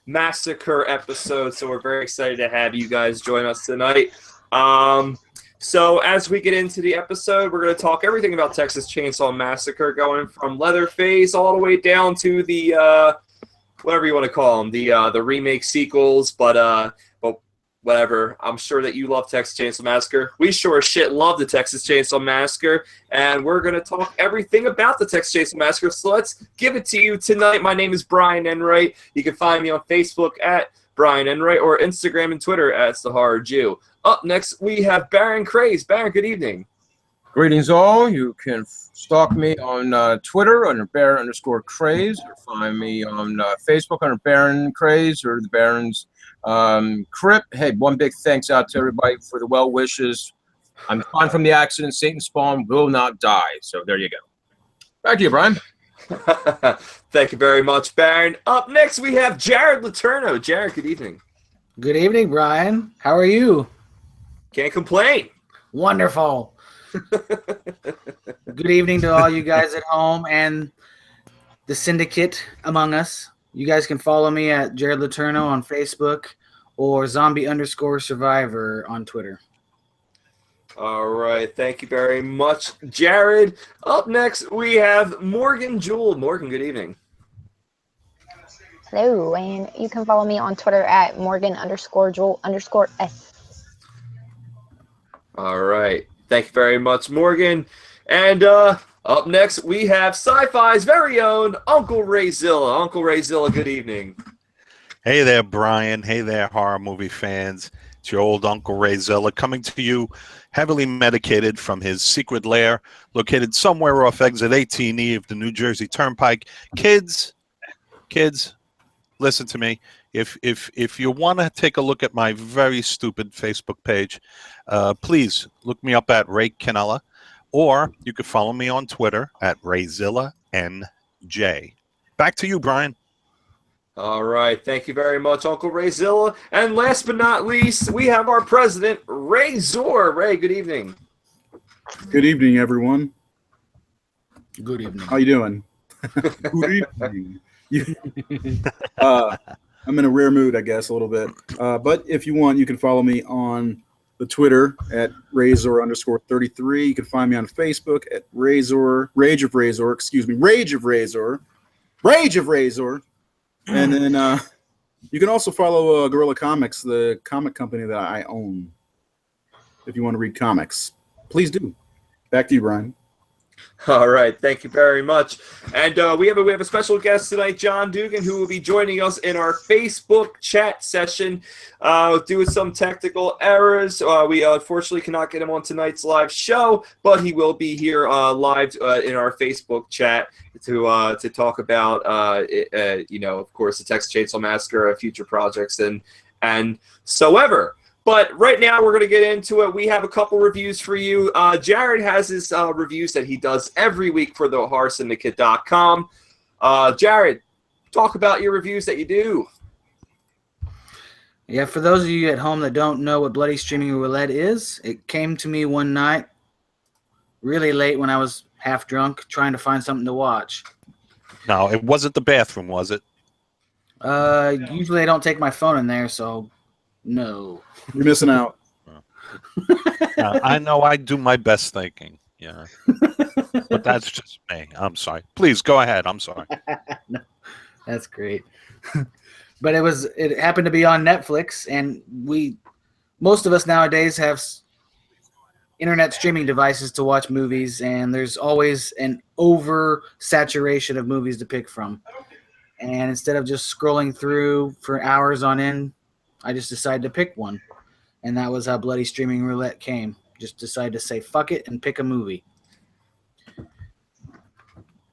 Massacre episode. So we're very excited to have you guys join us tonight. So as we get into the episode, we're going to talk everything about Texas Chainsaw Massacre, going from Leatherface all the way down to the whatever you want to call them, the remake sequels. But whatever. I'm sure that you love Texas Chainsaw Massacre. We sure as shit love the Texas Chainsaw Massacre, and we're going to talk everything about the Texas Chainsaw Massacre. So let's give it to you tonight. My name is Brian Enright. You can find me on Facebook at Brian Enright or Instagram and Twitter at The Horror Jew. Up next, we have Baron Craze. Baron, good evening. Greetings all. You can stalk me on Twitter under Baron_Craze, or find me on Facebook under Baron Craze or the Baron's Crypt. Hey, one big thanks out to everybody for the well wishes. I'm fine from the accident. Satan Spawn will not die. So there you go. Back to you, Brian. Thank you very much, Baron. Up next, we have Jared Letourneau. Jared, good evening. Good evening, Brian. How are you? Can't complain. Wonderful. Good evening to all you guys at home and the Syndicate among us. You guys can follow me at Jared Letourneau on Facebook or zombie_survivor on Twitter. All right. Thank you very much, Jared. Up next, we have Morgan Jewell. Morgan, good evening. Hello, and you can follow me on Twitter at Morgan_Jewell_S. All right. Thank you very much, Morgan. And up next, we have Sci-Fi's very own Uncle Rayzilla. Uncle Rayzilla, good evening. Hey there, Brian. Hey there, horror movie fans. It's your old Uncle Rayzilla coming to you heavily medicated from his secret lair located somewhere off exit 18E of the New Jersey Turnpike. Kids, listen to me. If you want to take a look at my very stupid Facebook page, please look me up at Ray Canella, or you could follow me on Twitter at RayzillaNJ. Back to you, Brian. All right. Thank you very much, Uncle Rayzilla. And last but not least, we have our president, Ray Zor. Ray, good evening. Good evening, everyone. Good evening. How you doing? Good evening. I'm in a rare mood, I guess, a little bit. But if you want, you can follow me on the Twitter at Razor_33. You can find me on Facebook at Rage of Razor. And then you can also follow Gorilla Comics, the comic company that I own. If you want to read comics, please do. Back to you, Brian. All right, thank you very much. And we have a special guest tonight, John Dugan, who will be joining us in our Facebook chat session due to some technical errors. We unfortunately cannot get him on tonight's live show, but he will be here live in our Facebook chat to talk about, of course, the Texas Chainsaw Massacre, future projects, and so ever. But right now, we're going to get into it. We have a couple reviews for you. Jared has his reviews that he does every week for the HorrorSyndicate.com. Jared, talk about your reviews that you do. Yeah, for those of you at home that don't know what Bloody Streaming Roulette is, it came to me one night really late when I was half drunk trying to find something to watch. No, it wasn't the bathroom, was it? Usually I don't take my phone in there, so no. You're missing out. I know I do my best thinking. Yeah. But that's just me. I'm sorry. Please go ahead. I'm sorry. No, that's great. But it happened to be on Netflix, and most of us nowadays have internet streaming devices to watch movies, and there's always an oversaturation of movies to pick from. And instead of just scrolling through for hours on end, I just decided to pick one. And that was how Bloody Streaming Roulette came. Just decided to say fuck it and pick a movie.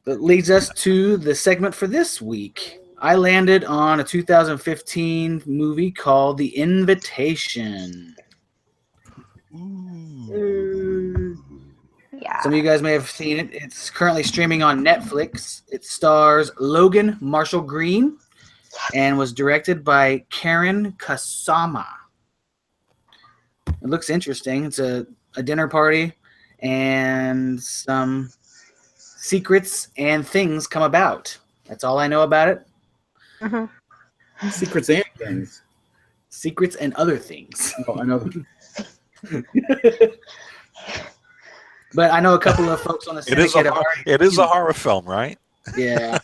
That leads us to the segment for this week. I landed on a 2015 movie called The Invitation. Yeah. Some of you guys may have seen it. It's currently streaming on Netflix. It stars Logan Marshall Green and was directed by Karen Kasama. It looks interesting. It's a dinner party, and some secrets and things come about. That's all I know about it. Mm-hmm. Secrets and things. Secrets and other things. Oh, I know. But I know a couple of folks on the Syndicate. It is a horror film, right? Yeah.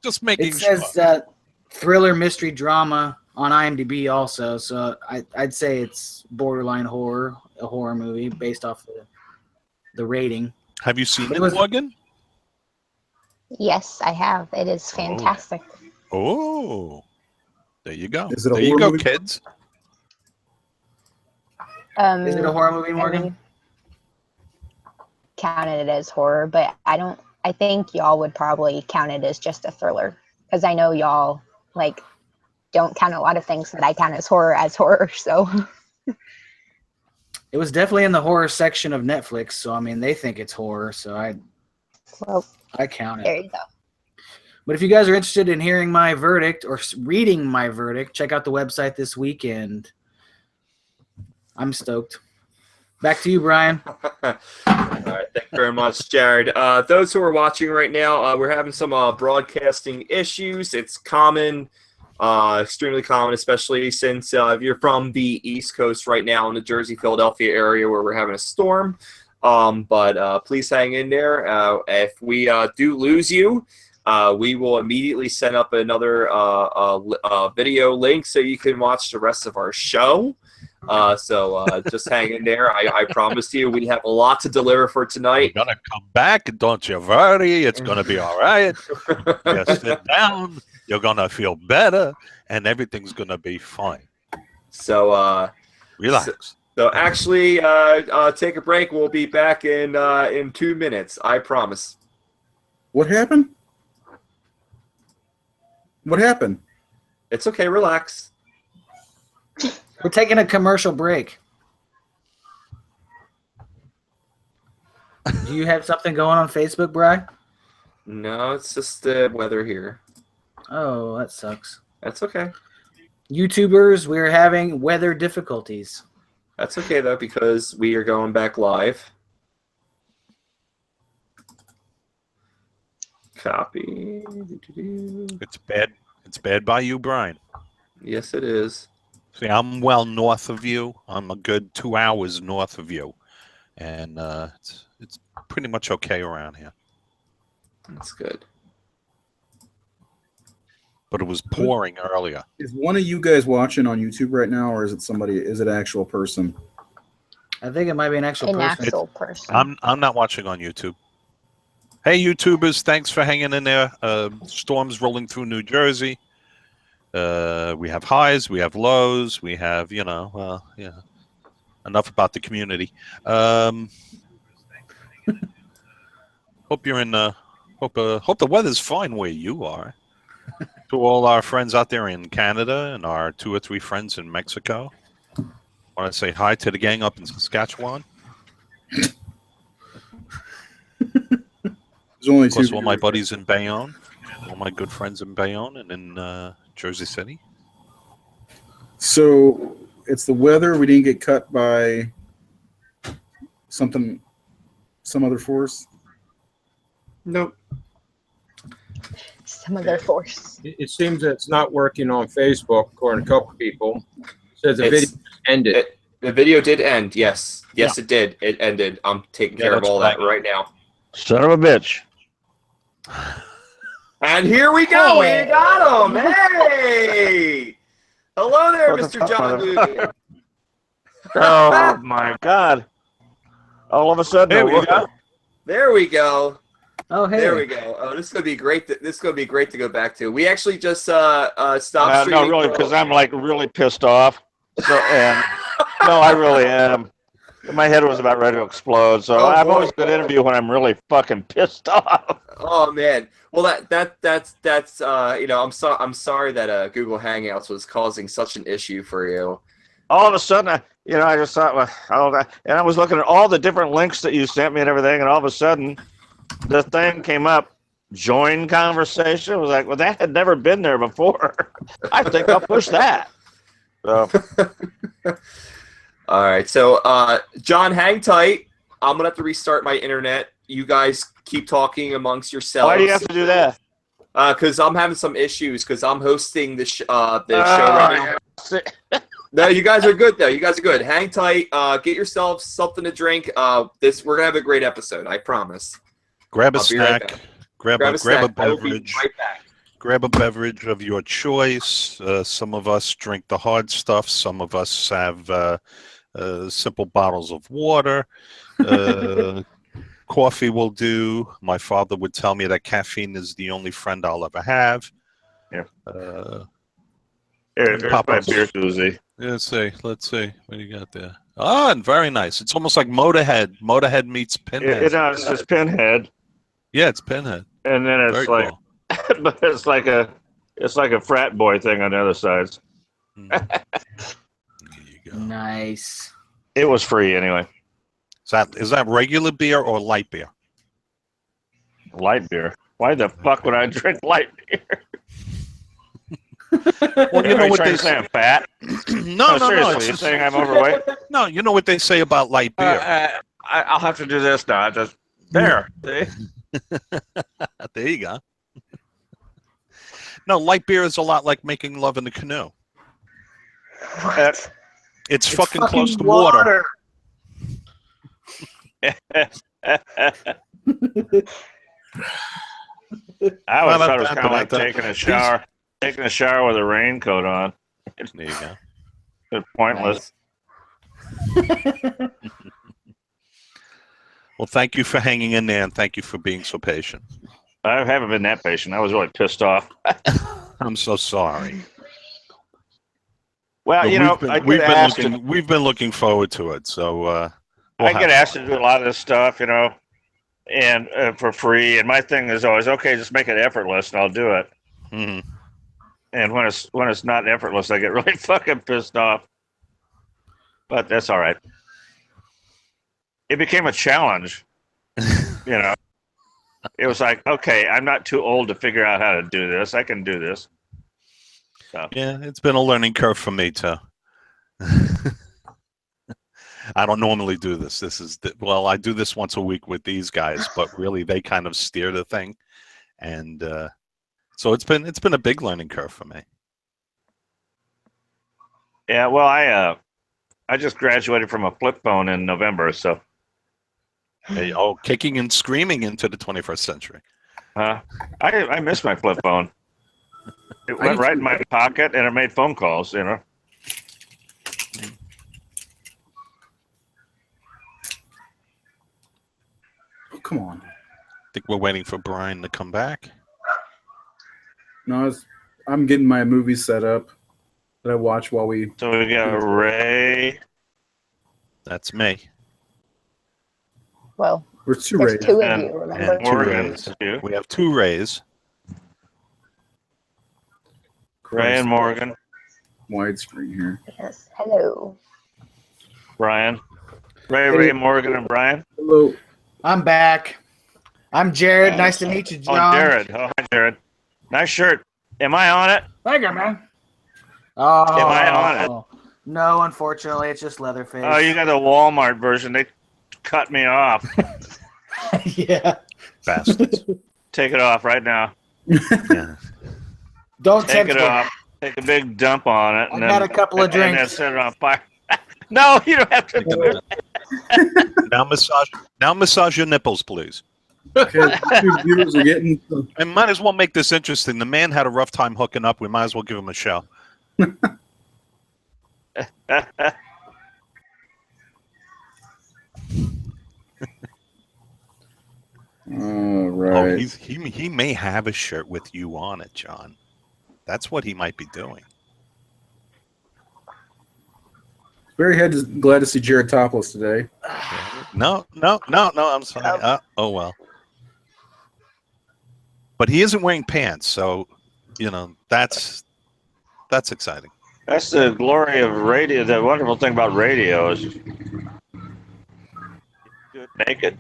Just making It says thriller, mystery, drama on IMDb also. So I'd say it's borderline horror, a horror movie based off the rating. Have you seen it, was- Morgan? Yes, I have. It is fantastic. Oh, there you go. Is it a There you horror go, movie? kids. Is it a horror movie, Morgan? I mean, counted it as horror, but I think y'all would probably count it as just a thriller, because I know y'all like don't count a lot of things that I count as horror. So It was definitely in the horror section of Netflix. So I mean, they think it's horror. So well, I count there it. you go. But if you guys are interested in hearing my verdict or reading my verdict, check out the website this weekend. I'm stoked. Back to you, Brian. All right, thank you very much, Jared. Those who are watching right now, we're having some broadcasting issues. It's common, extremely common, especially since if you're from the East Coast right now in the Jersey, Philadelphia area where we're having a storm. But please hang in there. If we do lose you, we will immediately send up another video link so you can watch the rest of our show. So just hang in there. I promise you we have a lot to deliver for tonight. You're gonna come back, don't you worry. It's gonna be all right. Just sit down. You're gonna feel better, and everything's gonna be fine. So Relax. So actually, take a break. We'll be back in 2 minutes. I promise. What happened? What happened? It's okay. Relax. We're taking a commercial break. Do you have something going on Facebook, Brian? No, it's just the weather here. Oh, that sucks. That's okay. YouTubers, we're having weather difficulties. That's okay though, because we are going back live. Copy. It's bad. It's bad by you, Brian. Yes, it is. See, I'm well north of you. I'm a good 2 hours north of you, and it's pretty much okay around here. That's good. But it was pouring earlier. Is one of you guys watching on YouTube right now, or is it somebody? Is it an actual person? I think it might be an actual An person. actual person. I'm not watching on YouTube. Hey, YouTubers, thanks for hanging in there. Storms rolling through New Jersey. We have highs, we have lows, we have, enough about the community. Hope you're in hope the weather's fine where you are. To all our friends out there in Canada and our 2 or 3 friends in Mexico, want to say hi to the gang up in Saskatchewan. There's only Of course, 2. all my buddies in Bayonne, all my good friends in Bayonne and in Jersey City. So it's the weather. We didn't get cut by some other force. Nope. Some other force. It seems that it's not working on Facebook, according to a couple people. It says the video It's- ended. The video did end. Yes. Yes, it did. It ended. I'm taking care of that's all that right. right now. Son of a bitch. And here we go. We got him. Hey. Hello there, What the Mr. fuck, John Moody. Oh my god. All of a sudden, There we go. There we go. Oh, hey. There we go. Oh, this is gonna be great. This is gonna be great to go back to. We actually just stopped No, streaming. really, for- because I'm like really pissed off. So, and no, I really am. My head was about ready to explode. So Oh, I'm boy. always a good interview when I'm really fucking pissed off. Oh man. Well, that's I'm sorry that Google Hangouts was causing such an issue for you. All of a sudden, I just thought, well, all that, and I was looking at all the different links that you sent me and everything, and all of a sudden, the thing came up, join conversation. I was like, well, that had never been there before. I think I'll push that. So, All right. So, John, hang tight. I'm gonna have to restart my internet. You guys keep talking amongst yourselves. why do you have to do that? because I'm having some issues because I'm hosting the show right now. No, you guys are good though. You guys are good. Hang tight. Get yourself something to drink. We're gonna have a great episode. I promise. Grab a I'll be right snack. back. Grab a snack. I will be beverage. right back. Grab a beverage of your choice. Some of us drink the hard stuff. Some of us have simple bottles of water. Coffee will do. My father would tell me that caffeine is the only friend I'll ever have. Yeah. Here's my beer koozie. Let's see. What do you got there? Ah, and very nice. It's almost like Motorhead. Motorhead meets Pinhead. It's just Pinhead. Yeah, it's Pinhead. And then it's Very like, cool. but it's like a frat boy thing on the other sides. There you go. Nice. It was free anyway. Is that regular beer or light beer? Light beer. Why the fuck would I drink light beer? Well, you know what they say? I'm fat? No, seriously, you're saying I'm overweight? No, you know what they say about light beer. I'll have to do this now. There. See? There you go. No, light beer is a lot like making love in the canoe. It's fucking close to water. I always thought it was kind of like taking a shower with a raincoat on. There you go. It's pointless. Well, thank you for hanging in there, and thank you for being so patient. I haven't been that patient. I was really pissed off. I'm so sorry. Well, we've been looking forward to it. So I get asked to do a lot of this stuff, and for free. And my thing is always, okay, just make it effortless, and I'll do it. Mm-hmm. And when it's not effortless, I get really fucking pissed off. But that's all right. It became a challenge, It was like, okay, I'm not too old to figure out how to do this. I can do this. So. Yeah, it's been a learning curve for me too. I don't normally do this. I do this once a week with these guys, but really they kind of steer the thing, and so it's been a big learning curve for me. Yeah, well, I just graduated from a flip phone in November, so. Hey, kicking and screaming into the 21st century. I miss my flip phone. It went right in my pocket, and it made phone calls, Oh, come on. I think we're waiting for Brian to come back. No, I'm getting my movie set up that I watch while we... So we got Ray. That's me. Well, We're two there's Rays. two of you, remember? And two Morgan. Rays. We have two Rays. Ray and Morgan. Widescreen here. Yes. Hello. Brian. Ray, Morgan, and Brian. Hello. I'm back. I'm Jared. Nice to meet you, John. Oh, Jared. Oh, hi, Jared. Nice shirt. Am I on it? Thank you, man. Oh, Am I on it? No, unfortunately, it's just Leatherface. Oh, you got the Walmart version. They cut me off. Yeah. Bastards. Take it off right now. Yeah. Don't Take tempt it me. off. Take a big dump on it. I got a couple of And then drinks. set it on fire. No, you don't have to do it. Now massage your nipples, please. Okay, two viewers are getting... And might as well make this interesting. The man had a rough time hooking up. We might as well give him a show. All right. Oh, he may have a shirt with you on it, John. That's what he might be doing. Very glad to see Jared topless today. No, I'm sorry. Oh, well. But he isn't wearing pants, so, that's exciting. That's the glory of radio. The wonderful thing about radio is you do it naked.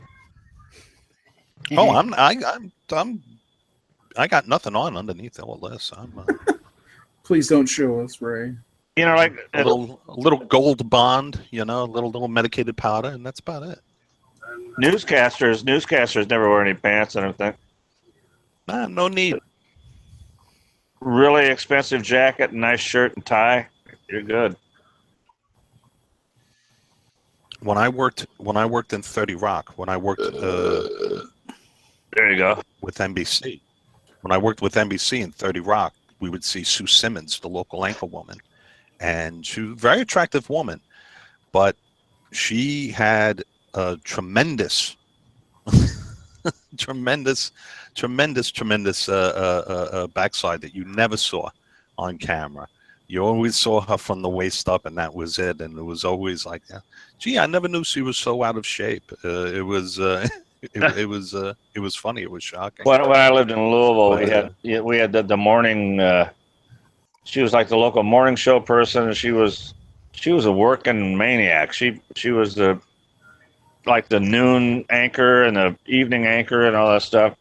Oh, I got nothing on underneath all this. Please don't show us, Ray. Like a little gold bond, a little medicated powder, and that's about it. newscasters never wear any pants, I don't think. No need. really expensive jacket, nice shirt and tie, you're good. When I worked in 30 Rock, when I worked There you go. with NBC, when I worked with NBC in 30 Rock, we would see Sue Simmons, the local anchor woman, and she was a very attractive woman, but she had a tremendous backside that you never saw on camera. You always saw her from the waist up, and that was it. And it was always like, gee, I never knew she was so out of shape. It was funny. It was shocking. When I lived in Louisville, But, we had the morning. She was like the local morning show person, and she was a working maniac. She was like the noon anchor and the evening anchor and all that stuff.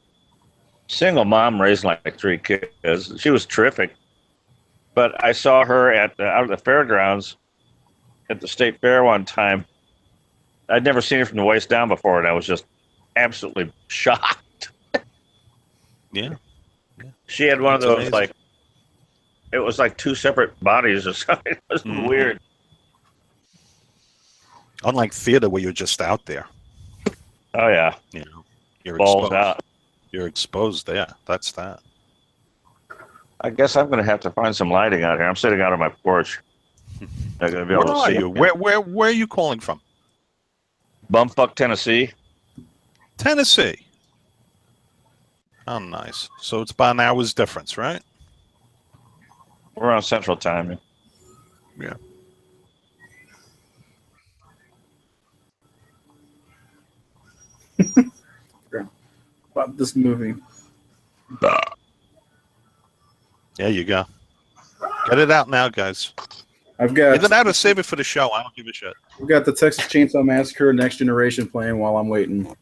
Single mom raising like 3 kids. She was terrific. But I saw her out at the fairgrounds at the state fair one time. I'd never seen her from the waist down before, and I was just absolutely shocked. Yeah. She had one of That's those amazing. like, it was like 2 separate bodies or something. It was weird. Unlike theater where you're just out there, Oh yeah, you know, you're balls exposed. out. You're exposed there. That's that. I guess I'm going to have to find some lighting out here. I'm sitting out on my porch. I'm going to be able Where to are see you? Where are you calling from? Bumfuck, Tennessee. Tennessee. Oh, nice. So it's about an hour's difference, right? We're on Central Time. Yeah. About this movie. There you go. Get it out now, guys. I've got Either that or save it for the show. I don't give a shit. we've got the Texas Chainsaw Massacre Next Generation playing while I'm waiting.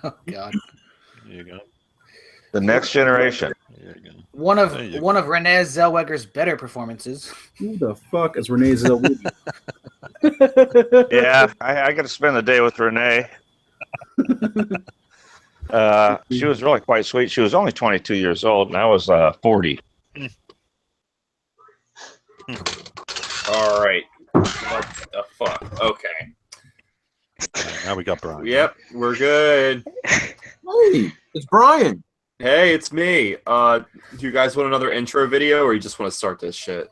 Oh God. There you go. The Next Generation. There you go. One of There you one of Renee Zellweger's better performances. Who the fuck is Renee Zellweger? Yeah, I got to spend the day with Renee. She was really quite sweet. She was only 22 years old, and I was 40. All right. What the fuck? Okay. Now we got Brian. Yep, we're good. Hey, it's Brian. Hey, it's me. Do you guys want another intro video, or you just want to start this shit?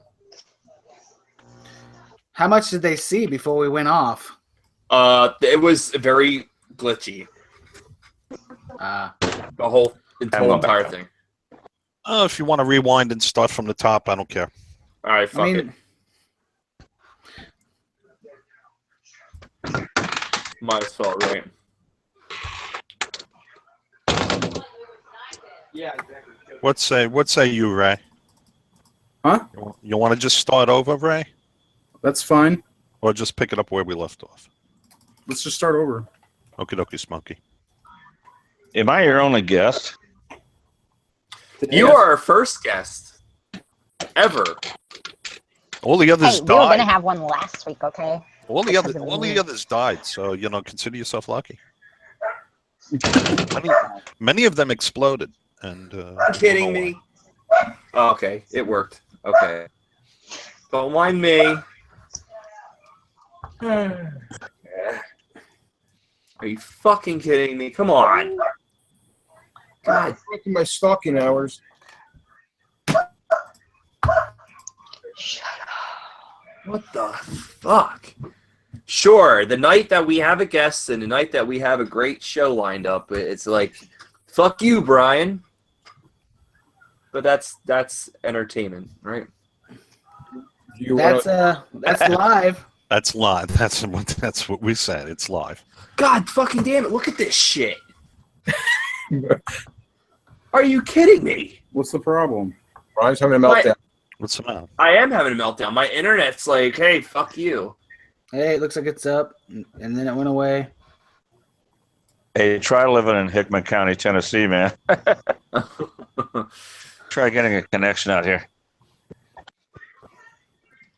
How much did they see before we went off? It was very glitchy. The whole entire thing. Oh, if you want to rewind and start from the top, I don't care. All right, fuck it. Might as well, right? Yeah, exactly. What say you, Ray? Huh? You want to just start over, Ray? That's fine. Or just pick it up where we left off? Let's just start over. Okie dokie, Smokey. Am I your only guest? You are our first guest ever. All the Hey, others we were gonna died. have one last week, okay? All the because of me. others died. So consider yourself lucky. Many of them exploded, and Kidding me? Oh, okay, it worked. Okay. Don't mind me. Are you fucking kidding me? Come on. God. Taking my stalking hours. What the fuck? Sure, the night that we have a guest and the night that we have a great show lined up, it's like, fuck you, Brian. But that's entertainment, right? That's live. that's live. That's what we said. It's live. God fucking damn it, look at this shit. Are you kidding me? What's the problem? Brian's having a meltdown. What's the matter? I am having a meltdown. My internet's like, hey, fuck you. Hey, it looks like it's up, and then it went away. Hey, try living in Hickman County, Tennessee, man. Try getting a connection out here.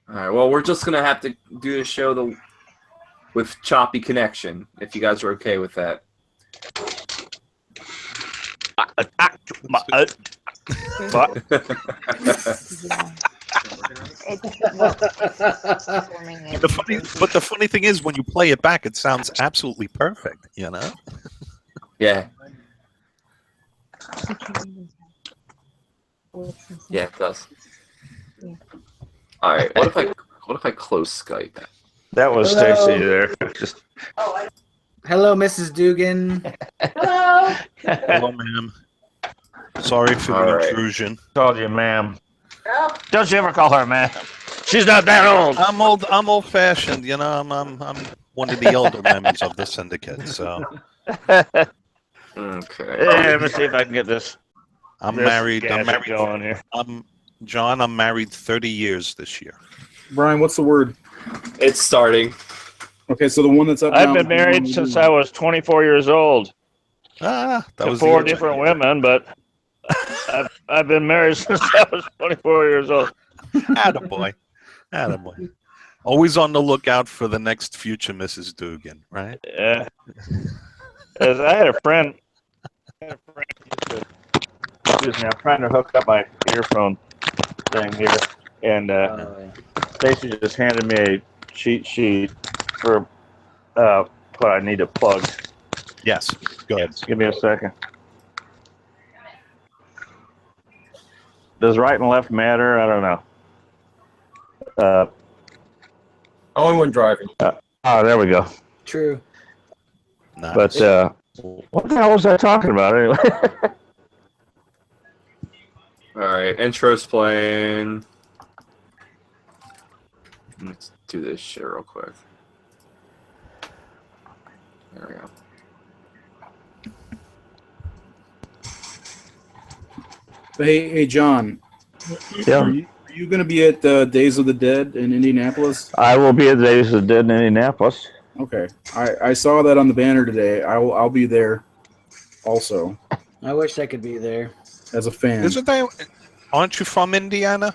All right, well, we're just going to have to do the show with choppy connection, if you guys are okay with that. But The funny thing is, when you play it back, it sounds absolutely perfect. You know. Yeah. Yeah, it does. All right. What if I close Skype? that was Hello. Stacy there. Just Hello, Mrs. Dugan. Hello, ma'am. Sorry for All the right. intrusion. called you, ma'am. Don't you ever call her ma'am? She's not that old. I'm old. I'm old-fashioned. You know. I'm one of the elder members of the syndicate. So Okay. Let me see if I can get this. I'm this married. I'm gadget married. going here. John. I'm married 30 years this year. Brian, what's the word? It's starting. Okay, so the one that's up I've now been is the married one since we I was 24 years old That to was 4 the different women, but I've been married since I was 24 years old. Attaboy. Attaboy. Always on the lookout for the next future Mrs. Dugan, right? Yeah. As I had a friend. Excuse me, I'm trying to hook up my earphone thing here, and Stacy just handed me a cheat sheet for what I need to plug. Yes. Go ahead. Give me a second. Does right and left matter? I don't know. Only when driving. Oh, there we go. True. Nice. But what the hell was I talking about anyway? All right. Intro's playing. Let's do this shit real quick. There we go. Hey, John. Yeah. Are you going to be at Days of the Dead in Indianapolis? I will be at the Days of the Dead in Indianapolis. Okay. I saw that on the banner today. I'll be there also I wish I could be there. as a fan. Aren't you from Indiana,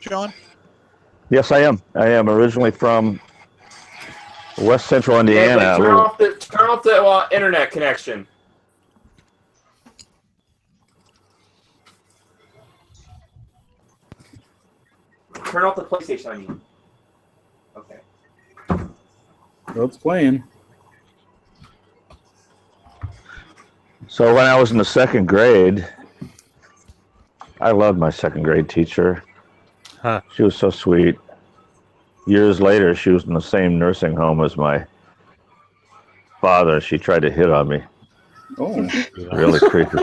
John? Yes, I am. I am originally from West Central Yeah, Indiana. but turn off the internet connection. Turn off the PlayStation, I mean. Okay. Well, it's playing. So when I was in the second grade, I loved my second grade teacher. Huh. She was so sweet. Years later, she was in the same nursing home as my father. She tried to hit on me. Oh, Really creepy.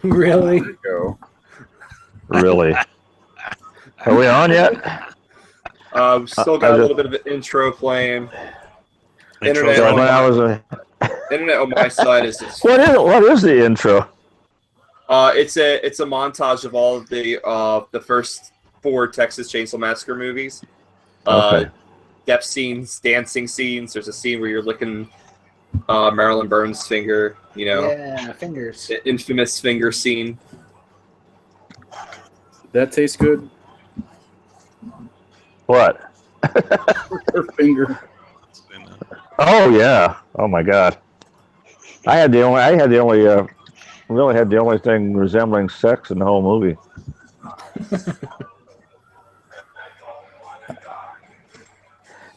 Really? there you go. Really. Are we on yet? We've still got a little bit of an intro playing. Internet So on when I my, was internet on my side is what is the intro? it's a montage of all of the first 4 Texas Chainsaw Massacre movies. Okay. Death scenes, dancing scenes. There's a scene where you're licking Marilyn Burns' finger. You know, Yeah, fingers. the infamous finger scene. That tastes good. What? Her finger. Oh yeah. Oh my God. I really had the only thing resembling sex in the whole movie.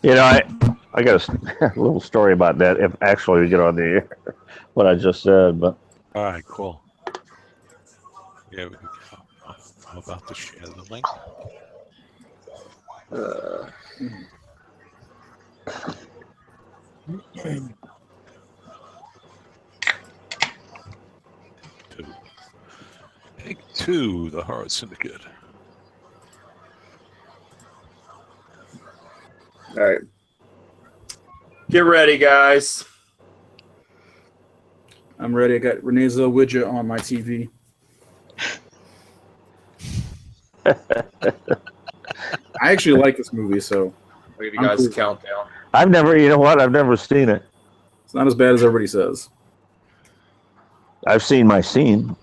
You know, I got a little story about that. If actually we get on the air, what I just said, but All right, cool. Yeah, we go. How about to share the link? Take 2, the Horror Syndicate. All right, get ready, guys. I'm ready. I got Renee Zellweger on my TV. I actually like this movie, so I'll give you guys a countdown. I've never seen it. it's not as bad as everybody says. I've seen my scene,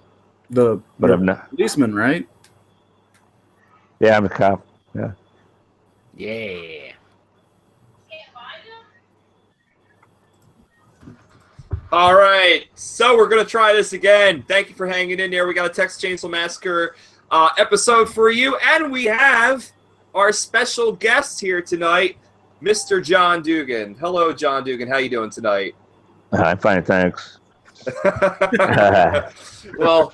But I've not. policeman, right? Yeah, I'm a cop. Yeah. Yeah. All right, so we're going to try this again. Thank you for hanging in there. We got a Texas Chainsaw Massacre episode for you, and we have our special guest here tonight, Mr. John Dugan. Hello, John Dugan. How you doing tonight? I'm fine, thanks. Well,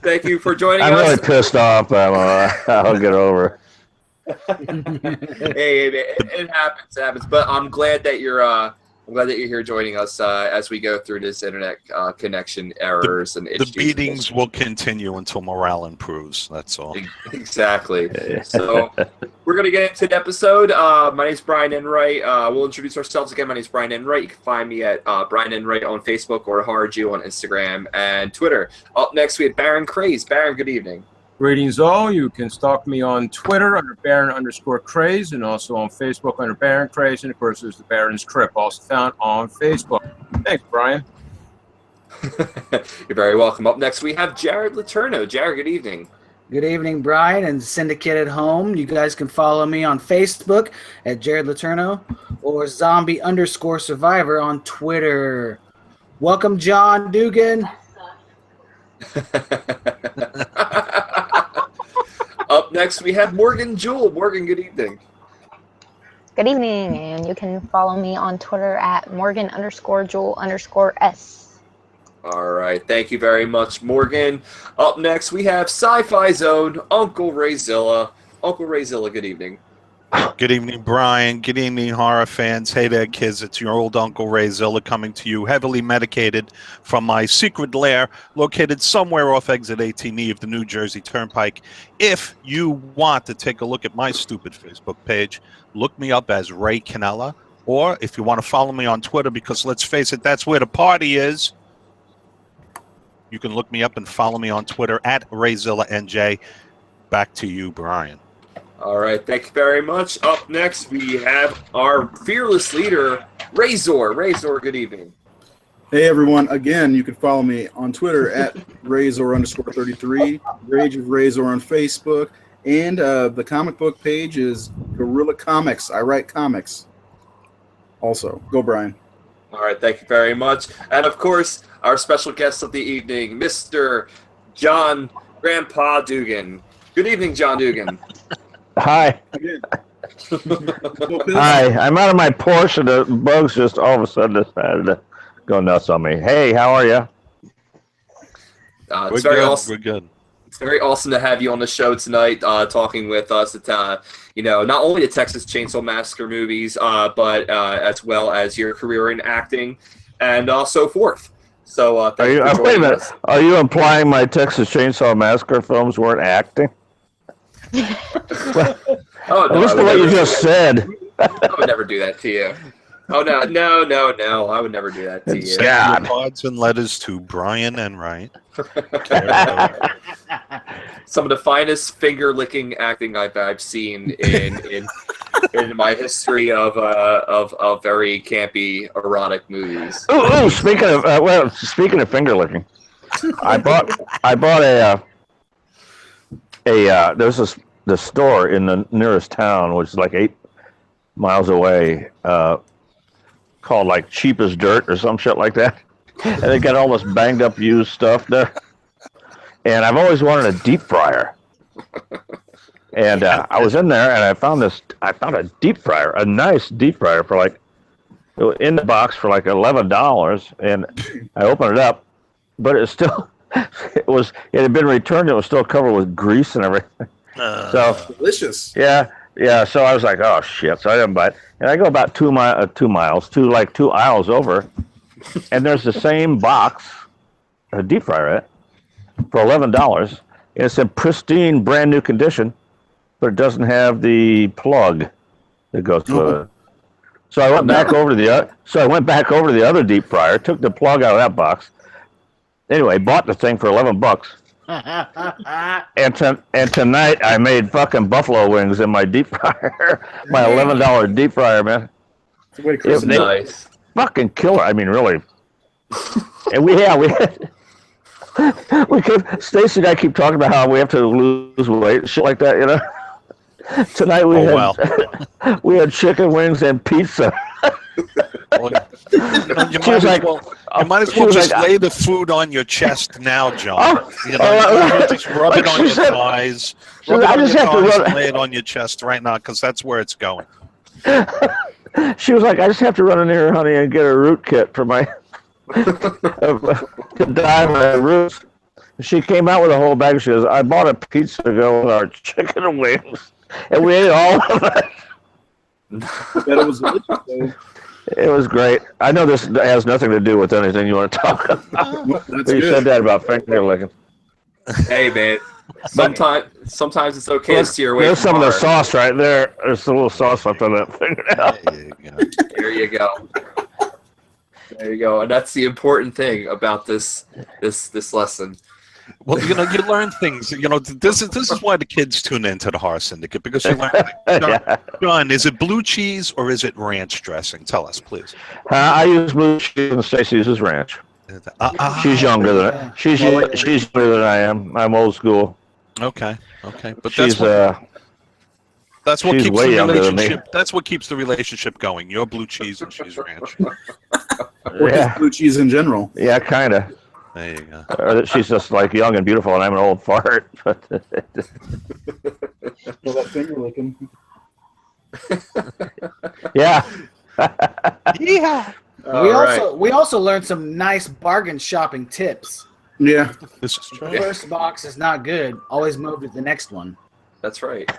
thank you for joining I'm us. really pissed off. I'll get over. Hey, it happens. But I'm glad that you're here joining us as we go through this internet connection errors and The issues. beatings will continue until morale improves. That's all. Exactly. So we're going to get into the episode. My name is Brian Enright. We'll introduce ourselves again. My name is Brian Enright. You can find me at Brian Enright on Facebook or HorrorJew on Instagram and Twitter. Up next, we have Baron Craze. Baron, good evening. Greetings all. You can stalk me on Twitter under Baron_Craze and also on Facebook under Baron Craze. And of course, there's the Baron's Crypt, also found on Facebook. Thanks, Brian. You're very welcome. Up next, we have Jared Letourneau. Jared, good evening. Good evening, Brian and Syndicate at home. You guys can follow me on Facebook at Jared Letourneau or Zombie_Survivor on Twitter. Welcome, John Dugan. Up next, we have Morgan Jewell. Morgan, good evening. Good evening, and you can follow me on Twitter at Morgan_Jewel_S. All right, thank you very much, Morgan. Up next, we have Sci-Fi Zone, Uncle Rayzilla. Uncle Rayzilla, good evening. Good evening, Brian. Good evening, horror fans. Hey there, kids. It's your old Uncle Rayzilla coming to you, heavily medicated from my secret lair located somewhere off exit 18E of the New Jersey Turnpike. If you want to take a look at my stupid Facebook page, look me up as Ray Canella. Or if you want to follow me on Twitter, because let's face it, that's where the party is, you can look me up and follow me on Twitter at RayzillaNJ. Back to you, Brian. All right, thank you very much. Up next, we have our fearless leader, Razor. Razor, good evening. Hey everyone, again, you can follow me on Twitter at Razor_33, Rage of Razor on Facebook, and the comic book page is Guerrilla Comics. I write comics. Also, go Brian. All right, thank you very much. And of course, our special guest of the evening, Mr. John Grandpa Dugan. Good evening, John Dugan. Hi. Again. Hi. I'm out of my Porsche and the bugs just all of a sudden decided to go nuts on me. Hey, how are you? It's very awesome. We're good. It's very awesome to have you on the show tonight, talking with us. It's, not only the Texas Chainsaw Massacre movies, but as well as your career in acting and so forth. So, thank you for wait a joining minute. us. Are you implying my Texas Chainsaw Massacre films weren't acting? Oh, no, Listen to what you just said. I would never do that to you. Oh, no. I would never do that to you. God. Cards and letters to Brian Enright. Some of the finest finger-licking acting I've seen in my history of very campy erotic movies. Ooh, speaking of finger licking, I bought there's the store in the nearest town, which is like 8 miles away, called like Cheap as Dirt or some shit like that. And they got all this banged up used stuff there. And I've always wanted a deep fryer. And I was in there and I found a deep fryer, a nice deep fryer for like, in the box for like $11. And I opened it up, but it had been returned. It was still covered with grease and everything. So Delicious. yeah. So I was like, oh shit. So I didn't buy it. And I go about 2 aisles over, and there's the same box, a deep fryer, for $11. And it's in pristine, brand new condition, but it doesn't have the plug that goes with it. So I went back over to the other deep fryer, took the plug out of that box. Anyway, bought the thing for $11. And tonight I made fucking buffalo wings in my deep fryer, my $11 deep fryer, man. It's a way to Christmas. Nice. Fucking killer. I mean, really. And Stacy and I keep talking about how we have to lose weight, shit like that, you know. Tonight we had chicken wings and pizza. Well, you She was like, You might as She well was just like, lay the food on your chest now, John. Oh, You know, just rub it like on she your said- thighs. she Rub said, it "I on just your have to thighs run." and lay it on your chest right now, because that's where it's going. She was like, I just have to run in here, honey, and get a root kit for my to dye my roots. She came out with a whole bag. She goes, I bought a pizza to go with our chicken and wings, and we ate all of it. I bet it was delicious, though. It was great. I know this has nothing to do with anything you want to talk about. Well, But that's you said good. that about finger licking. Hey, man. Sometimes it's okay to steer away There's from some of the hard. sauce right there. There's a little sauce left on that fingernail. There you go. There you go. There you go. And that's the important thing about this lesson. Well, you know, you learn things. You know, this is why the kids tune into the Horror Syndicate, because you learn things. Yeah. John, is it blue cheese or is it ranch dressing? Tell us, please. I use blue cheese and Stacey uses ranch. She's younger than she's younger than I am. I'm old school. Okay, but She's that's what she's keeps way the younger than me. relationship. That's what keeps the relationship going. You're blue cheese and she's ranch. Or just blue cheese in general. Yeah, kind of. There you go. She's just like young and beautiful, and I'm an old fart. Well, that finger licking. Yeah. Yeah. We also learned some nice bargain shopping tips. Yeah. This is The true. first box is not good. Always move to the next one. That's right.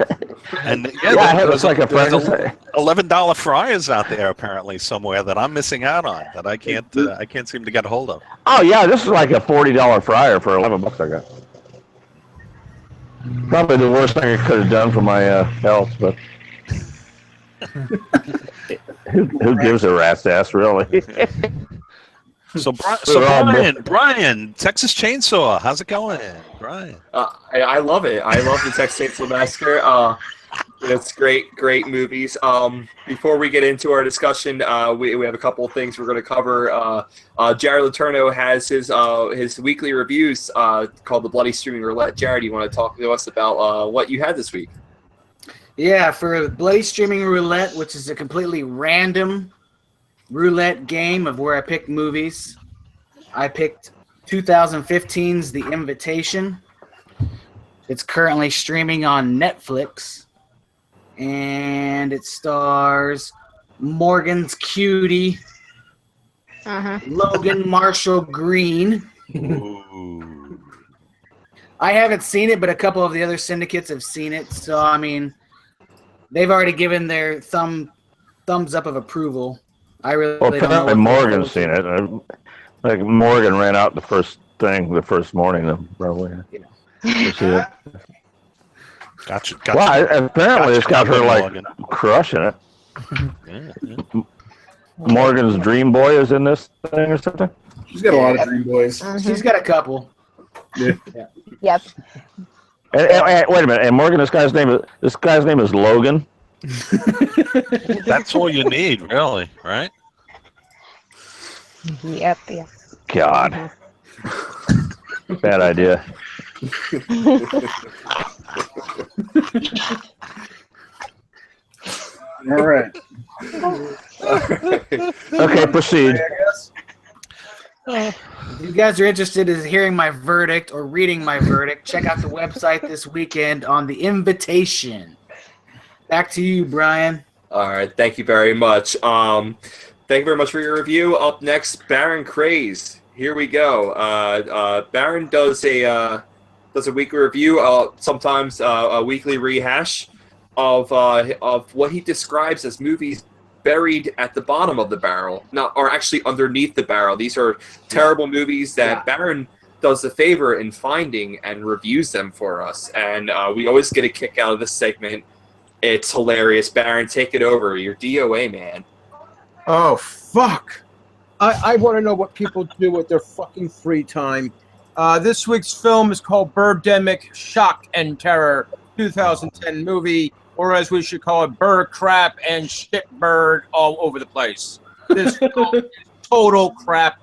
And It's like a friend. $11 fryers out there apparently somewhere that I'm missing out on that I can't seem to get a hold of. Oh yeah, this is like a $40 fryer for $11 I got. Probably the worst thing I could have done for my health, but who gives a rat's ass, really? So Brian, Texas Chainsaw, how's it going, Brian? I love it. I love the Texas Chainsaw Massacre. It's great movies. Before we get into our discussion, we have a couple of things we're going to cover. Jared Letourneau has his weekly reviews called The Bloody Streaming Roulette. Jared, you want to talk to us about what you had this week? Yeah, for Bloody Streaming Roulette, which is a completely random roulette game of where I pick movies, I picked 2015's The Invitation. It's currently streaming on Netflix, and it stars Morgan's Cutie, Logan Marshall Green. Ooh. I haven't seen it, but a couple of the other syndicates have seen it, so I mean, they've already given their thumbs up of approval. I really Well, don't know. apparently Morgan's seen it. Like Morgan ran out the first morning, probably. To see it. Gotcha. Well, apparently it's got her like Morgan. crushing it. Yeah. Morgan's Dream Boy is in this thing or something. She's got a lot of dream boys. She's got a couple. Yeah. Yep. And wait a minute. And Morgan, this guy's name is Logan. That's all you need, really, right? Yep. God. Bad idea. All right. Okay, proceed. If you guys are interested in hearing my verdict or reading my verdict, check out the website this weekend on The Invitation. Back to you, Brian. All right, thank you very much. Thank you very much for your review. Up next, Baron Craze. Here we go. Baron does a weekly review, sometimes a weekly rehash of what he describes as movies buried at the bottom of the barrel, or actually underneath the barrel. These are terrible movies that Baron does the favor in finding and reviews them for us, and we always get a kick out of this segment. It's hilarious. Baron, take it over. You're DOA, man. Oh, fuck. I want to know what people do with their fucking free time. This week's film is called Birdemic Shock and Terror, 2010 movie, or as we should call it, bird crap and shit bird all over the place. This film is total crap.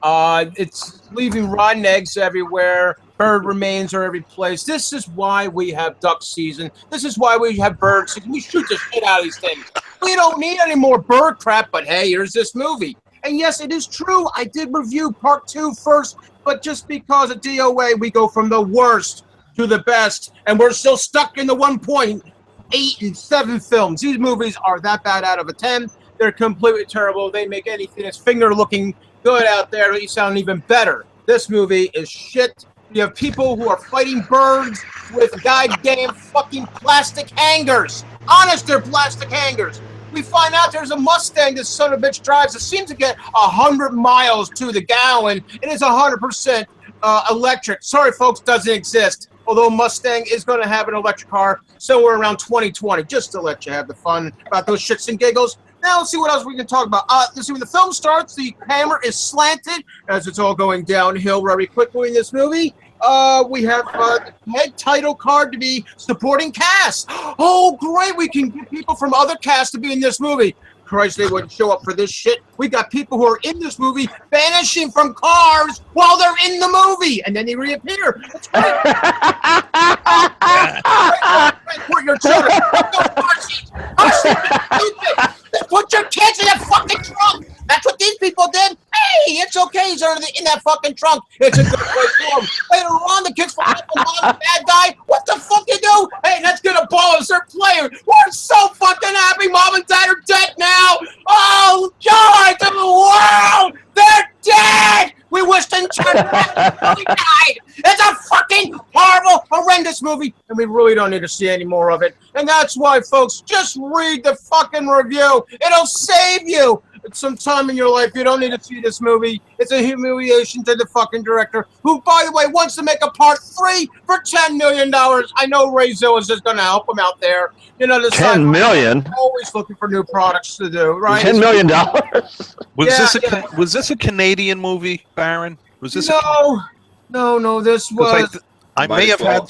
It's leaving rotten eggs everywhere. Bird remains are every place. This is why we have duck season. This is why we have bird season. We shoot the shit out of these things. We don't need any more bird crap, but hey, here's this movie. And yes, it is true. I did review part 2 first, but just because of DOA, we go from the worst to the best, and we're still stuck in the 1.8 and 7 films. These movies are that bad out of a 10. They're completely terrible. They make anything that's finger-looking good out there you sound even better. This movie is shit. You have people who are fighting birds with goddamn fucking plastic hangers. Honest, they're plastic hangers. We find out there's a Mustang this son of a bitch drives that seems to get 100 miles to the gallon. It is 100% electric. Sorry, folks, doesn't exist. Although Mustang is going to have an electric car somewhere around 2020, just to let you have the fun about those shits and giggles. Now let's see what else we can talk about. Let's see, when the film starts, the camera is slanted as it's all going downhill very quickly in this movie. We have the head title card to be supporting cast. Oh, great. We can get people from other casts to be in this movie. Christ, they wouldn't show up for this shit. We got people who are in this movie vanishing from cars while they're in the movie, and then they reappear. That's great. Put your children. Put your kids in that fucking trunk. That's what these people did. Hey, it's okay. He's in that fucking trunk. It's a good place for him. Later on, the kids from the bad guy. What the fuck you do? Hey, let's get a ball and start playing. We're so fucking happy. Mom and dad are dead now. Oh, joy to the world. They're dead. We wish them really died. It's a fucking horrible, horrendous movie, and we really don't need to see any more of it. And that's why, folks, just read the fucking review. It'll save you some time in your life. You don't need to see this movie. It's a humiliation to the fucking director, who, by the way, wants to make a part 3 for $10 million. I know Ray Zill is just going to help him out there. You know, $10 million? Always looking for new products to do, right? $10 million? Was this a Canadian movie, Baron? Was this No, this was... I may have had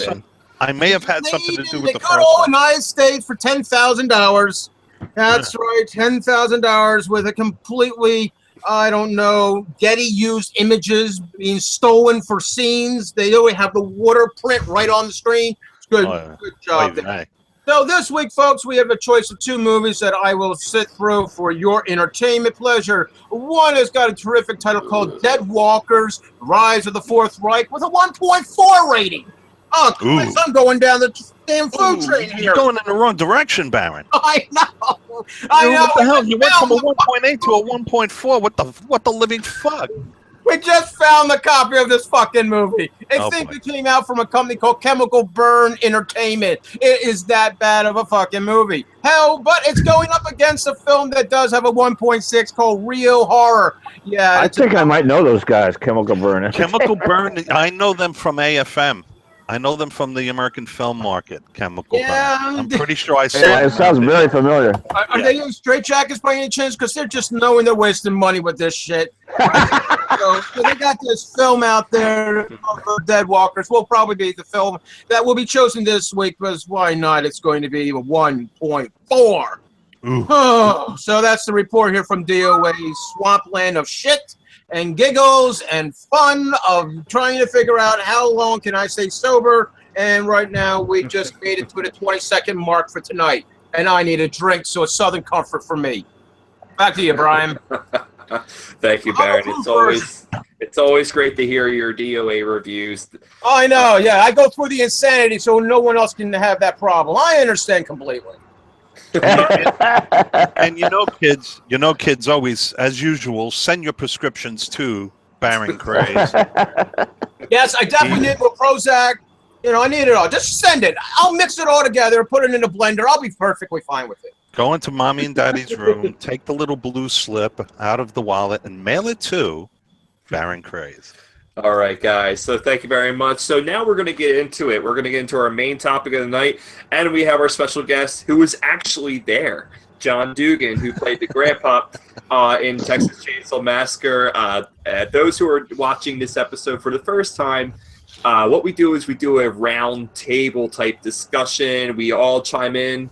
something to do with the first one. They got all one. United States for $10,000. That's right, $10,000 with a completely, I don't know, Getty used images being stolen for scenes. They always have the water print right on the screen. It's good, good job. So this week, folks, we have a choice of 2 movies that I will sit through for your entertainment pleasure. One has got a terrific title called Dead Walkers, Rise of the Fourth Reich, with a 1.4 rating. Oh, Christ, I'm going down the damn food train here. You're going in the wrong direction, Baron. I know. I know. What the hell? You went from a 1.8 to a 1.4. What the living fuck? We just found the copy of this fucking movie. It came out from a company called Chemical Burn Entertainment. It is that bad of a fucking movie. Hell, but it's going up against a film that does have a 1.6 called Real Horror. Yeah. I think I might know those guys, Chemical Burn. Chemical Burn, I know them from AFM. I know them from the American film market, Chemical Burn. I'm pretty sure I saw it. It sounds very familiar. Are they in straight jackets by any chance? Because they're just knowing they're wasting money with this shit. So they got this film out there, Dead Walkers. Will probably be the film that will be chosen this week, because why not? It's going to be a 1.4. Oh, so that's the report here from DOA Swampland of Shit and giggles and fun of trying to figure out how long can I stay sober. And right now we just made it to the 20-second mark for tonight, and I need a drink, so it's Southern Comfort for me. Back to you, Brian. Thank you, Baron. It's always great to hear your DOA reviews. I know, yeah. I go through the insanity so no one else can have that problem. I understand completely. And kids always, as usual, send your prescriptions to Baron Craze. Yes, I definitely need a Prozac. You know, I need it all. Just send it. I'll mix it all together, put it in a blender. I'll be perfectly fine with it. Go into mommy and daddy's room, take the little blue slip out of the wallet, and mail it to Baron Craze. All right, guys. So thank you very much. So now we're going to get into it. We're going to get into our main topic of the night, and we have our special guest who was actually there, John Dugan, who played the grandpa in Texas Chainsaw Massacre. Those who are watching this episode for the first time, what we do is we do a round table type discussion. We all chime in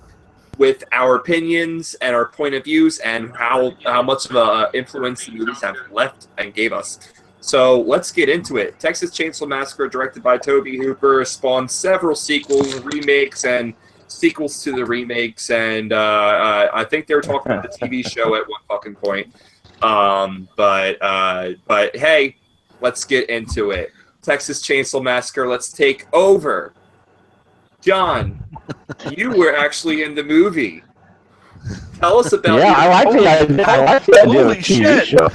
with our opinions and our point of views and how much of an influence the movies have left and gave us. So let's get into it. Texas Chainsaw Massacre, directed by Tobe Hooper, spawned several sequels, remakes, and sequels to the remakes. And I think they were talking about the TV show at one fucking point. But hey, let's get into it. Texas Chainsaw Massacre. Let's take over. John, you were actually in the movie. Tell us about. Yeah, I like the idea. I like the idea of a Holy TV shit. show.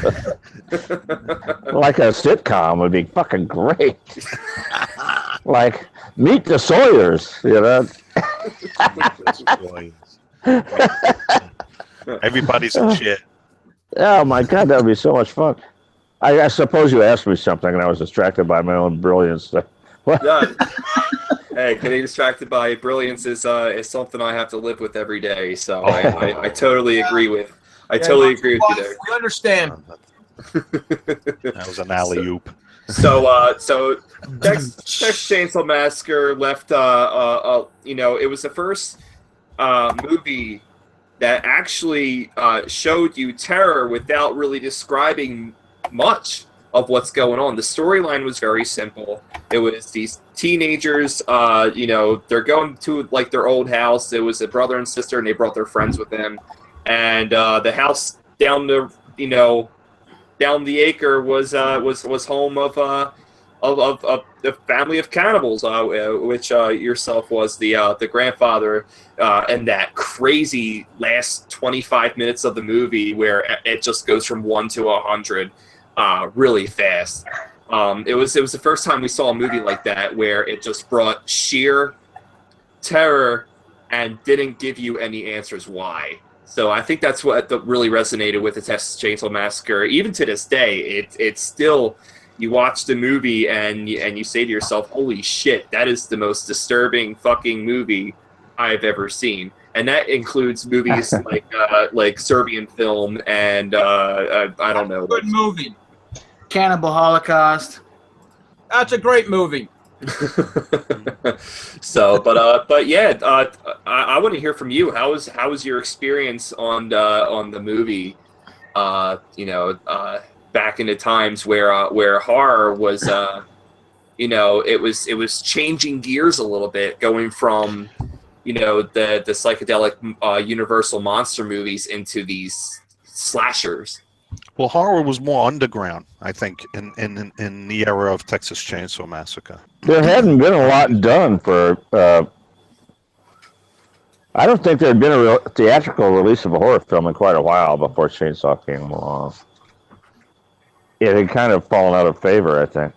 Like a sitcom would be fucking great. Like Meet the Sawyers, you know. Everybody's in shit. Oh my God, that would be so much fun. I suppose you asked me something, and I was distracted by my own brilliance. What? Yeah. Hey, getting distracted by brilliance is something I have to live with every day. So I totally agree with. I totally agree with you there. We understand. That was an alley oop. So Texas Chainsaw Massacre left. It was the first movie that actually showed you terror without really describing much of what's going on. The storyline was very simple. It was these teenagers, they're going to like their old house. It was a brother and sister, and they brought their friends with them. And the house down the acre was home of the family of cannibals, which yourself was the grandfather, and that crazy last 25 minutes of the movie where it just goes from 1 to 100 really fast. It was the first time we saw a movie like that where it just brought sheer terror and didn't give you any answers why. So I think that's what really resonated with the Texas Chainsaw Massacre. Even to this day, it's still, you watch the movie and you say to yourself, "Holy shit, that is the most disturbing fucking movie I've ever seen." And that includes movies like Serbian Film and I don't know. Good movie. Cannibal Holocaust. That's a great movie. So, but yeah, I want to hear from you. How was your experience on the movie? Back in the times where horror was, it was changing gears a little bit, going from, the psychedelic Universal monster movies into these slashers. Well, horror was more underground, I think, in the era of Texas Chainsaw Massacre. There hadn't been a lot done for. I don't think there had been a real theatrical release of a horror film in quite a while before Chainsaw came along. It had kind of fallen out of favor, I think.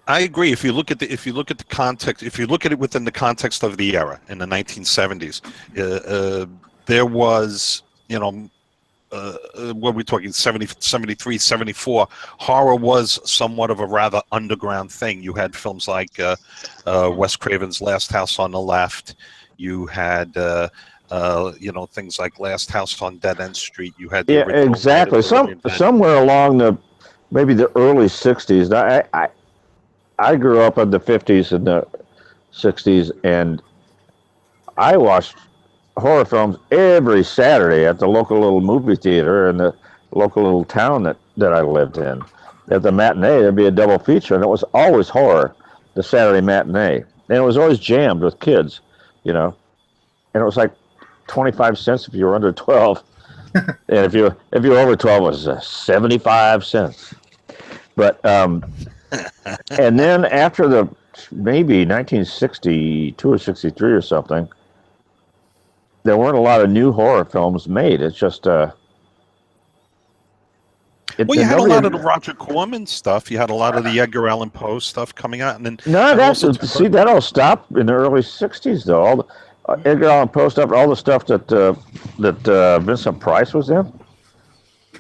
I agree. If you look at the context, if you look at it within the context of the era in the 1970s, there was, what are we talking, 70, 73, 74, horror was somewhat of a rather underground thing. You had films like Wes Craven's Last House on the Left. You had, things like Last House on Dead End Street. You had the original exactly. Somewhere along maybe the early 60s. I grew up in the 50s and the 60s, and I watched horror films every Saturday at the local little movie theater in the local little town that I lived in. At the matinee, there'd be a double feature, and it was always horror, the Saturday matinee. And it was always jammed with kids, And it was like 25 cents if you were under 12. And if you were over 12, it was 75 cents. But and then after maybe 1962 or 63 or something, there weren't a lot of new horror films made. It's just you had a lot of the Roger Corman stuff. You had a lot of the Edgar Allan Poe stuff coming out, and then that all stopped in the early 60s though. All the Edgar Allan Poe stuff, all the stuff that Vincent Price was in,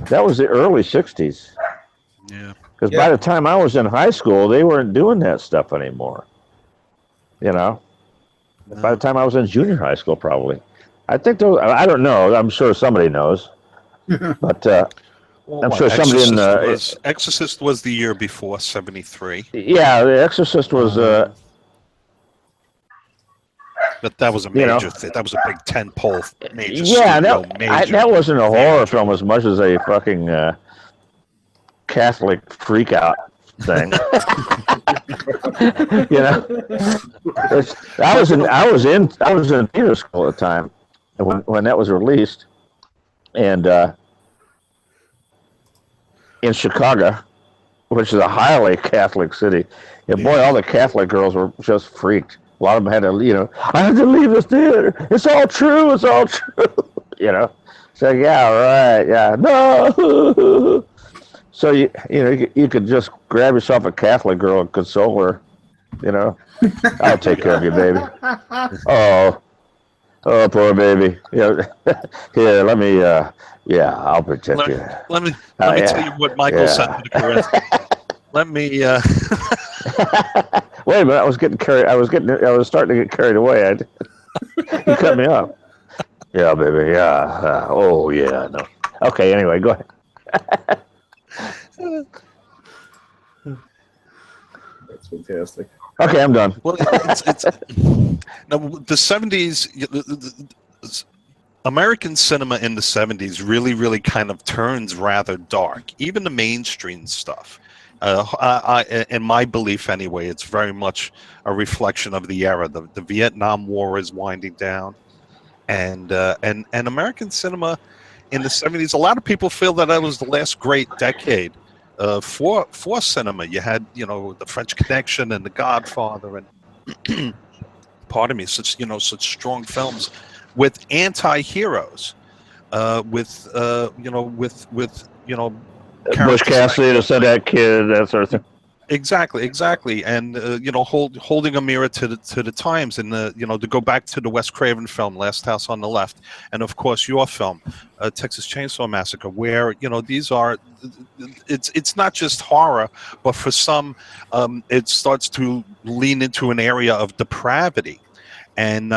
that was the early 60s. Yeah. Because by the time I was in high school, they weren't doing that stuff anymore. By the time I was in junior high school, probably. I think I don't know. I'm sure somebody knows. But I'm sure somebody in the... Exorcist was the year before, 73. Yeah, The Exorcist was... But that was a major thing. That was a big tentpole major. Yeah, that wasn't a horror film as much as a fucking... Catholic freak out thing. I was in theater school at the time, when that was released, and in Chicago, which is a highly Catholic city, and boy, all the Catholic girls were just freaked. A lot of them had to, I had to leave this theater. It's all true. It's all true. So yeah, right, yeah, no. So you could just grab yourself a Catholic girl and console her. I'll take care of you, baby. Oh, poor baby. Here, let me. I'll protect you. Let me tell you what Michael said to the Corinth. Let me. Wait a minute. I was starting to get carried away. You cut me off. Yeah, baby. Yeah. Oh, yeah. No. Okay. Anyway, go ahead. That's fantastic. Okay, I'm done. Well, it's now, the 70s. American cinema in the 70s really kind of turns rather dark. Even the mainstream stuff. In my belief, anyway, it's very much a reflection of the era. The Vietnam War is winding down, and American cinema in the 70s. A lot of people feel that was the last great decade for cinema. You had the French Connection and The Godfather, and pardon me, such strong films with anti-heroes, with Bush Cassidy, the Syndicate Kid, that sort of thing. Exactly, and holding a mirror to the times, and to go back to the Wes Craven film, Last House on the Left, and of course your film, Texas Chainsaw Massacre, where these are, it's not just horror, but for some, it starts to lean into an area of depravity. And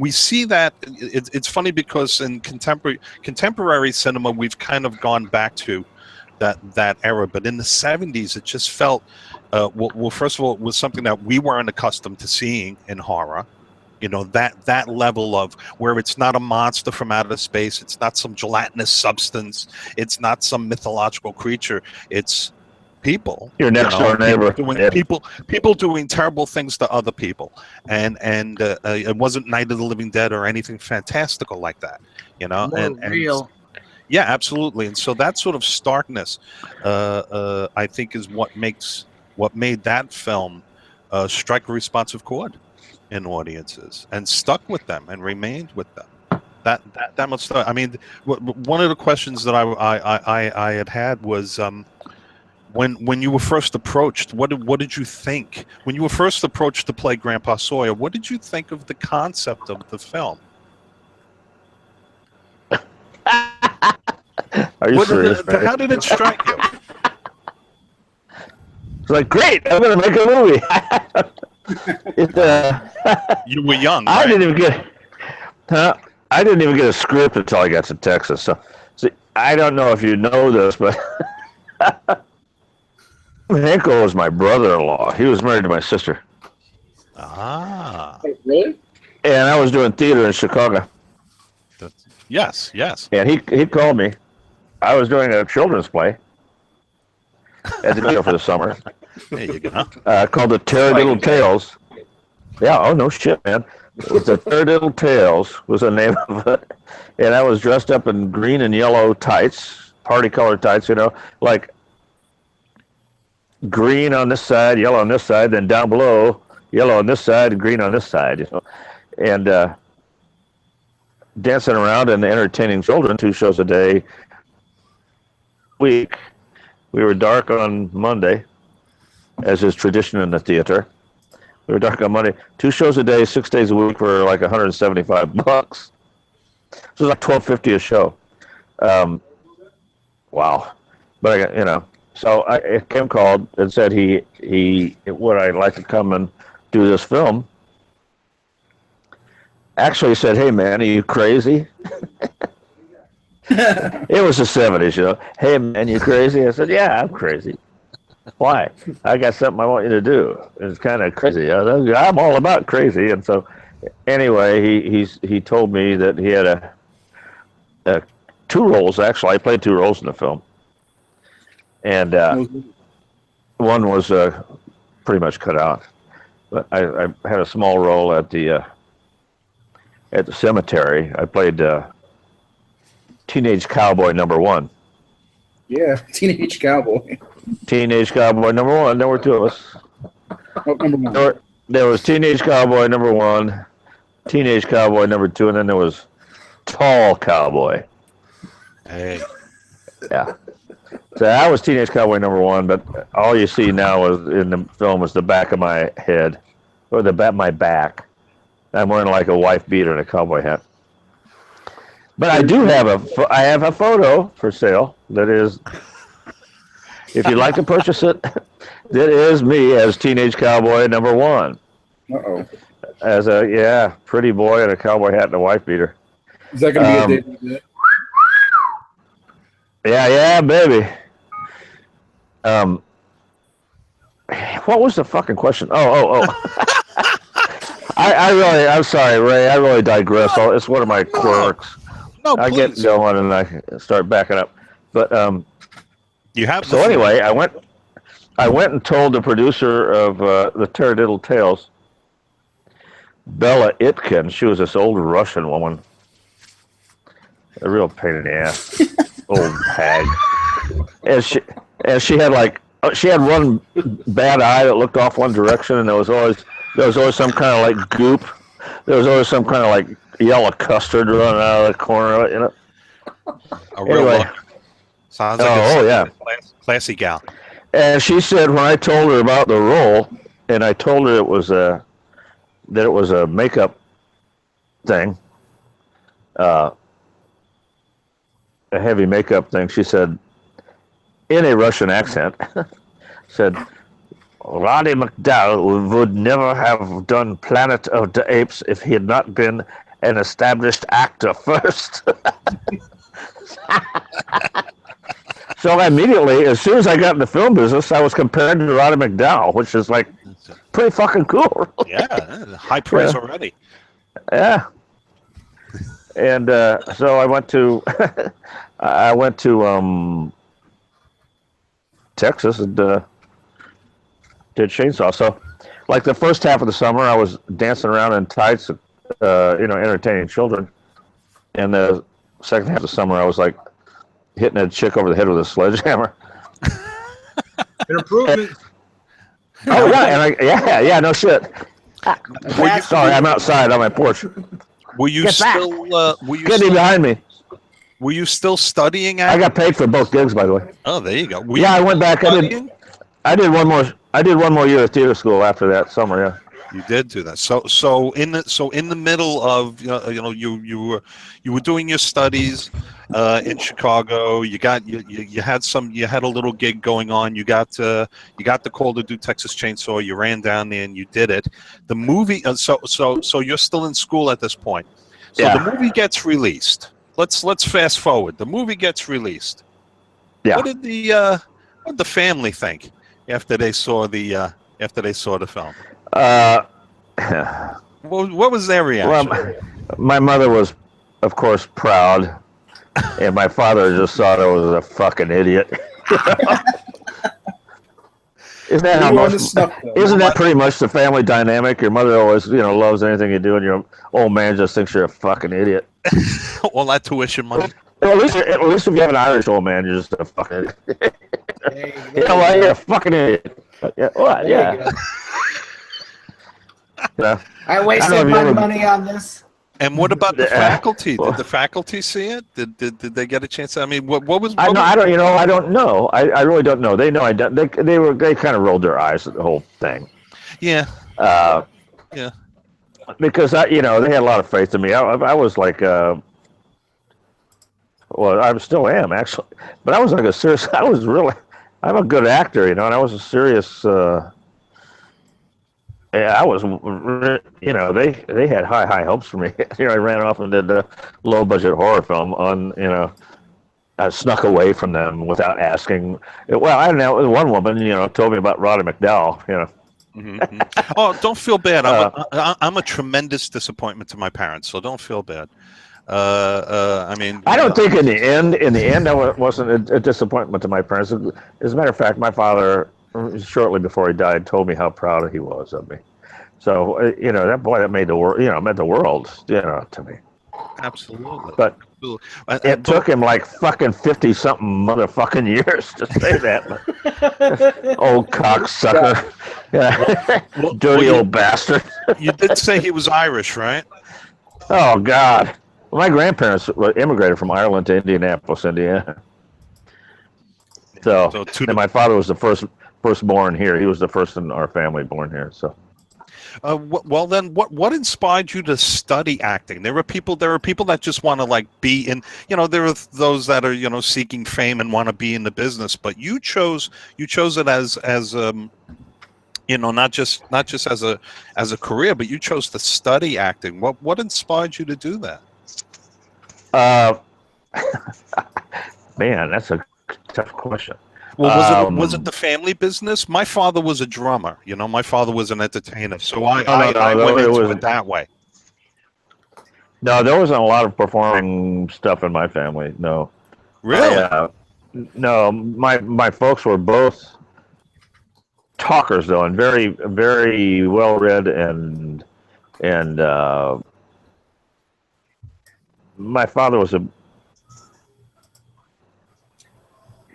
we see that it's funny because in contemporary cinema we've kind of gone back to that era, but in the 70s it just felt well, first of all, it was something that we weren't accustomed to seeing in horror. That level of where it's not a monster from outer space, it's not some gelatinous substance, it's not some mythological creature, it's people, your next door neighbor, people doing terrible things to other people, and it wasn't Night of the Living Dead or anything fantastical like that, More real. Yeah, absolutely. And so that sort of starkness, I think, is what made that film strike a responsive chord in audiences and stuck with them and remained with them. That much stuff. I mean, one of the questions that I had was when you were first approached, what did you think when you were first approached to play Grandpa Sawyer? What did you think of the concept of the film? Are you serious? How did it strike you? It's like, great, I'm going to make a movie. You were young. I right? didn't even get a script until I got to Texas. So I don't know if you know this, but Hanko was my brother-in-law. He was married to my sister. Ah. Really? And I was doing theater in Chicago. Yes. And he called me. I was doing a children's play at the deal for the summer. There you go. Called The Taradiddle Tales. Yeah, oh no shit, man. The Taradiddle Tales was the name of it. And I was dressed up in green and yellow tights, party color tights, like green on this side, yellow on this side, then down below, yellow on this side and green on this side, and dancing around and entertaining children 2 shows a day week. We were dark on Monday, as is tradition in the theater. We were dark on Monday. 2 shows a day, 6 days a week for like $175. So it was like $12.50 a show. Wow. But I got, so Kim called and said he would I like to come and do this film. Actually said, hey man, are you crazy? It was the 70s, Hey man, you crazy? I said, yeah, I'm crazy. Why? I got something I want you to do. It's kind of crazy. I'm all about crazy. And so anyway, he told me that he had a 2 roles, actually. I played 2 roles in the film. And one was pretty much cut out. But I had a small role at the at the cemetery. I played Teenage Cowboy #1. Yeah, Teenage Cowboy. Teenage Cowboy #1. There were two of us. Oh, #1. There was Teenage Cowboy #1, Teenage Cowboy #2, and then there was Tall Cowboy. Hey. Yeah. So I was Teenage Cowboy #1, but all you see now is in the film is the back of my head, or my back. I'm wearing like a wife beater and a cowboy hat. But I do have a photo for sale that is, if you'd like to purchase it, that is me as Teenage Cowboy #1. Uh-oh. As a pretty boy in a cowboy hat and a wife beater. Is that going to be a David bit? Yeah, baby. What was the fucking question? Oh. I'm sorry, Ray. I really digress. It's one of my quirks. No, I please. get going and I start backing up. But You have. so anyway, I went and told the producer of the Taradiddle Tales, Bella Itkin. She was this old Russian woman, a real pain in the ass, old hag. And she had one bad eye that looked off one direction, and there was always some kind of like goop. There was always some kind of like yellow custard running out of the corner of it, you know. A real Anyway. look. Sounds like yeah. Classy gal. And she said when I told her about the role, and I told her that it was a makeup thing, a heavy makeup thing, she said, in a Russian accent, said, Roddy McDowell would never have done Planet of the Apes if he had not been an established actor first. So immediately, as soon as I got in the film business, I was compared to Roddy McDowell, which is like pretty fucking cool. Yeah, high praise already. Yeah. And so I went to Texas and did Chainsaw. So like the first half of the summer, I was dancing around in tights, entertaining children. And the second half of the summer, I was like hitting a chick over the head with a sledgehammer. An improvement. Oh yeah, no shit. Sorry, I'm outside on my porch. Were you Get back. still? Were you? Get me Still, behind me. were you still studying? I got paid for both gigs, by the way. Oh, there you go. Were Yeah, you I went back. studying? I did one more year of theater school after that summer. Yeah. You did do that. So in the middle of you were doing your studies in Chicago. You had a little gig going on. You got the call to do Texas Chainsaw. You ran down there and you did it. The movie. So you're still in school at this point. So Yeah. the movie gets released. Let's fast forward. The movie gets released. Yeah. What did the family think after they saw the film? What was their reaction? Well, my mother was, of course, proud, and my father just thought I was a fucking idiot. Isn't that pretty much the family dynamic? Your mother always, loves anything you do, and your old man just thinks you're a fucking idiot. All that tuition money. Well, at least if you have an Irish old man, you're just a fucking idiot. You know what? You're a fucking idiot. Yeah. What? Yeah. I wasted my money on this. And what about the faculty? Did the faculty see it? Did they get a chance? I mean, what was? I don't know. I really don't know. They know I don't. They kind of rolled their eyes at the whole thing. Yeah. Yeah. Because they had a lot of faith in me. I was like, well, I still am actually, but I was like I'm a good actor, and I was a serious. I was, they had high hopes for me. Here I ran off and did a low budget horror film on, I snuck away from them without asking. Well, I don't know. One woman, told me about Roddy McDowell, Mm-hmm. Oh, don't feel bad. I'm a tremendous disappointment to my parents, so don't feel bad. I mean, I don't think in the end, I wasn't a disappointment to my parents. As a matter of fact, my father, shortly before he died, told me how proud he was of me. So that made the world, meant the world, to me. Absolutely. But Absolutely. it took him like fucking 50-something motherfucking years to say that. Old cocksucker. Yeah. Dirty old bastard. You did say he was Irish, right? Oh, God. Well, my grandparents immigrated from Ireland to Indianapolis, Indiana. So and my father was the firstborn here. He was the first in our family born here. So. Well, then, what inspired you to study acting? There are people that just want to like be in. There are those that are seeking fame and want to be in the business. But you chose it as not just as a career, but you chose to study acting. What inspired you to do that? Man, that's a tough question. Well, was it the family business? My father was a drummer. My father was an entertainer, so I went into it that way. No, there wasn't a lot of performing stuff in my family. No, really. No, my folks were both talkers though, and very very well read, and my father was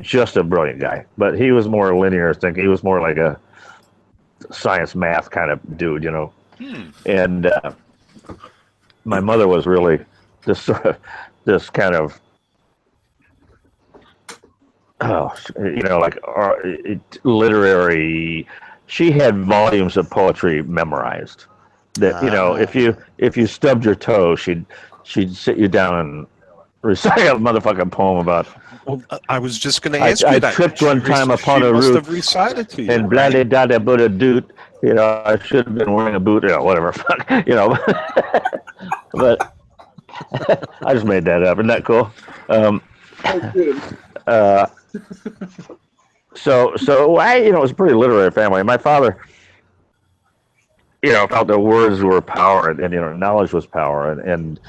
just a brilliant guy, but he was more linear thinking. He was more like a science math kind of dude, And my mother was really this kind of literary. She had volumes of poetry memorized. That if you stubbed your toe, she'd sit you down and recite a motherfucking poem about. Well, I was just going to ask you that. I tripped one time upon a must root have recited to you, and bloody dada Buddha doot. I should have been wearing a boot. Whatever. But I just made that up. Isn't that cool? So I, it was a pretty literary family. My father, felt that words were power, and knowledge was power, and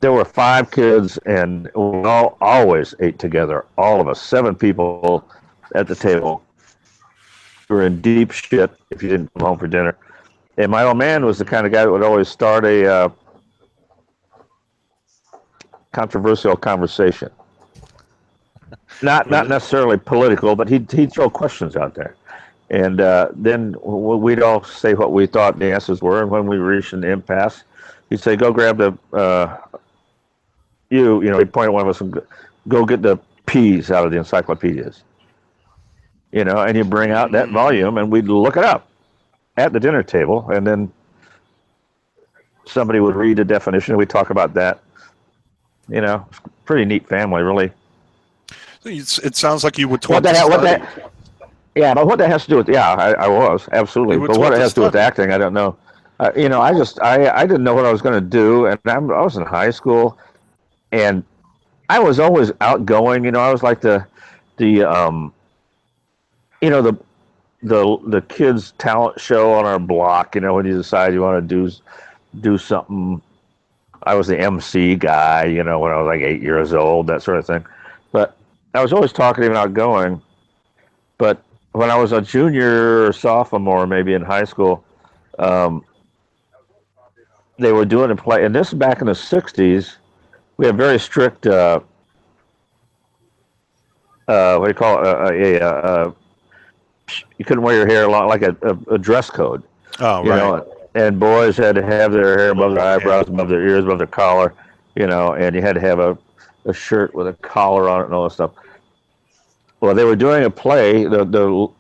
there were 5 kids, and we all always ate together. All of us, 7 people at the table. We were in deep shit if you didn't come home for dinner. And my old man was the kind of guy that would always start a controversial conversation. Not necessarily political, but he'd throw questions out there. And then we'd all say what we thought the answers were. And when we reached an impasse, he'd say, go grab the... he'd point at one of us and go get the P's out of the encyclopedias. And you bring out that volume, and we'd look it up at the dinner table, and then somebody would read the definition, and we'd talk about that. Pretty neat family, really. It sounds like you were taught yeah, but what that has to do with, I was, absolutely. But what it has to do with acting, I don't know. I didn't know what I was going to do, and I was in high school. And I was always outgoing, I was like the kids' talent show on our block. When you decide you want to do something. I was the MC guy, when I was like 8 years old, that sort of thing. But I was always talkative and outgoing. But when I was a junior or sophomore, maybe in high school, they were doing a play, and this is back in the '60s. We had very strict, what do you call it? You couldn't wear your hair long, like a dress code. Oh, right. And boys had to have their hair above their eyebrows, above their ears, above their collar, and you had to have a shirt with a collar on it and all that stuff. Well, they were doing a play, the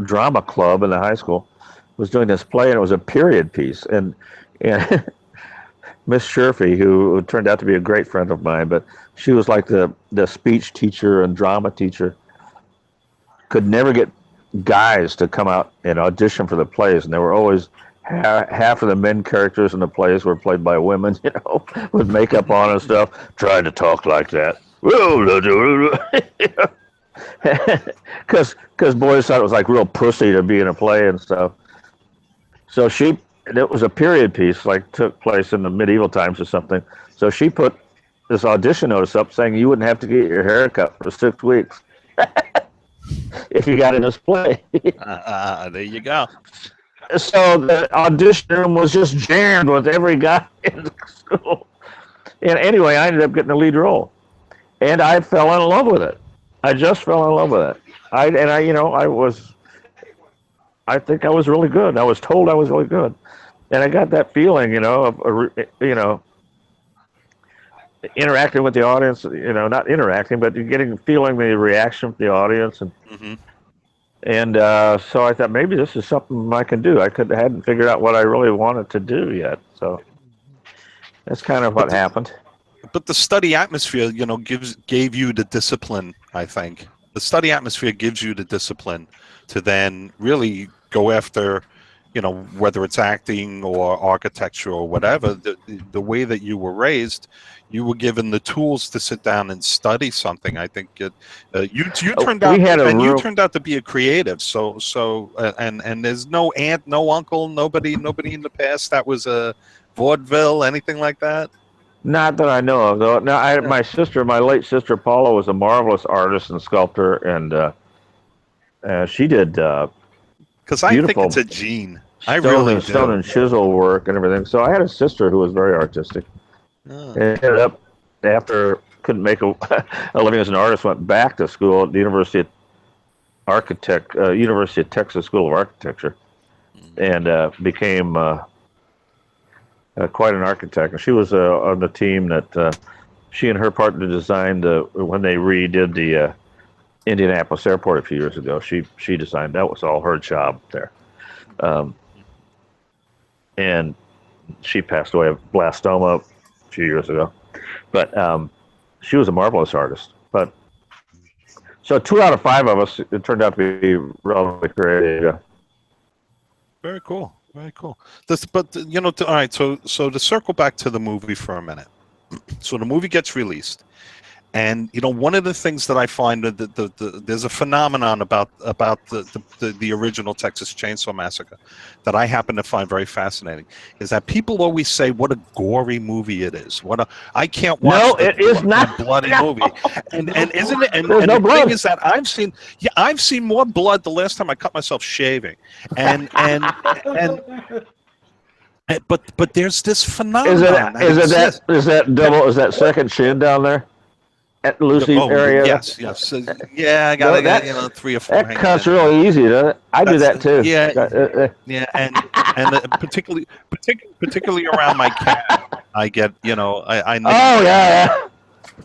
drama club in the high school was doing this play, and it was a period piece. And Miss Sherfy, who turned out to be a great friend of mine, but she was like the speech teacher and drama teacher, could never get guys to come out and audition for the plays, and they were always half of the men characters in the plays were played by women, with makeup on and stuff, trying to talk like that. Because boys thought it was like real pussy to be in a play and stuff. So it was a period piece, like took place in the medieval times or something. So she put this audition notice up saying you wouldn't have to get your hair cut for 6 weeks. if you got in his play. There you go. So the audition room was just jammed with every guy in the school. And anyway, I ended up getting the lead role, and I fell in love with it. I just fell in love with it. I think I was really good. I was told I was really good, and I got that feeling, of interacting with the audience. Not interacting, but feeling the reaction from the audience, and Mm-hmm. so I thought maybe this is something I can do. Hadn't figured out what I really wanted to do yet, so that's kind of what happened. But the study atmosphere, gave you the discipline. I think the study atmosphere gives you the discipline to then really go after, whether it's acting or architecture or whatever. The way that you were raised, you were given the tools to sit down and study something. I think you turned out, you turned out to be a creative. And there's no aunt, no uncle, nobody in the past that was a vaudeville, anything like that. Not that I know of, though. No, my late sister Paula, was a marvelous artist and sculptor, and she did because I think it's a gene. I stone really and stone and chisel work and everything. So I had a sister who was very artistic. Oh. And ended up, after couldn't make a living as an artist, went back to school at the University of Texas School of Architecture, and became quite an architect. And she was on the team that she and her partner designed when they redid the Indianapolis airport a few years ago. She designed that. Was all her job there. And she passed away of blastoma a few years ago. But she was a marvelous artist. But so 2 out of 5 of us, it turned out to be relatively creative. Very cool. Very cool. All right. So to circle back to the movie for a minute. So the movie gets released, and one of the things that I find that there's a phenomenon about the original Texas Chainsaw Massacre that I happen to find very fascinating is that people always say what a gory movie it is. I can't watch. No, it is not a bloody movie. And isn't it? And, There's and no the blood. thing is that I've seen more blood the last time I cut myself shaving, but there's this phenomenon. Is that second shin down there at Lucy's area? Yes. Yeah, I got that 3 or 4. That cuts really easy, doesn't it? I do that too. Yeah, and particularly around my cat, I get I know. Oh yeah.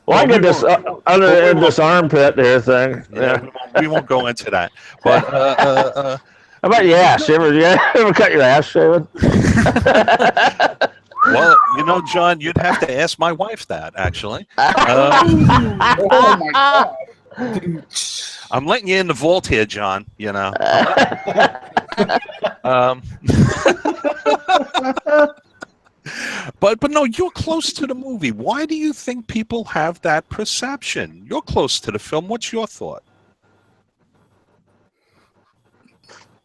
Well, I get this under this armpit there thing. Yeah, we won't go into that. But how about your ass? You ever cut your ass shaving? Well, John, you'd have to ask my wife that, actually. Oh my God. I'm letting you in the vault here, John, But no, you're close to the movie. Why do you think people have that perception? You're close to the film. What's your thought?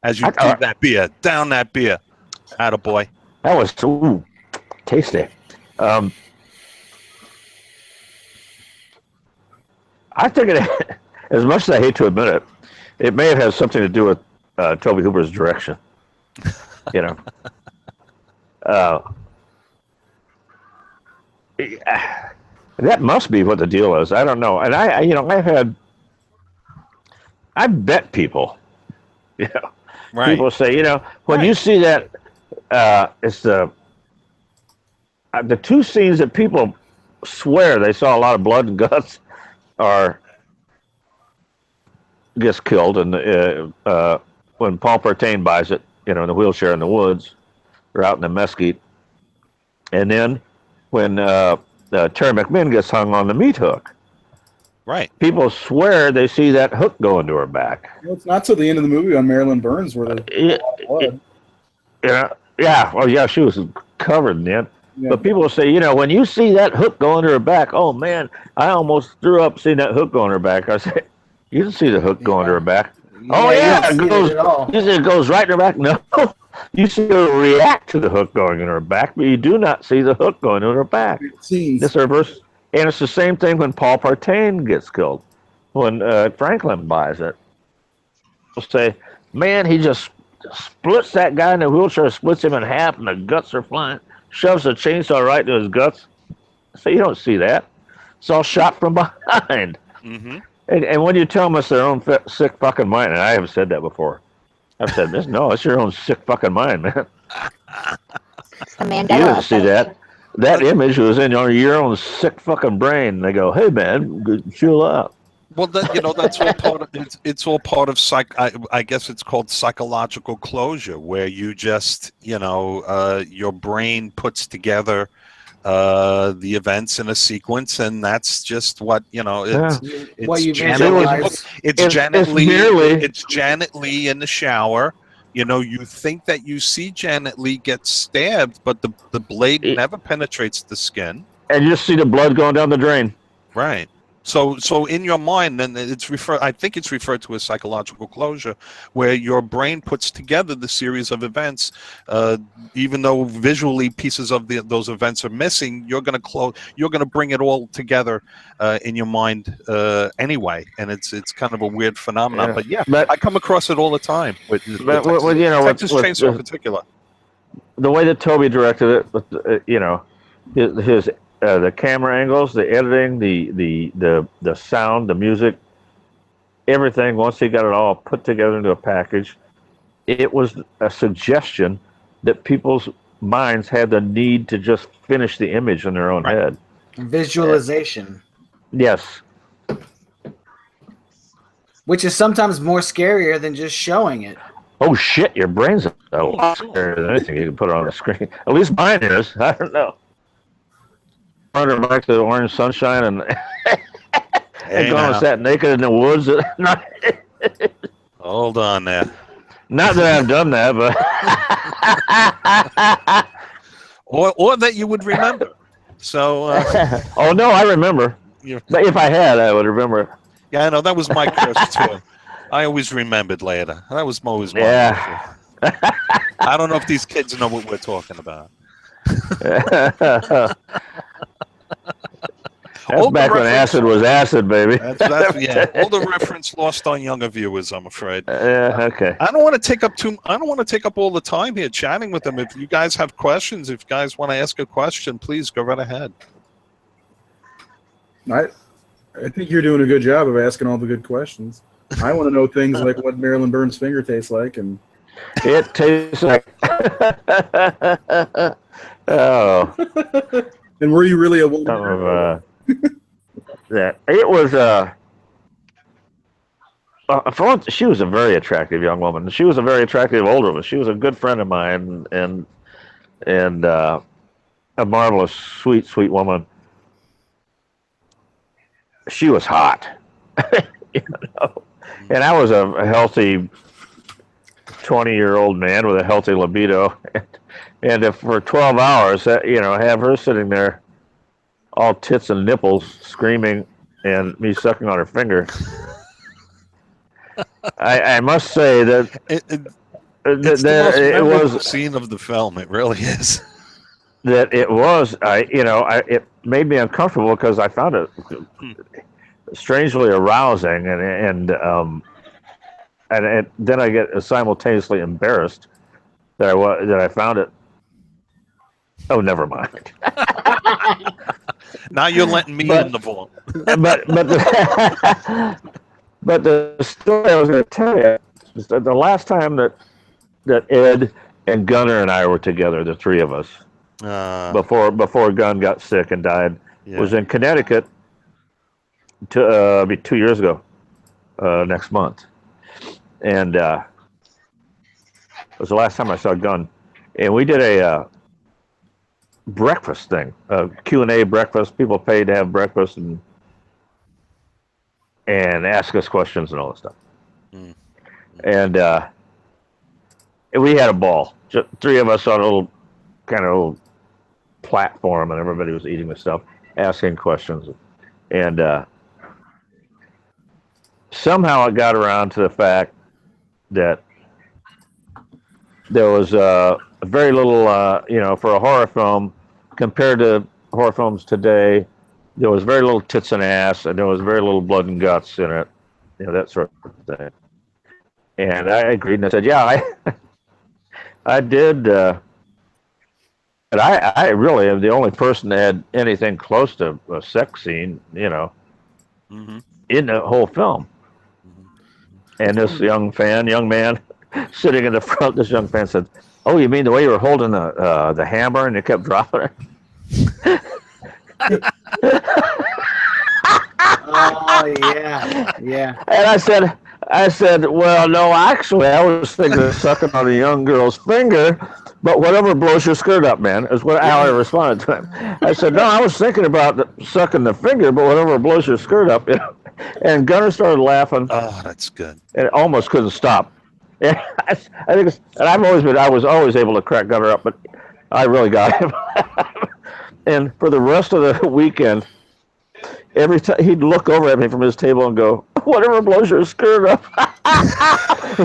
As you do that beer, down that beer. Attaboy. That was tasty. I think as much as I hate to admit it, it may have had something to do with Tobe Hooper's direction. That must be what the deal is. I don't know. And I've bet people, Right. People say, when you see that, it's the 2 scenes that people swear they saw a lot of blood and guts gets killed, and when Paul Partain buys it, in the wheelchair in the woods, or out in the mesquite, and then when Terry McMinn gets hung on the meat hook. Right. People swear they see that hook go into her back. Well, it's not till the end of the movie on Marilyn Burns where there's a lot of blood. Yeah, she was covered in it. Yeah. But people say, when you see that hook go into her back, oh man, I almost threw up seeing that hook go into her back. I say, you didn't see the hook go into her back. It goes right in her back. No, you see her react to the hook going in her back, but you do not see the hook going in her back. This reverse, and it's the same thing when Paul Partain gets killed, when Franklin buys it. say, man, he just splits that guy in the wheelchair, splits him in half, and the guts are flying. Shoves a chainsaw right into his guts. So you don't see that. It's all shot from behind. Mm-hmm. And when you tell them it's their own sick fucking mind, and I have said that before, I've said this. No, it's your own sick fucking mind, man. It's the You Mandela didn't see effect. that. That image was in your own sick fucking brain. They go, "Hey, man, chill out." Well, that's all part of it's all part of I guess it's called psychological closure, where you just your brain puts together the events in a sequence, and that's just what it's What you Janet, visualize. it's Janet Leigh in the shower. You think that you see Janet Leigh get stabbed, but the blade never penetrates the skin. And you just see the blood going down the drain. Right. So in your mind, then I think it's referred to as psychological closure, where your brain puts together the series of events, even though visually pieces of those events are missing. You're going to bring it all together in your mind anyway, and it's kind of a weird phenomenon. But I come across it all the time with Texas Chainsaw in particular. The way that Toby directed it, with his the camera angles, the editing, the sound, the music, everything. Once he got it all put together into a package, it was a suggestion that people's minds had the need to just finish the image in their own head. Visualization. Yes. Which is sometimes more scarier than just showing it. Oh shit! Your brain's a lot scarier than anything you can put on the screen. At least mine is. I don't know. Under back to the orange sunshine and going sat naked in the woods at night. Hold on there. Not that I've done that, but or that you would remember. So. Oh no, I remember. But if I had, I would remember. Yeah, I know that was my curse too. I always remembered later. That was always my issue. I don't know if these kids know what we're talking about. That's back when acid was acid, baby. Yeah, all the reference lost on younger viewers, I'm afraid. Okay. I don't want to take up all the time here chatting with them. If you guys have questions, if you guys want to ask a question, please go right ahead. I think you're doing a good job of asking all the good questions. I want to know things like what Marilyn Burns' finger tastes like, and it tastes like. Oh. And were you really a woman? That it was for once, she was a very attractive young woman. She was a very attractive older woman. She was a good friend of mine and a marvelous, sweet woman. She was hot, and I was a healthy 20-year-old man with a healthy libido, and if for 12 hours, have her sitting there, all tits and nipples, screaming, and me sucking on her finger. I must say that it's the most memorable scene of the film. It really is. That it was. It made me uncomfortable because I found it strangely arousing, and then I get simultaneously embarrassed that I found it. Oh, never mind. Now you're letting me in the vault. But the story I was going to tell you is that the last time that Ed and Gunnar and I were together, the three of us, before Gunn got sick and died, was in Connecticut. Be 2 years ago, next month, and it was the last time I saw Gunn, and we did a breakfast thing, a Q&A breakfast. People paid to have breakfast and ask us questions and all that stuff. And we had a ball. Just three of us on a little kind of platform, and everybody was eating the stuff, asking questions, and somehow it got around to the fact that there was very little, for a horror film, compared to horror films today, there was very little tits and ass, and there was very little blood and guts in it, that sort of thing. And I agreed, and I said, yeah, I did. And I really am the only person that had anything close to a sex scene, Mm-hmm. in the whole film. And this young man sitting in the front, this young fan said, "Oh, you mean the way you were holding the hammer and you kept dropping it?" Oh yeah. And I said, well, no, actually, I was thinking of sucking on a young girl's finger, but whatever blows your skirt up, man, is how I responded to him. I said, no, I was thinking about sucking the finger, but whatever blows your skirt up, And Gunnar started laughing. Oh, that's good. And almost couldn't stop. And I think, and I was always able to crack Gunnar up, but I really got him. And for the rest of the weekend, every time he'd look over at me from his table and go, "Whatever blows your skirt up."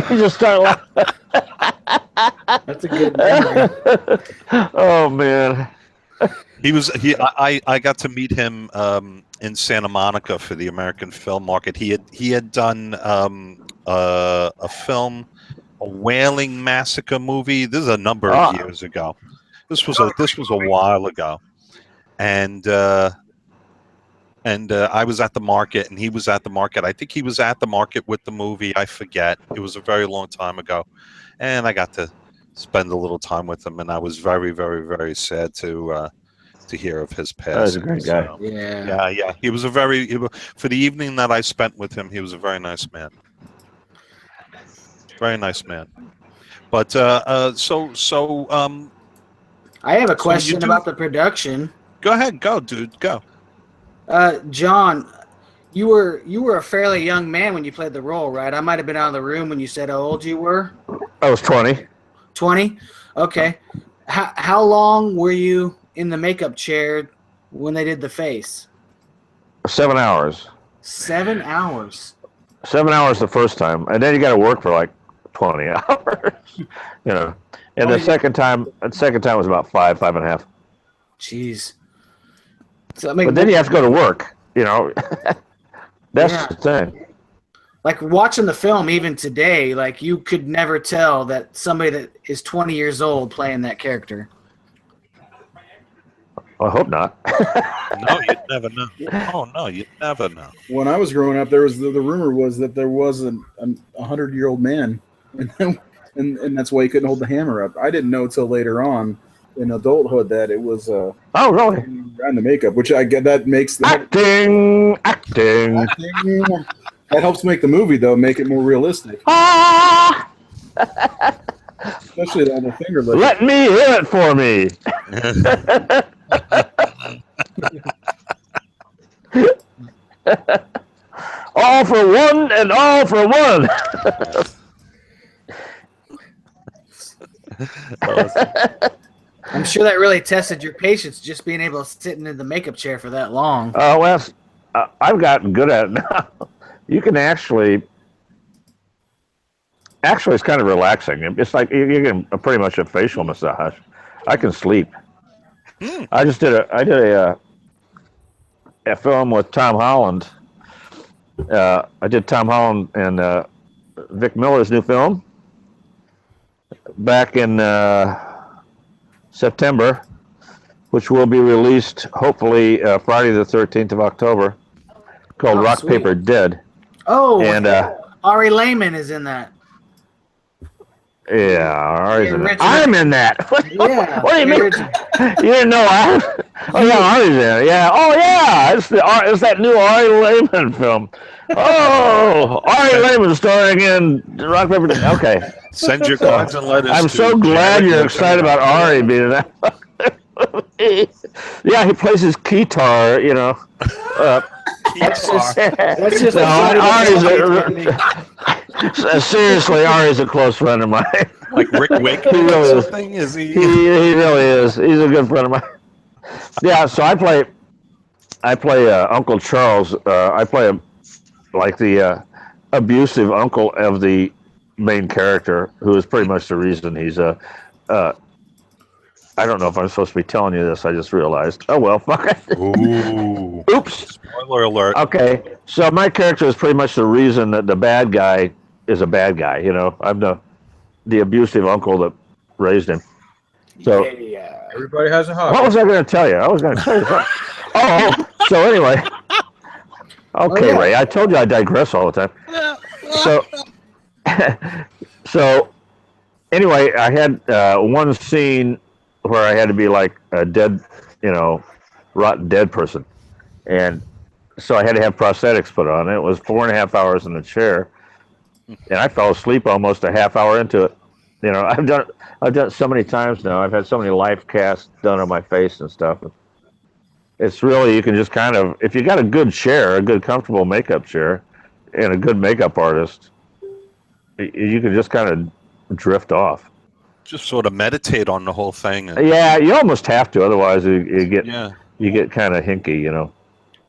He just started laughing. That's a good memory. Oh man. I got to meet him in Santa Monica for the American Film Market. He had done a film, a whaling massacre movie. This is a number of years ago. This was a while ago, and I was at the market, and he was at the market. I think he was at the market with the movie. I forget. It was a very long time ago, and I got to spend a little time with him, and I was very, very, very sad to hear of his passing. That was a great guy. So, Yeah. yeah. He was for the evening that I spent with him, he was a very nice man. Very nice man. But I have a question about the production. Go ahead, go, dude, go. John, you were a fairly young man when you played the role, right? I might have been out of the room when you said how old you were. I was 20. 20? Okay. How long were you in the makeup chair when they did the face? 7 hours. 7 hours. 7 hours the first time, and then you got to work for like 20 hours. And the second time was about five and a half. Jeez. So, but then you have to go to work. That's the thing. Like watching the film, even today, like you could never tell that somebody that is 20 years old playing that character. I hope not. No, you'd never know. Oh no, you'd never know. When I was growing up, there was the rumor was that there was a 100-year-old man, and that's why he couldn't hold the hammer up. I didn't know till later on in adulthood that it was oh really around the makeup, which I get that makes acting. That helps make the movie though, make it more realistic. Especially on the finger. Let me hear it for me. All for one and all for one. I'm sure that really tested your patience, just being able to sit in the makeup chair for that long. Well, I've gotten good at it now. You can actually, it's kind of relaxing. It's like you get pretty much a facial massage. I can sleep. I did a film with Tom Holland. I did Tom Holland and Vic Miller's new film back in September, which will be released hopefully Friday the 13th of October, called Rock, sweet. Paper, Dead. Oh, and Ari Lehman is in that. Yeah, Ari's in that. I'm in that. Yeah. What do you mean? You didn't know I? Oh yeah, Ari's in it. Yeah. Oh yeah, it's that new Ari Lehman film. Oh, Ari Lehman starring in Rock, Paper, Dead. Okay. Send your cards and letters. I'm so glad you're excited about Ari being in that. Yeah, he plays his guitar, That's just seriously, Ari's a close friend of mine. Like Rick Wakeman He really or is. something? Is he? He really is. He's a good friend of mine. Yeah, so I play Uncle Charles. I play the abusive uncle of the main character, who is pretty much the reason he's I don't know if I'm supposed to be telling you this. I just realized. Oh well, fuck it. Ooh. Oops. Spoiler alert. Okay, so my character is pretty much the reason that the bad guy is a bad guy. You know, I'm the abusive uncle that raised him. So Everybody has a hobby. what was I going to tell you? I was going to tell you something. So anyway. Okay, Ray. I told you I digress all the time. So anyway, I had one scene where I had to be like a dead, rotten dead person, and so I had to have prosthetics put on. It was 4.5 hours in the chair, and I fell asleep almost a half hour into it. I've done it so many times now. I've had so many life casts done on my face and stuff. It's really, you can just kind of, if you got a good chair, a good comfortable makeup chair, and a good makeup artist, you can just kind of drift off. Just sort of meditate on the whole thing. Yeah, you almost have to, otherwise you get kind of hinky,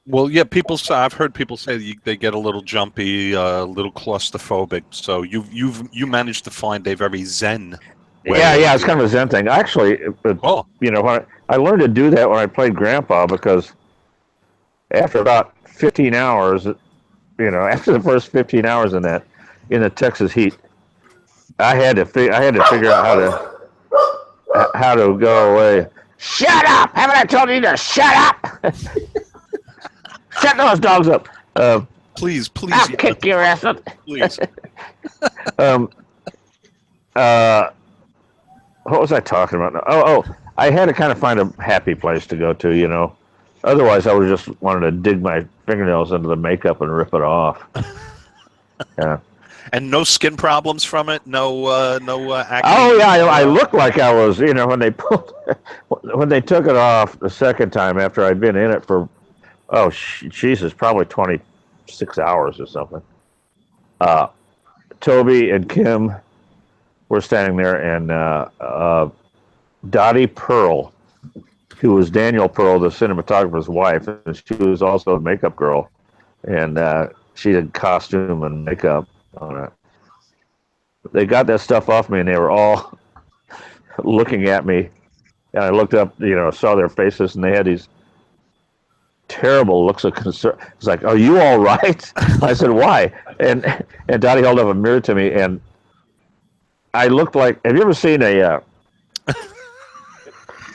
Well, yeah, I've heard people say they get a little jumpy, a little claustrophobic. So you managed to find a very zen way. Yeah, it's kind of a zen thing. Actually, when I learned to do that when I played Grandpa, because after about 15 hours, after the first 15 hours in the Texas heat, I had to figure out how to go away. Shut up! Haven't I told you to shut up? Shut those dogs up. Please. I'll kick your ass up. Please. What was I talking about now? Oh, I had to kind of find a happy place to go to, Otherwise, I would just wanted to dig my fingernails into the makeup and rip it off. Yeah. And no skin problems from it? No acne? Oh, yeah, I looked like I was, when they took it off the second time after I'd been in it for, Jesus, probably 26 hours or something. Toby and Kim were standing there, and Dottie Pearl, who was Daniel Pearl, the cinematographer's wife, and she was also a makeup girl, and she did costume and makeup on it. They got that stuff off me, and they were all looking at me, and I looked up, saw their faces, and they had these terrible looks of concern. It's like, "Are you all right?" I said, "Why?" And Dottie held up a mirror to me, and I looked like, have you ever seen a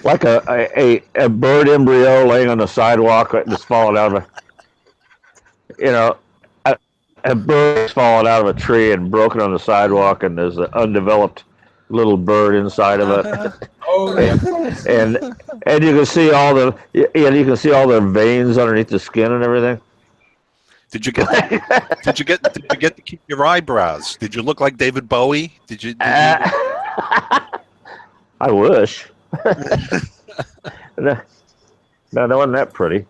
like a bird embryo laying on the sidewalk that's fallen out of a bird's fallen out of a tree and broken on the sidewalk, and there's an undeveloped little bird inside of it. Oh, yeah. and you can see all the veins underneath the skin and everything. Did you get to keep your eyebrows? Did you look like David Bowie? Did you I wish. No, that wasn't that pretty.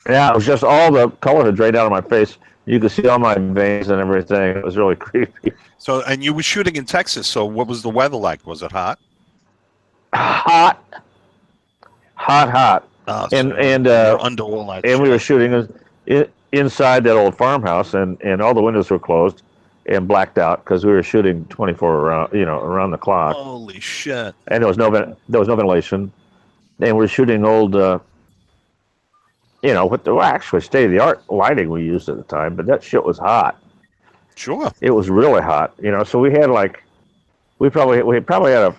Yeah, it was just all the color had drained out of my face. You could see all my veins and everything. It was really creepy. So, and you were shooting in Texas. So, what was the weather like? Was it hot? Hot. Oh, and under all that. And we were shooting inside that old farmhouse, and all the windows were closed and blacked out because we were shooting 24 around the clock. Holy shit! And there was no ventilation, and we were shooting old. With the actually state-of-the-art lighting we used at the time, but that shit was hot. Sure. It was really hot, so we had we probably had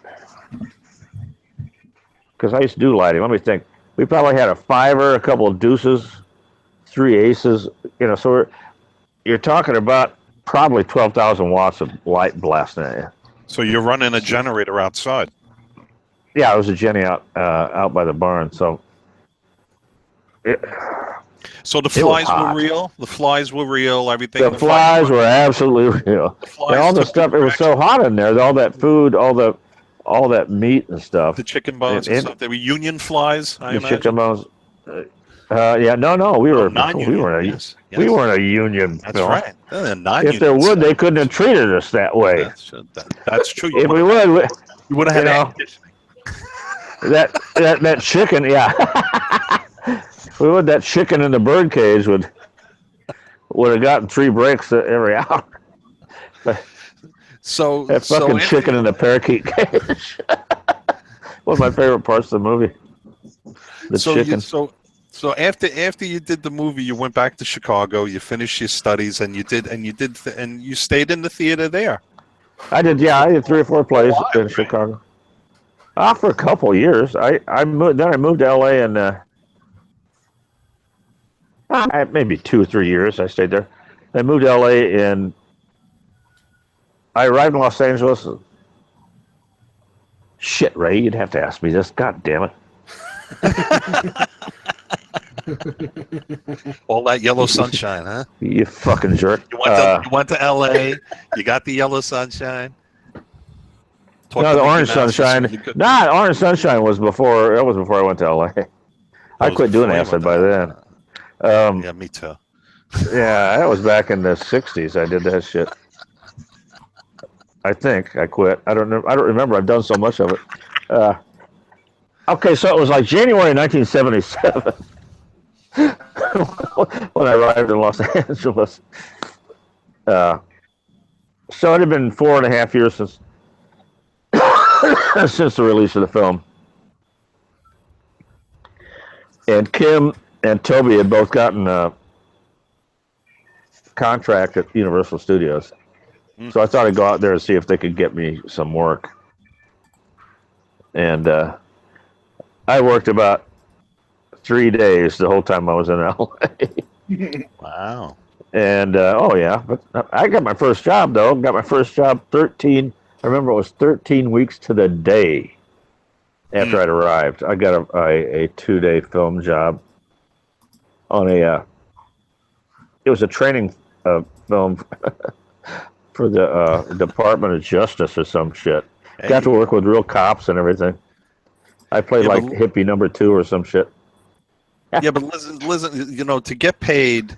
because I used to do lighting, let me think, we probably had a fiver, a couple of deuces, 3 aces, so you're talking about probably 12,000 watts of light blasting at you. So you're running a generator outside? Yeah, it was a Jenny out by the barn, so... So the flies were real? The flies were real, everything? The flies were absolutely real. And all the stuff, it was so hot in there, all that food, all that meat and stuff. The chicken bones and stuff. They were union flies, I imagine? Chicken bones. No, we were we weren't a union. That's right. If there would, they couldn't have treated us that way. That's true. If we would, you would have had that chicken, yeah. We would, that chicken in the bird cage would have gotten 3 breaks every hour. So that fucking chicken in the parakeet cage. One of my favorite parts of the movie. The chicken. So So after you did the movie, you went back to Chicago. You finished your studies, and you stayed in the theater there. I did. Yeah, I did 3 or 4 plays in Chicago. For a couple of years. I moved. Then I moved to LA, and maybe 2 or 3 years. I stayed there. I moved to LA, and I arrived in Los Angeles. Shit, Ray, you'd have to ask me this. God damn it. All that yellow sunshine, huh? You fucking jerk. You went to LA. You got the yellow sunshine. No, the orange sunshine. Orange sunshine was before. That was before I went to LA. I quit doing acid by then. Yeah, me too. Yeah, that was back in the '60s. I did that shit. I think I quit. I don't know. I don't remember. I've done so much of it. Okay, so it was like January 1977 when I arrived in Los Angeles. So it had been 4.5 years since since the release of the film, and Kim and Toby had both gotten a contract at Universal Studios. So I thought I'd go out there and see if they could get me some work. And I worked about 3 days the whole time I was in LA. Wow. And but I got my first job though. Got my first job 13. I remember it was 13 weeks to the day after I'd arrived. I got a 2-day film job on it was a training film for the Department of Justice or some shit. Hey. Got to work with real cops and everything. I played hippie number 2 or some shit. Yeah, but listen, to get paid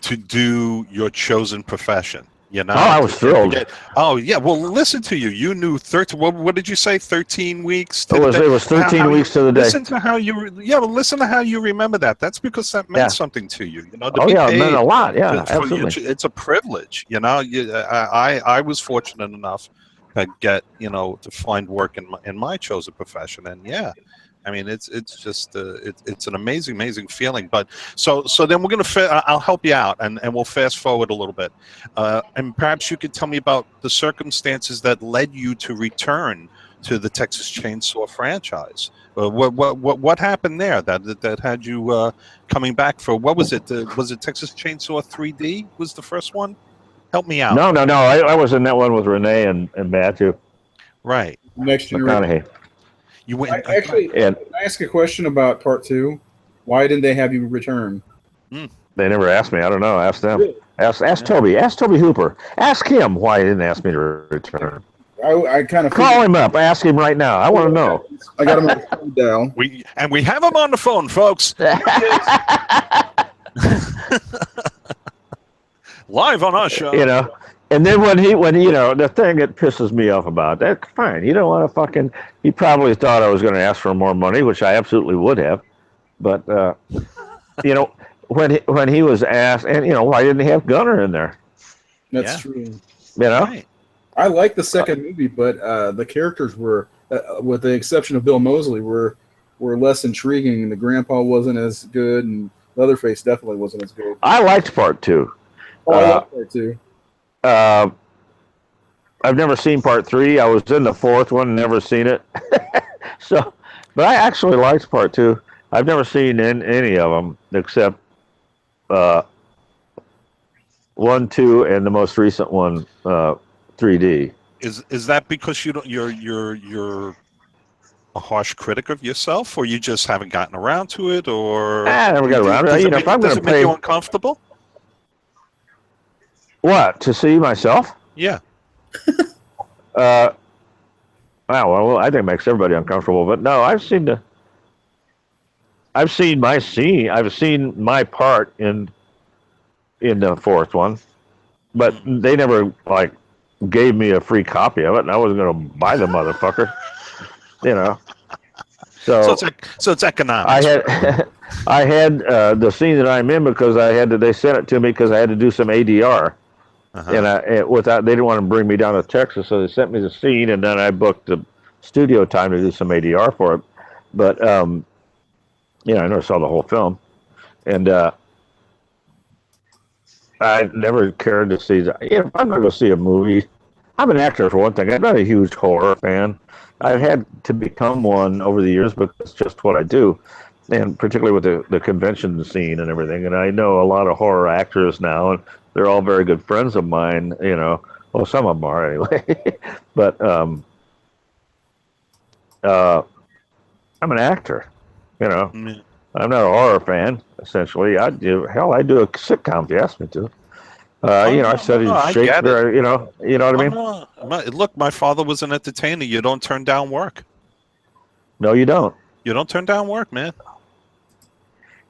to do your chosen profession, Oh, I was thrilled. Oh, yeah. Well, listen to you. You knew 13. What did you say? 13 weeks. It was 13 weeks to the day. Listen to how listen to how you remember that. That's because that meant something to you. It meant a lot. Yeah, absolutely. It's a privilege. I was fortunate enough to get to find work in my chosen profession, and I mean, it's just it's an amazing feeling. But so then we're gonna I'll help you out, and we'll fast forward a little bit, and perhaps you could tell me about the circumstances that led you to return to the Texas Chainsaw franchise. What happened there that had you coming back for what was it? Was it Texas Chainsaw 3D? Was the first one? Help me out. No. I was in that one with Renee and Matthew. Right. Next generation. You went. Can I ask a question about part 2? Why didn't they have you return? They never asked me. I don't know. Ask them. Really? Ask Toby. Ask Toby Hooper. Ask him why he didn't ask me to return. I kind of call him up. Ask him right now. I want to know. I got him on the phone down. We have him on the phone, folks. Live on our show. And then when the thing that pisses me off about that, fine, you don't want to he probably thought I was going to ask for more money, which I absolutely would have. But, when he was asked, and, why didn't he have Gunner in there? That's true. Right. I like the second movie, but the characters were, with the exception of Bill Moseley, were less intriguing. The grandpa wasn't as good, and Leatherface definitely wasn't as good. I liked part 2. I liked part 2. I've never seen part 3. I was in the 4th one, never seen it. But I actually liked part 2. I've never seen any of them except 1, 2, and the most recent one, 3D. Is that because you're a harsh critic of yourself, or you just haven't gotten around to it, or I never got around to it. If I'm going to make you uncomfortable? What, to see myself? Yeah. Well, I think it makes everybody uncomfortable. But no, I've seen my part in the 4th one, but they never gave me a free copy of it, and I wasn't going to buy the motherfucker. So it's economics. I had the scene that I'm in because they sent it to me because I had to do some ADR. Uh-huh. And they didn't want to bring me down to Texas, so they sent me the scene, and then I booked the studio time to do some ADR for it. But I never saw the whole film, and I never cared to see. If I'm going to go see a movie, I'm an actor for one thing. I'm not a huge horror fan. I've had to become one over the years, but it's just what I do, and particularly with the convention scene and everything. And I know a lot of horror actors now, and they're all very good friends of mine. Well, some of them are anyway. But I'm an actor. Mm. I'm not a horror fan. Essentially, I'd do a sitcom if you asked me to. I studied I get it. Shakespeare. You know what I mean? Look, my father was an entertainer. You don't turn down work. No, you don't. You don't turn down work, man.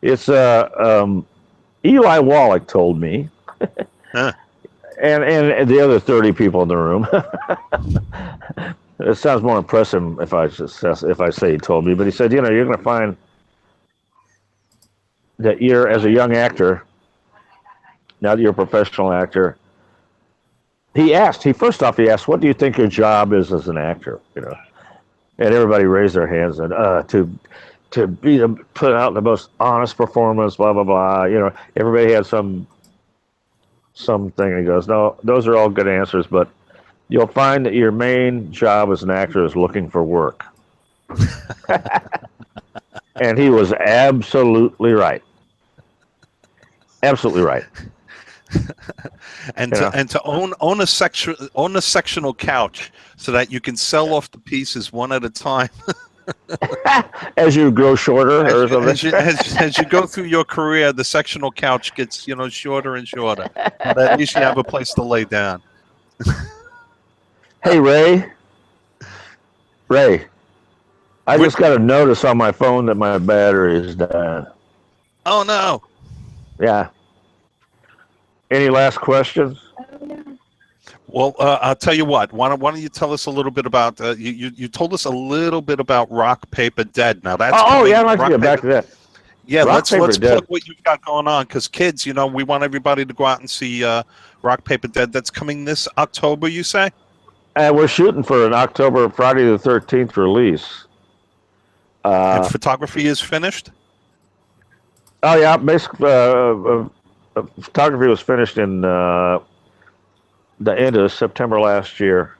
It's Eli Wallach told me, Huh. and the other 30 people in the room. It sounds more impressive if I say he told me, but he said, you're going to find that you're, as a young actor, now that you're a professional actor. First off, he asked, what do you think your job is as an actor? And everybody raised their hands and to put out the most honest performance, blah blah blah. Everybody had something. He goes, no, those are all good answers, but you'll find that your main job as an actor is looking for work. And he was absolutely right. Absolutely right. And to own a sectional couch so that you can sell off the pieces one at a time. As you grow shorter, or something. As you go through your career, the sectional couch gets shorter and shorter. But at least you have a place to lay down. Hey, Ray, I just got a notice on my phone that my battery is dying. Oh no! Yeah. Any last questions? Well, I'll tell you what. Why don't you tell us a little bit about? You told us a little bit about Rock Paper Dead. Now that's yeah, I'd like to get back to that. Yeah, let's Dead. plug what you've got going on, because kids, we want everybody to go out and see Rock Paper Dead. That's coming this October, you say? We're shooting for an October, Friday the 13th release. And photography is finished? Oh yeah, basically, photography was finished in the end of September last year,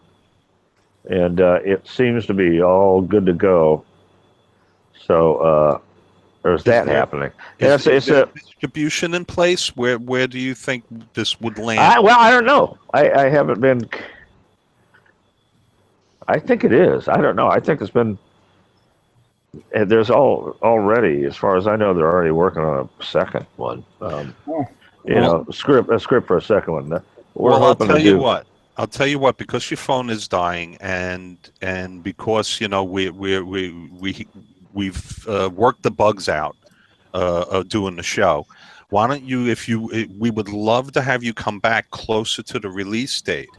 and it seems to be all good to go. So there's that happening. Is there distribution in place? Where do you think this would land? I don't know. I haven't been. I think it is. I don't know. I think it's been. There's already, as far as I know, they're already working on a second one. A script for a second one. I'll tell you what. Because your phone is dying, and because we've worked the bugs out of doing the show. Why don't you? We would love to have you come back closer to the release date,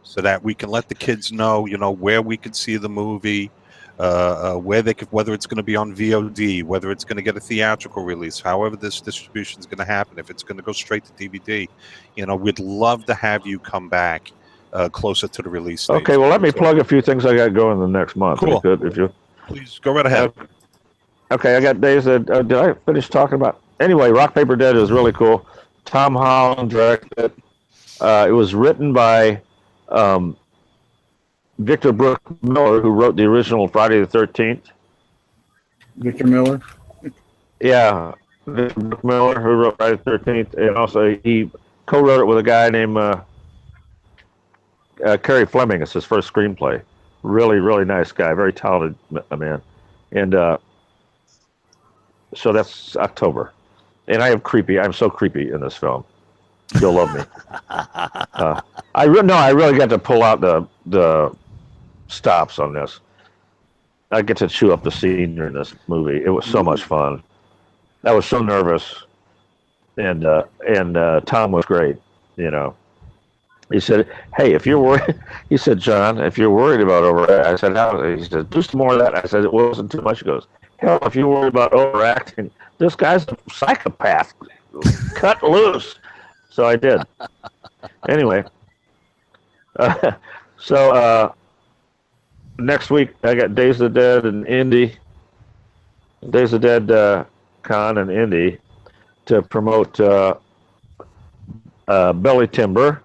so that we can let the kids know, where we could see the movie, whether it's going to be on VOD, whether it's going to get a theatrical release, however this distribution is going to happen, if it's going to go straight to DVD. We'd love to have you come back closer to the release date. Okay, well, let me plug a few things I got going the next month. Cool. If you please go right ahead. Okay, I got days that did I finish talking about? Anyway, Rock Paper Dead is really cool. Tom Holland directed it. It was written by Victor Brooke Miller, who wrote the original Friday the 13th. Victor Miller? Yeah, Victor Brooke Miller, who wrote Friday the 13th, and also he co-wrote it with a guy named Kerry Fleming. It's his first screenplay. Really, really nice guy, very talented man. And so that's October. And I'm so creepy in this film. You'll love me. I really got to pull out the stops on this. I get to chew up the scenery in this movie. It was so much fun. I was so nervous, and Tom was great. He said, "Hey, if you're worried," he said, "John, if you're worried about overacting," I said, "How?" He said, "Do some more of that." I said, "It wasn't too much." He goes, "Hell, if you're worried about overacting, this guy's a psychopath. Cut loose." So I did. Anyway, so next week I got Days of the Dead and Indy. Days of the Dead Con and Indy to promote Belly Timber,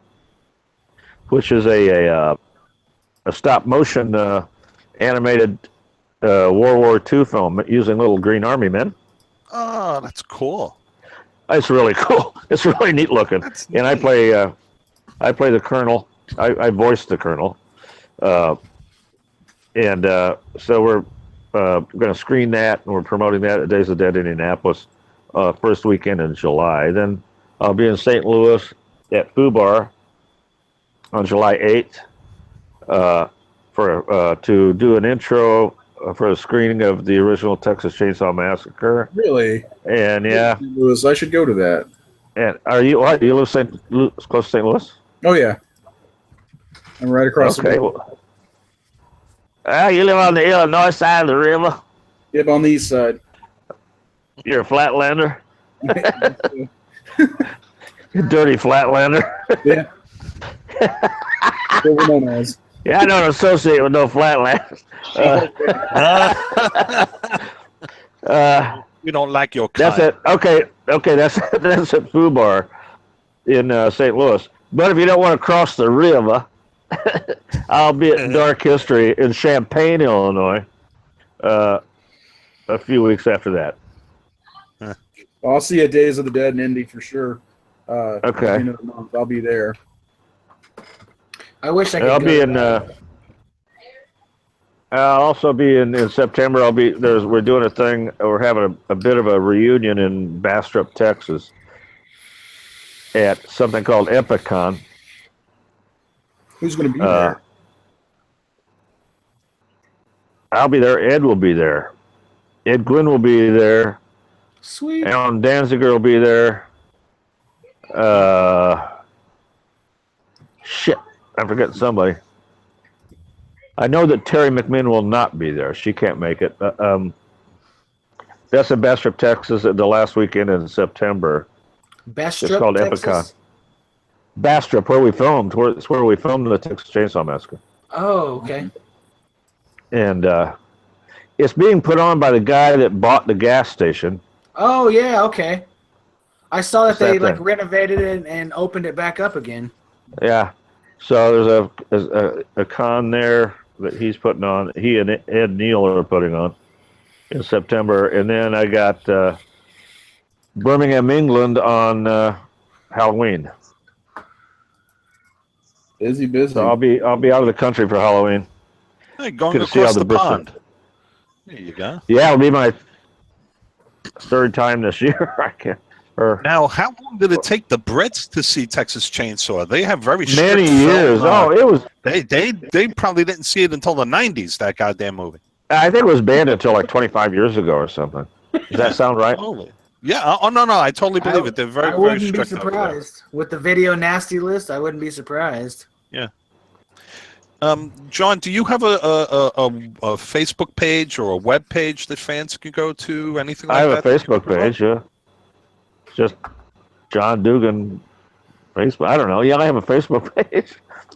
which is a stop motion animated World War II film using little green army men. Oh, that's cool. It's really cool. It's really neat looking. That's and I neat. play the Colonel. I voiced the Colonel. And so we're going to screen that, and we're promoting that at Days of the Dead Indianapolis first weekend in July. Then I'll be in St. Louis at FUBAR on July 8th to do an intro for a screening of the original Texas Chainsaw Massacre. Really? And yeah, Louis, I should go to that. and are you what? You live close to St. Louis? Oh yeah, I'm right across the Okay. river. Well, you live on the Illinois side of the river. Yep, on the east side. You're a flatlander. You dirty flatlander. Yeah. What we're known as. Yeah, I don't associate with no flatlanders. We don't like your That's kind. it. Okay. That's at FUBAR in St. Louis. But if you don't want to cross the river, I'll be at Dark History in Champaign, Illinois, a few weeks after that. Well, I'll see you at Days of the Dead in Indy for sure. Okay. At the end of the month, I'll be there. I wish I could. I'll go be to in. that. I'll also be in September. We're doing a thing. We're having a bit of a reunion in Bastrop, Texas, at something called Epicon. Who's going to be there? I'll be there. Ed will be there. Ed Gwynn will be there. Sweet. Alan Danziger will be there. Shit, I'm forgetting somebody. I know that Terry McMinn will not be there. She can't make it. That's in Bastrop, Texas, at the last weekend in September. Bastrop, It's called Texas? Epicon. Bastrop, where we filmed. It's where we filmed the Texas Chainsaw Massacre. Oh, okay. And it's being put on by the guy that bought the gas station. Oh, yeah, okay. I saw that What's they that thing? renovated it and opened it back up again. Yeah. So there's a con there that he's putting on. He and Ed Neal are putting on in September. And then I got Birmingham, England on Halloween. Busy. So I'll be out of the country for Halloween. Hey, going Good to see across how the the Brits are- pond. There you go. Yeah, it'll be my third time this year. I can't. Or Now, how long did it take the Brits to see Texas Chainsaw? They have very strict many film, years. It was. They probably didn't see it until the 90s, that goddamn movie. I think it was banned until like 25 years ago or something. Does that sound right? Totally. Yeah. Oh, no. I totally believe it. They're very, I very wouldn't be strict over there. surprised. With the video nasty list, I wouldn't be surprised. John, do you have a Facebook page or a web page that fans can go to? Anything like I that? have a Facebook page. Yeah, it's just John Dugan Facebook. I don't know. Yeah, I have a Facebook page.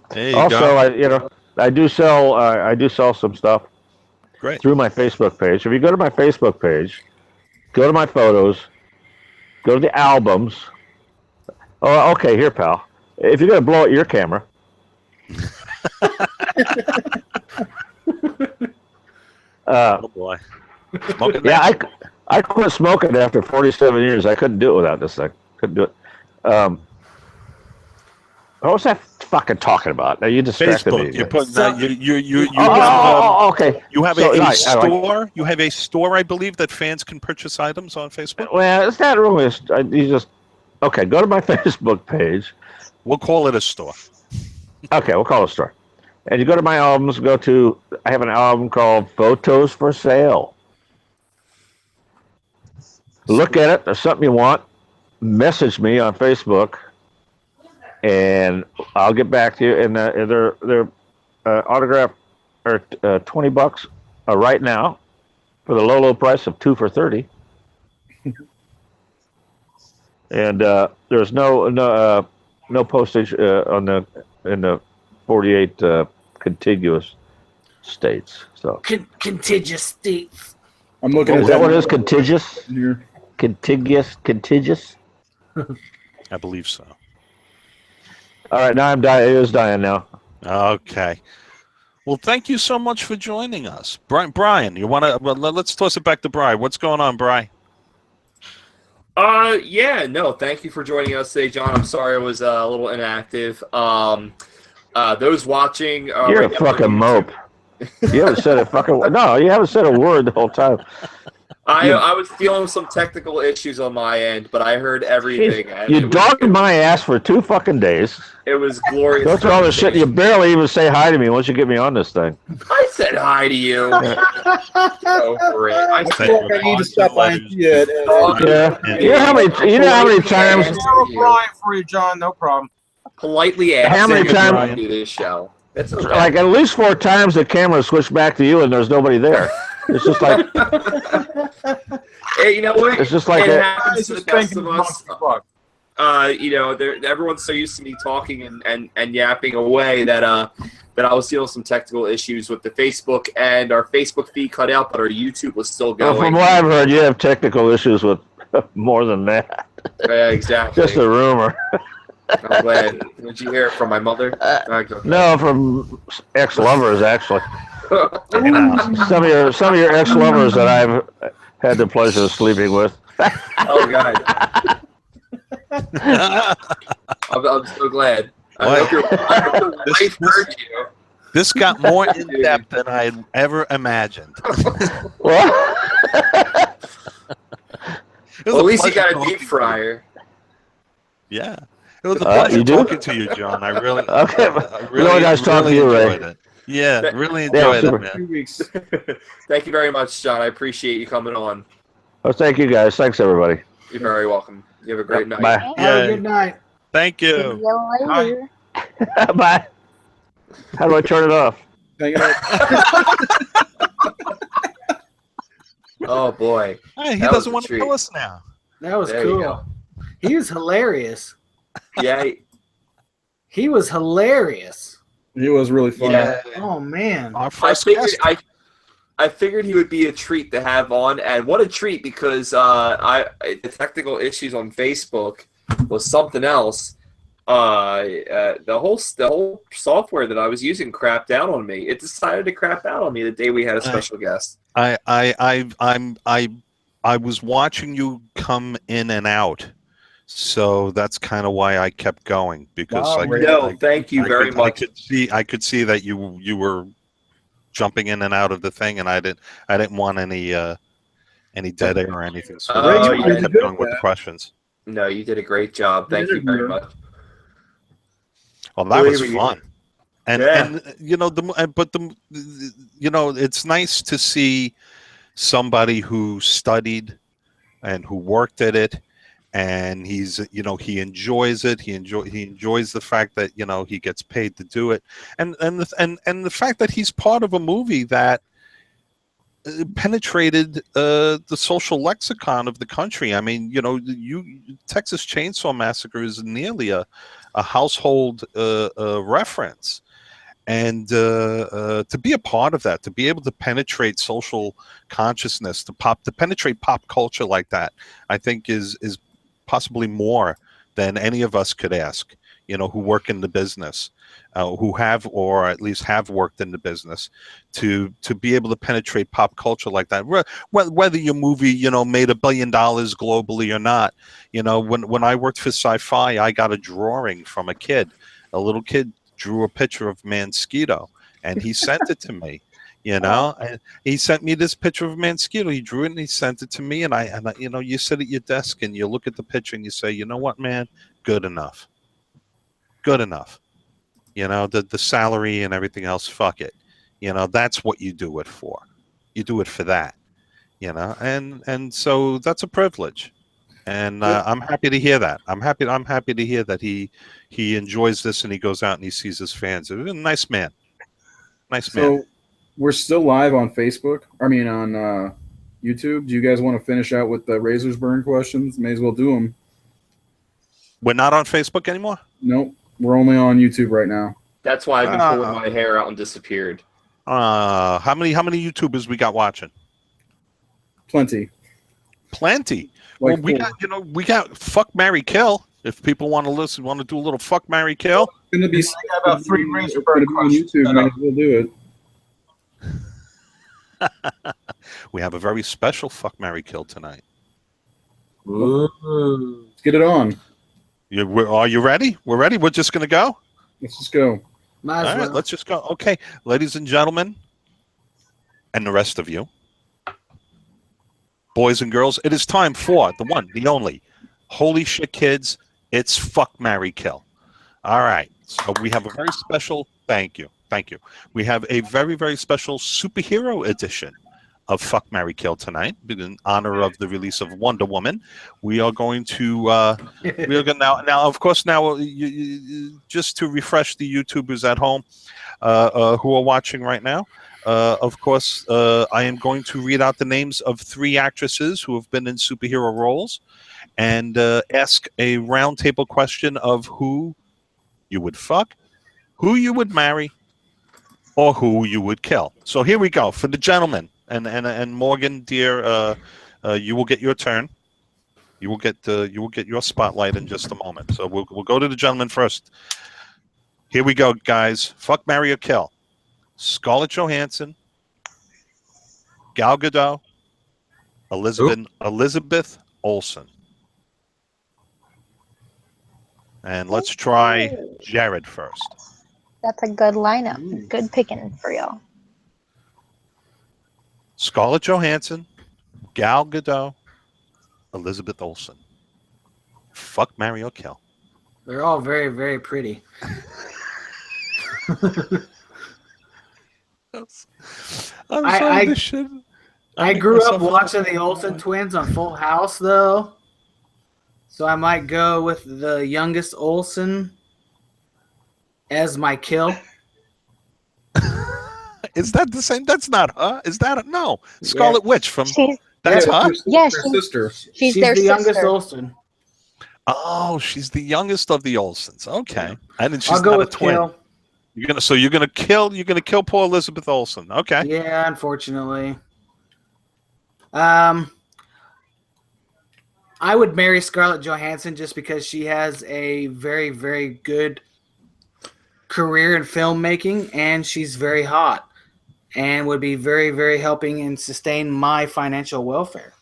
There you Also, go. I do sell some stuff Great. through my Facebook page. If you go to my Facebook page, go to my photos, go to the albums. Oh, okay, here, pal. If you're gonna blow out your camera. Oh boy. Smoking Yeah, that? I quit smoking after 47 years. I couldn't do it without this thing. Couldn't do it. What was that fucking talking about? Now you distracted Facebook. me. You're putting So- Okay. You have So, a right, store. You have a store, I believe, that fans can purchase items on Facebook. Well, it's not really. You just okay. Go to my Facebook page. We'll call it a store. Okay, we'll call it a store. And you go to my albums. I have an album called Photos for Sale. Look at it. There's something you want. Message me on Facebook, and I'll get back to you. And they're autograph are $20 right now for the low price of 2 for $30. And there's no postage in the 48 contiguous states. So Contiguous states. I'm looking at is that what it is? Contiguous? Here. Contiguous. I believe so. All right, now I'm dying. It is dying now. Okay. Well, thank you so much for joining us, Brian. You want to? Well, let's toss it back to Brian. What's going on, Brian? Yeah, no, thank you for joining us today, John. I'm sorry I was a little inactive. Those watching, You're right a now fucking on mope. YouTube- You haven't said a fucking no. You haven't said a word the whole time. I was dealing with some technical issues on my end, but I heard everything. And You dogged my ass for 2 fucking days. It was glorious. Go through all this shit. You barely even say hi to me once you get me on this thing. I said hi to you. Over it. I said I need to stop by and see it. Yeah. You know how many times? Brian for you, John. No problem. politely asked How many if you times- want to do this show. It's okay. Like at least 4 times the camera switched back to you and there's nobody there. It's just like Hey, you know what? it's just like it a, happens to the Just best thinking of us. Everyone's so used to me talking and yapping away that I was dealing with some technical issues with the Facebook, and our Facebook feed cut out, but our YouTube was still well, going. from what I've heard, you have technical issues with more than that. Yeah, exactly. Just a rumor. I'm glad. Did you hear it from my mother? No, from ex-lovers actually. You know. Some of your ex-lovers that I've had the pleasure of sleeping with. Oh God. I'm so glad. I hope your wife heard you. This got more in depth than I had ever imagined. Well, Well, at least you got a deep fryer. Yeah. It was a pleasure you do? talking to you, John. I really, Okay, I really nice talking to you, Ray. enjoyed it. Yeah, really Yeah, enjoyed super. it, man. 2 weeks. Thank you very much, John. I appreciate you coming on. Well, thank you guys. Thanks everybody. You're very welcome. You have a great night. Bye. Have Yeah. a good night. Thank See you. you later. Bye. How do I turn it off? Hang it up. Oh boy. Hey, he That was doesn't a want to treat. kill us now. That was There you cool. go. He was hilarious. Yeah. He was hilarious. It was really fun. Yeah. Oh man. Our I first figured guest. I figured he would be a treat to have on, and what a treat, because the technical issues on Facebook was something else. The whole software that I was using crapped out on me. It decided to crap out on me the day we had a special guest. I was watching you come in and out, so that's kind of why I kept going, because Wow, Ray. No, thank you very much. I could see that you were jumping in and out of the thing, and I didn't want any dead air or anything. So Oh, that's why yeah. I kept going with the questions. No, you did a great job. Thank you very much. Well, that was Believe me. fun, and Yeah. and you know it's nice to see somebody who studied and who worked at it, and he enjoys it. He enjoys the fact that he gets paid to do it, and the fact that he's part of a movie that penetrated the social lexicon of the country. I mean, Texas Chainsaw Massacre is nearly a household reference, and to be a part of that, to be able to penetrate social consciousness, to penetrate pop culture like that, I think is possibly more than any of us could ask. Who work in the business, who have, or at least have worked in the business, to be able to penetrate pop culture like that. Whether your movie, made $1 billion globally or not. When I worked for Sci-Fi, I got a drawing from a kid. A little kid drew a picture of Mansquito, and he sent it to me. And he sent me this picture of Mansquito. He drew it and he sent it to me. And I you sit at your desk and you look at the picture and you say, you know what, man, good enough. Good enough. The salary and everything else, fuck it. That's what you do it for. You do it for that. And so that's a privilege. And I'm happy to hear that. I'm happy to hear that he enjoys this and he goes out and he sees his fans. A nice man. Nice man. So we're still live on Facebook. I mean, on YouTube. Do you guys want to finish out with the Razor's Burn questions? May as well do them. We're not on Facebook anymore? Nope. We're only on YouTube right now. That's why I've been pulling my hair out and disappeared. How many YouTubers we got watching? Plenty. Plenty. Like Well, we got fuck, marry, kill. If people want to listen, want to do a little fuck, marry, kill. It's gonna be I got about 3 razor it's gonna burn be on questions. YouTube. Might as well do it. We have a very special fuck, marry, kill tonight. Ooh. Let's get it on. Are you ready? We're ready. We're just gonna go. Let's just go. Might All as right, well. let's just go. Okay, ladies and gentlemen, and the rest of you, boys and girls, it is time for the one, the only. Holy shit, kids! It's fuck, marry, kill. All right, so we have a very special. Thank you. We have a very, very special superhero edition of Fuck, Marry, Kill tonight in honor of the release of Wonder Woman. We are going to we are going now. Of course, now just to refresh the YouTubers at home who are watching right now. Of course, I am going to read out the names of 3 actresses who have been in superhero roles, and ask a roundtable question of who you would fuck, who you would marry, or who you would kill. So here we go for the gentlemen. And Morgan, dear, you will get your turn. You will get your spotlight in just a moment. So we'll go to the gentleman first. Here we go, guys. Fuck, marry, or kill. Scarlett Johansson, Gal Gadot, Elizabeth Olsen. And let's try Jared first. That's a good lineup. Good picking for y'all. Scarlett Johansson, Gal Gadot, Elizabeth Olsen. Fuck, marry, or kill. They're all very, very pretty. I grew up watching the Olsen twins on Full House, though. So I might go with the youngest Olsen as my kill. Is that the same? That's not her. Is that no? Scarlet Witch from that's her. Yeah, sister. She's the their youngest sister. Olsen. Oh, she's the youngest of the Olsens. Okay, and she's I'll go not a with twin. kill. You're gonna kill poor Elizabeth Olsen. Okay. Yeah, unfortunately. I would marry Scarlett Johansson just because she has a very, very good career in filmmaking, and she's very hot, and would be very, very helping and sustain my financial welfare.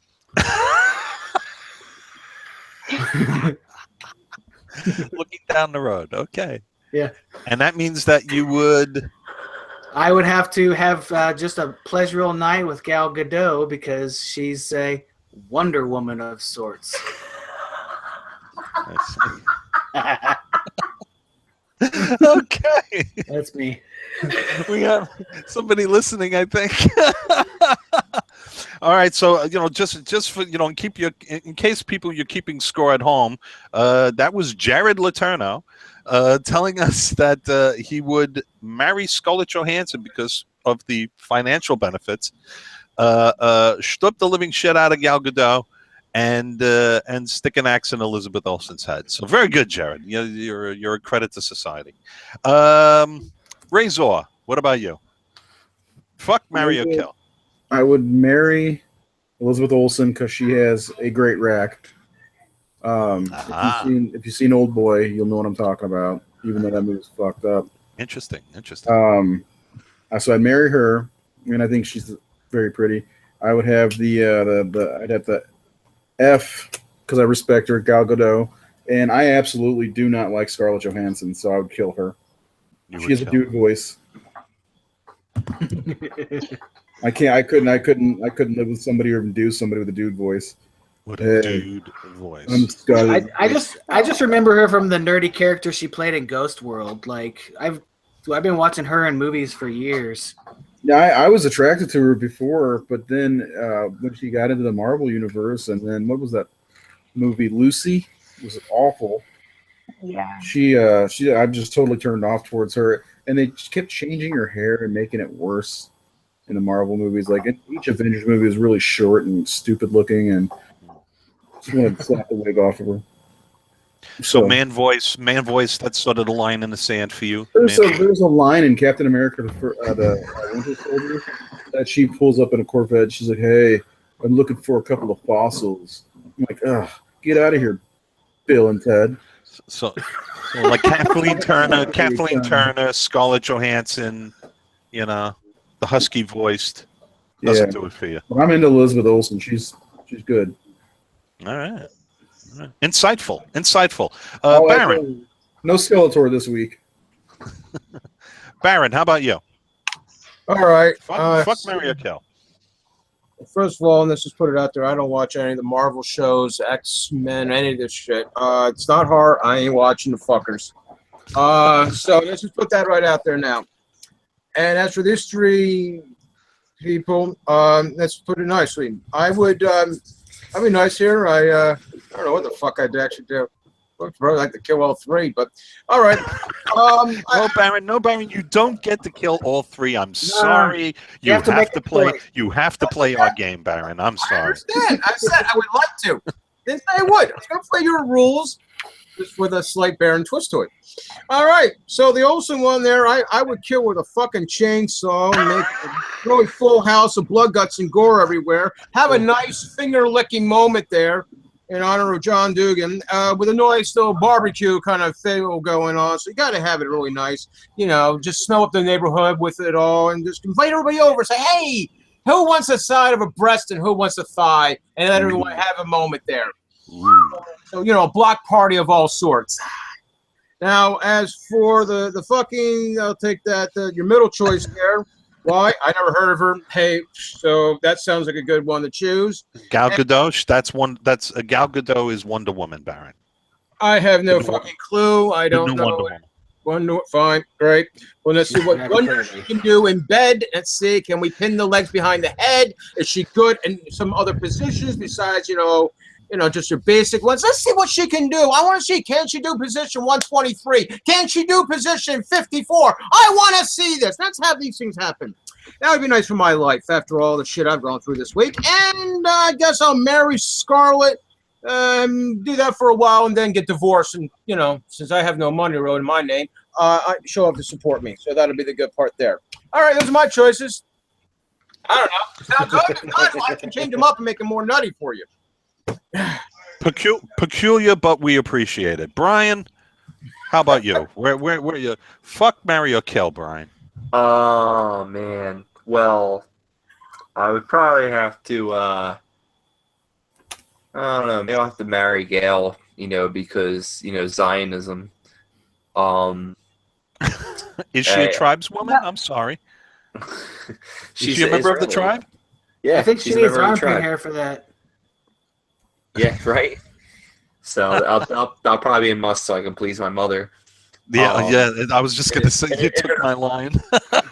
Looking down the road. Okay. Yeah. And that means that you would. I would have to have just a pleasurable night with Gal Gadot because she's a Wonder Woman of sorts. Okay. That's me. We have somebody listening, I think. All right, so just for in case people you're keeping score at home, that was Jared Letourneau telling us that he would marry Scarlett Johansson because of the financial benefits, stuff the living shit out of Gal Gadot, and stick an axe in Elizabeth Olsen's head. So very good, Jared. You're a credit to society. Razor, what about you? Fuck, marry, or kill? I would marry Elizabeth Olsen because she has a great rack. If you've seen Old Boy, you'll know what I'm talking about, even though that movie's fucked up. Interesting. So I'd marry her, and I think she's very pretty. I would have I'd have the F because I respect her, Gal Gadot, and I absolutely do not like Scarlett Johansson, so I would kill her. She has a dude voice. I couldn't live with somebody or do somebody with a dude voice. What a dude voice. I just remember her from the nerdy character she played in Ghost World. Like I've been watching her in movies for years. Yeah, I was attracted to her before, but then when she got into the Marvel universe, and then what was that movie, Lucy? It was awful. Yeah. I've just totally turned off towards her, and they kept changing her hair and making it worse in the Marvel movies. Like each Avengers movie is really short and stupid looking, and just want to slap the wig off of her. So man voice, that's sort of the line in the sand for you. There's a line in Captain America, the Winter Soldier, that she pulls up in a Corvette. She's like, "Hey, I'm looking for a couple of fossils. I'm like, ugh, get out of here, Bill and Ted. So like Kathleen Turner, Scarlett Johansson, you know, the husky voiced doesn't do it for you. But I'm into Elizabeth Olsen. She's good. All right. Insightful. Baron. No Skeletor this week. Baron, how about you? All right. Fuck Mary or Kill. First of all, and let's just put it out there, I don't watch any of the Marvel shows, X-Men, any of this shit. It's not hard. I ain't watching the fuckers. So let's just put that right out there now. And as for these three people, let's put it nicely. I'd be nice here. I don't know what the fuck I'd actually do. I'd probably like to kill all three, but all right. No, Baron, you don't get to kill all three. I'm sorry. You have to play. You have to play our game, Baron. I'm sorry. I understand. I said I would like to. Didn't say I would. I was going to play your rules, just with a slight Baron twist to it. All right. So the Olsen one there, I would kill with a fucking chainsaw, and make a really full house of blood, guts, and gore everywhere. Have a nice finger-licking moment there in honor of John Dugan, with a nice little barbecue kind of feel going on. So you got to have it really nice. You know, just smell up the neighborhood with it all and just invite everybody over. Say, hey, who wants a side of a breast and who wants a thigh? And let everyone have a moment there. So, you know, a block party of all sorts. Now, as for the fucking, I'll take that, your middle choice there. Why? I never heard of her. Hey, so that sounds like a good one to choose. Gal Gadot. Gal Gadot is Wonder Woman, Baron. I have no fucking clue. I don't know. Fine, great. Well, let's see what wonders she can do in bed. Let's see. Can we pin the legs behind the head? Is she good in some other positions besides, you know, just your basic ones? Let's see what she can do. I want to see, can she do position 123? Can she do position 54? I want to see this. Let's have these things happen. That would be nice for my life after all the shit I've gone through this week. And I guess I'll marry Scarlett, do that for a while, and then get divorced. And, you know, since I have no money road in my name, show up to support me. So that'll be the good part there. All right, those are my choices. I don't know. Sound good? If not, I can change them up and make them more nutty for you. Peculiar, but we appreciate it. Brian, how about you? Where you? Fuck, marry, or kill, Brian. Oh man. Well, I would probably have to. I don't know. Maybe I'll have to marry Gail. You know, because Zionism. Is she a tribeswoman? I'm sorry. Is she a member of the tribe? Yeah, I think she needs armpit hair for that. Yeah, right. So I'll probably be a must so I can please my mother. Yeah, I was just gonna say you took my line. In an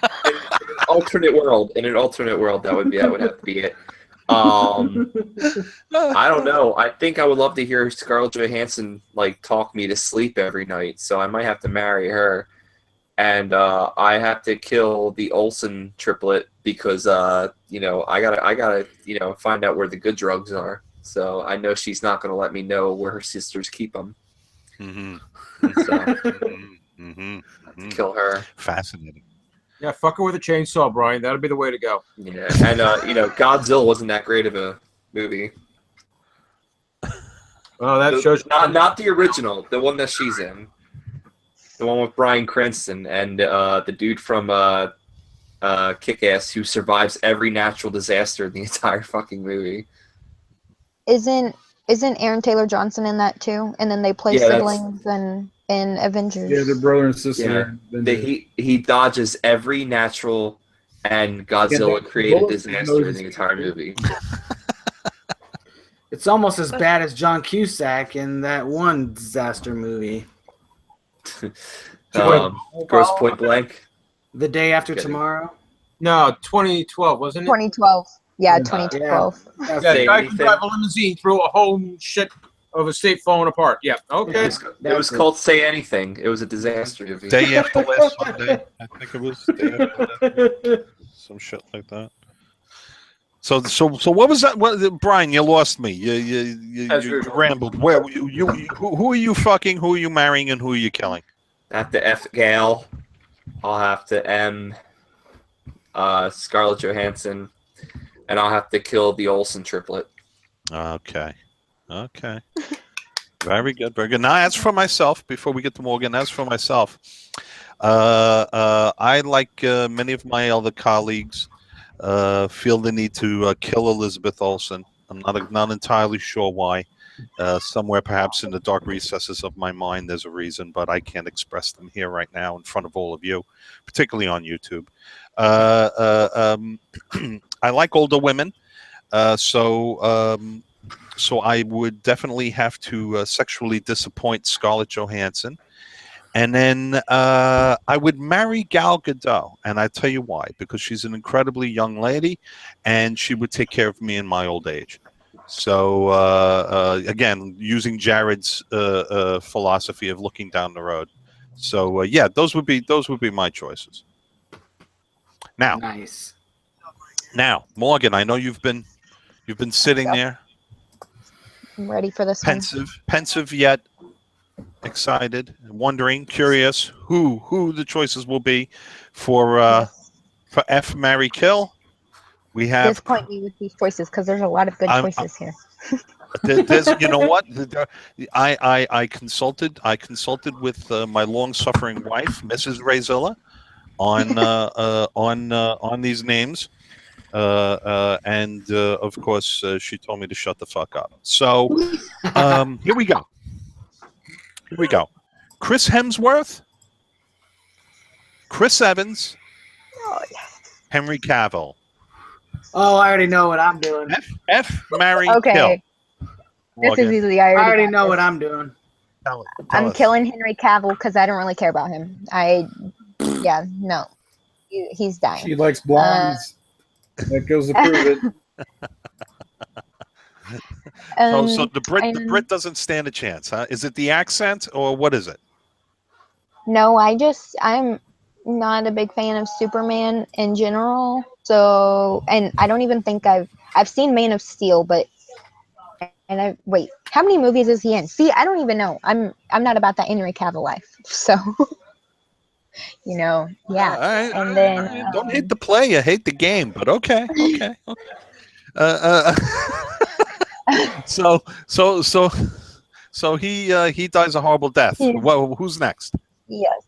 alternate world, that would have to be it. I don't know. I think I would love to hear Scarlett Johansson talk me to sleep every night. So I might have to marry her, and I have to kill the Olsen triplet because I gotta find out where the good drugs are. So I know she's not going to let me know where her sisters keep them. Kill her. Fascinating. Yeah, fuck her with a chainsaw, Brian. That'll be the way to go. Yeah, and Godzilla wasn't that great of a movie. Oh, that shows not the original, the one that she's in, the one with Bryan Cranston and the dude from Kick-Ass who survives every natural disaster in the entire fucking movie. Isn't Aaron Taylor Johnson in that too? And then they play siblings in Avengers. Yeah, they're brother and sister. Yeah. He dodges every natural and Godzilla created disaster in the entire movie. It's almost as bad as John Cusack in that one disaster movie. Gross Point Blank. The Day After Tomorrow? No, 2012, wasn't it? 2012. Yeah, 2012. Yeah, the guy can drive a limousine through a whole shit of a state falling apart. Yeah, okay. It was called Say Anything. It was a disaster movie. Day After Last Sunday. I think it was Day After some shit like that. So what was that? Brian, you lost me. You rambled. Where who are you fucking? Who are you marrying? And who are you killing? I have to F Gal. I'll have to M Scarlett Johansson. and I'll have to kill the Olsen triplet. Okay. Okay. Very good. Very good. Now, as for myself, before we get to Morgan, as for myself, I, like many of my other colleagues, feel the need to kill Elizabeth Olsen. I'm not entirely sure why. Somewhere perhaps in the dark recesses of my mind there's a reason, but I can't express them here right now in front of all of you, particularly on YouTube. I like older women, so I would definitely have to sexually disappoint Scarlett Johansson. And then I would marry Gal Gadot. And I tell you why. Because she's an incredibly young lady, and she would take care of me in my old age. So, again, using Jared's philosophy of looking down the road. So, yeah, those would be my choices. Now, Morgan, I know you've been sitting there. I'm ready for this pensive yet excited, wondering, curious who the choices will be for F, marry, kill. We have disappoint me with these choices because there's a lot of good choices here. There's, you know what? I consulted with my long-suffering wife, Mrs. Rayzilla, on these names. And of course, she told me to shut the fuck up. So here we go. Chris Hemsworth, Chris Evans, Henry Cavill. Oh, I already know what I'm doing. F marry, okay. kill. This is easy. I already know what I'm doing. I'm killing Henry Cavill because I don't really care about him. No. He's dying. She likes blondes. That goes to prove it. So the Brit doesn't stand a chance, huh? Is it the accent or what is it? No, I'm not a big fan of Superman in general. So, and I don't even think I've seen Man of Steel, wait, how many movies is he in? See, I don't even know. I'm not about that Henry Cavill life. So, yeah. And then don't hate the play, you hate the game, but okay. So he dies a horrible death. Yeah. Well, who's next? Yes.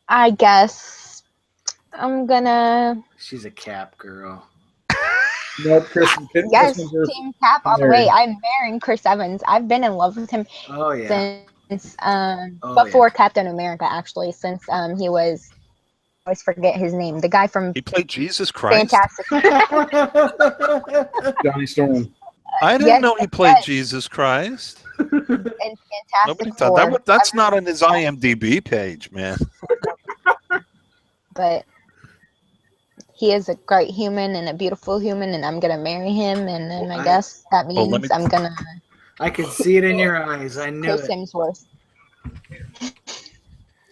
I guess I'm gonna. She's a Cap girl. No, Chris. Yes, Team Cap all the way. I'm marrying Chris Evans. I've been in love with him since before Captain America, actually. Since he was, I always forget his name. The guy from he played Jesus Christ. Fantastic. Johnny Storm. I didn't know he played Jesus Christ. And Fantastic Four. That's not on his IMDb page, man. But he is a great human and a beautiful human, and I'm gonna marry him. And then I guess that means I'm gonna. I can see it in your eyes. I knew Chris it. Hemsworth.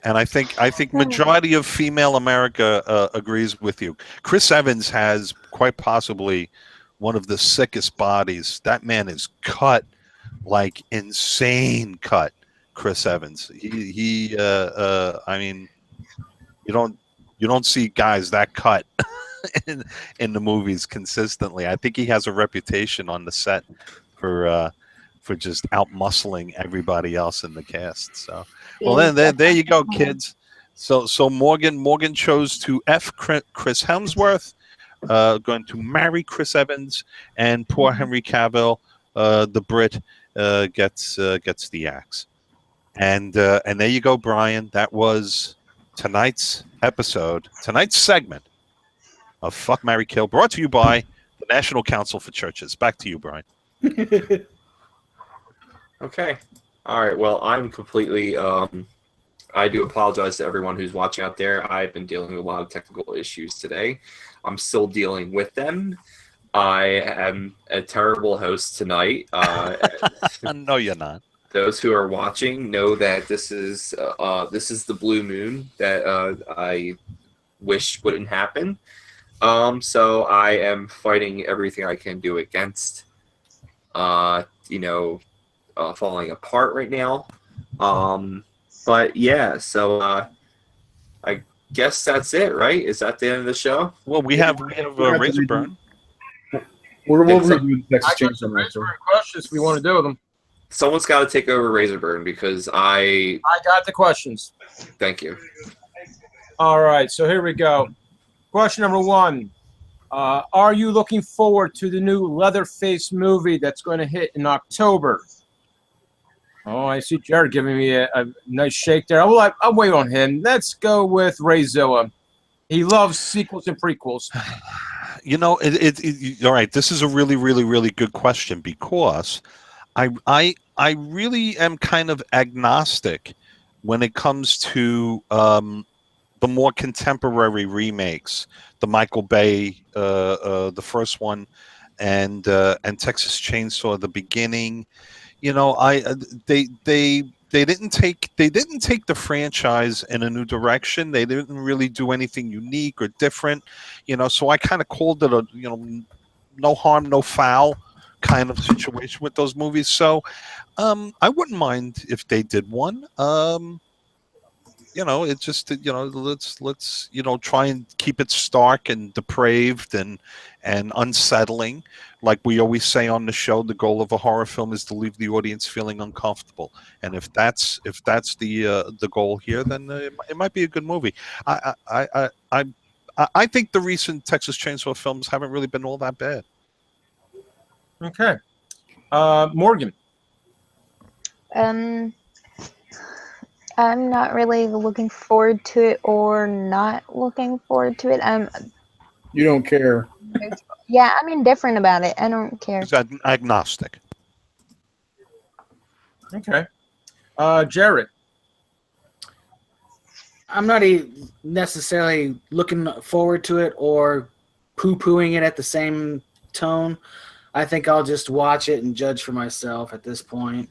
And I think majority of female America agrees with you. Chris Evans has quite possibly one of the sickest bodies. That man is cut like insane cut. Chris Evans. I mean, you don't see guys that cut in the movies consistently. I think he has a reputation on the set for just out muscling everybody else in the cast. So, well, then there you go, kids. So Morgan chose to F Chris Hemsworth, going to marry Chris Evans, and poor Henry Cavill, the Brit, gets the axe. And there you go, Brian. That was tonight's segment of Fuck, Marry, Kill, brought to you by the National Council for Churches. Back to you, Brian. Okay. All right. Well, I'm completely. I do apologize to everyone who's watching out there. I've been dealing with a lot of technical issues today. I'm still dealing with them. I am a terrible host tonight. No, you're not. Those who are watching know that this is the blue moon that I wish wouldn't happen. So I am fighting everything I can do against, falling apart right now. But yeah, so I guess that's it, right? Is that the end of the show? Well, we have Razor Burn. We'll It's a- review the Texas I got Chainsaw some Massacre. questions if we want to do them. Someone's got to take over Razor Burn because I got the questions. thank you. All right, so here we go. Question number 1. Are you looking forward to the new Leatherface movie that's going to hit in October? Oh, I see Jared giving me a nice shake there. I'll wait on him. Let's go with Rayzilla. He loves sequels and prequels. You know, all right. This is a really, really, really good question because I really am kind of agnostic when it comes to the more contemporary remakes, the Michael Bay, the first one, and Texas Chainsaw, the beginning. You know, they didn't take the franchise in a new direction. They didn't really do anything unique or different. You know, so I kind of called it a no harm, no foul kind of situation with those movies. So I wouldn't mind if they did one. It's just let's try and keep it stark and depraved and unsettling. Like we always say on the show, the goal of a horror film is to leave the audience feeling uncomfortable. And if that's the goal here, then it might be a good movie. I think the recent Texas Chainsaw films haven't really been all that bad. Okay, Morgan. I'm not really looking forward to it or not looking forward to it. You don't care. Yeah, I'm indifferent about it. I don't care. He's agnostic. Okay, Jared. I'm not necessarily looking forward to it or poo-pooing it at the same tone. I think I'll just watch it and judge for myself at this point.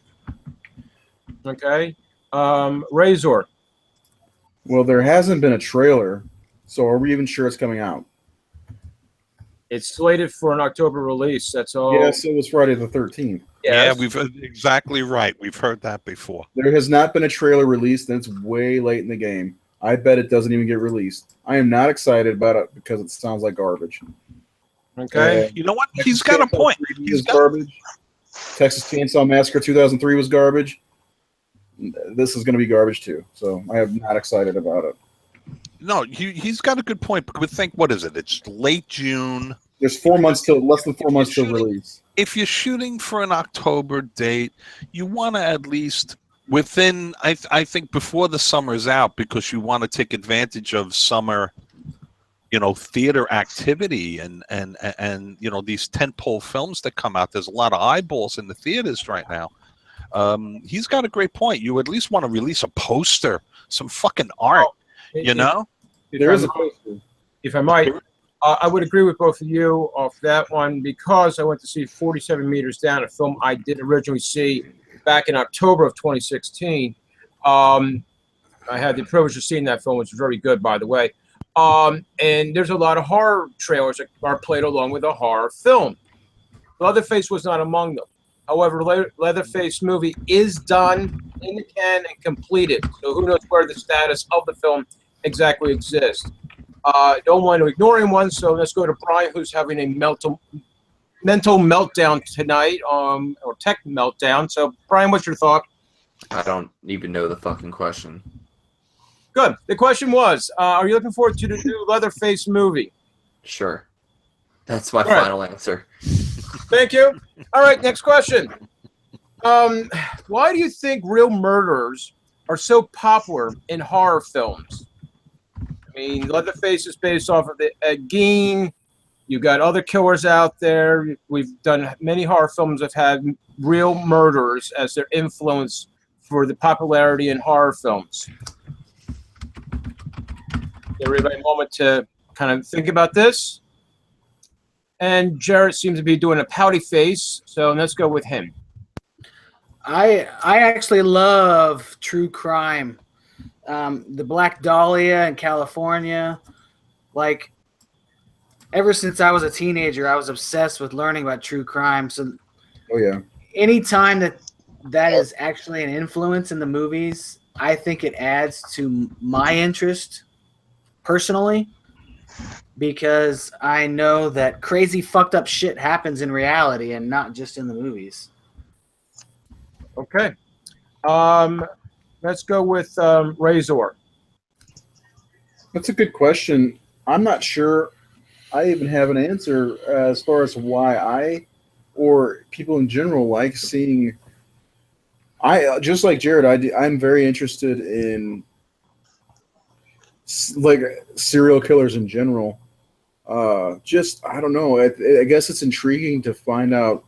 Okay. Razor. Well, there hasn't been a trailer, so are we even sure it's coming out? It's slated for an October release. That's all. Yes, it was Friday the 13th. Yes. Yeah, exactly right. We've heard that before. There has not been a trailer released, and it's way late in the game. I bet it doesn't even get released. I am not excited about it because it sounds like garbage. Okay. You know what? He's got a point. He's garbage. Texas Chainsaw Massacre 2003 was garbage. This is going to be garbage too. So I am not excited about it. No, he's got a good point. But think, what is it? It's late June. There's less than 4 months till release. If you're shooting for an October date, you want to at least within, I think, before the summer's out, because you want to take advantage of summer, theater activity and these tentpole films that come out. There's a lot of eyeballs in the theaters right now. He's got a great point. You at least want to release a poster, some fucking art, There is a poster. If I might, I would agree with both of you off that one because I went to see 47 Meters Down, a film I did originally see back in October of 2016. I had the privilege of seeing that film, which was very good, by the way. And there's a lot of horror trailers that are played along with a horror film. Leatherface was not among them. However, Leatherface movie is done in the can and completed. So who knows where the status of the film exactly exists. Don't want to ignore anyone, so let's go to Brian, who's having a mental meltdown tonight, or tech meltdown. So, Brian, what's your thought? I don't even know the fucking question. Good. The question was, are you looking forward to the new Leatherface movie? Sure. That's my final answer. Thank you. All right, next question. Why do you think real murders are so popular in horror films? I mean, Leatherface is based off of Ed Gein. You've got other killers out there. We've done many horror films that have had real murderers as their influence for the popularity in horror films. Give everybody a moment to kind of think about this. And Jarrett seems to be doing a pouty face, so let's go with him. I actually love true crime. The Black Dahlia in California. Like, ever since I was a teenager, I was obsessed with learning about true crime. So, anytime that is actually an influence in the movies, I think it adds to my interest personally, because I know that crazy fucked up shit happens in reality and not just in the movies. Okay. Let's go with Razor. That's a good question. I'm not sure I even have an answer as far as why I or people in general like seeing. I just like Jared. I'm very interested in like serial killers in general. Just I don't know. I guess it's intriguing to find out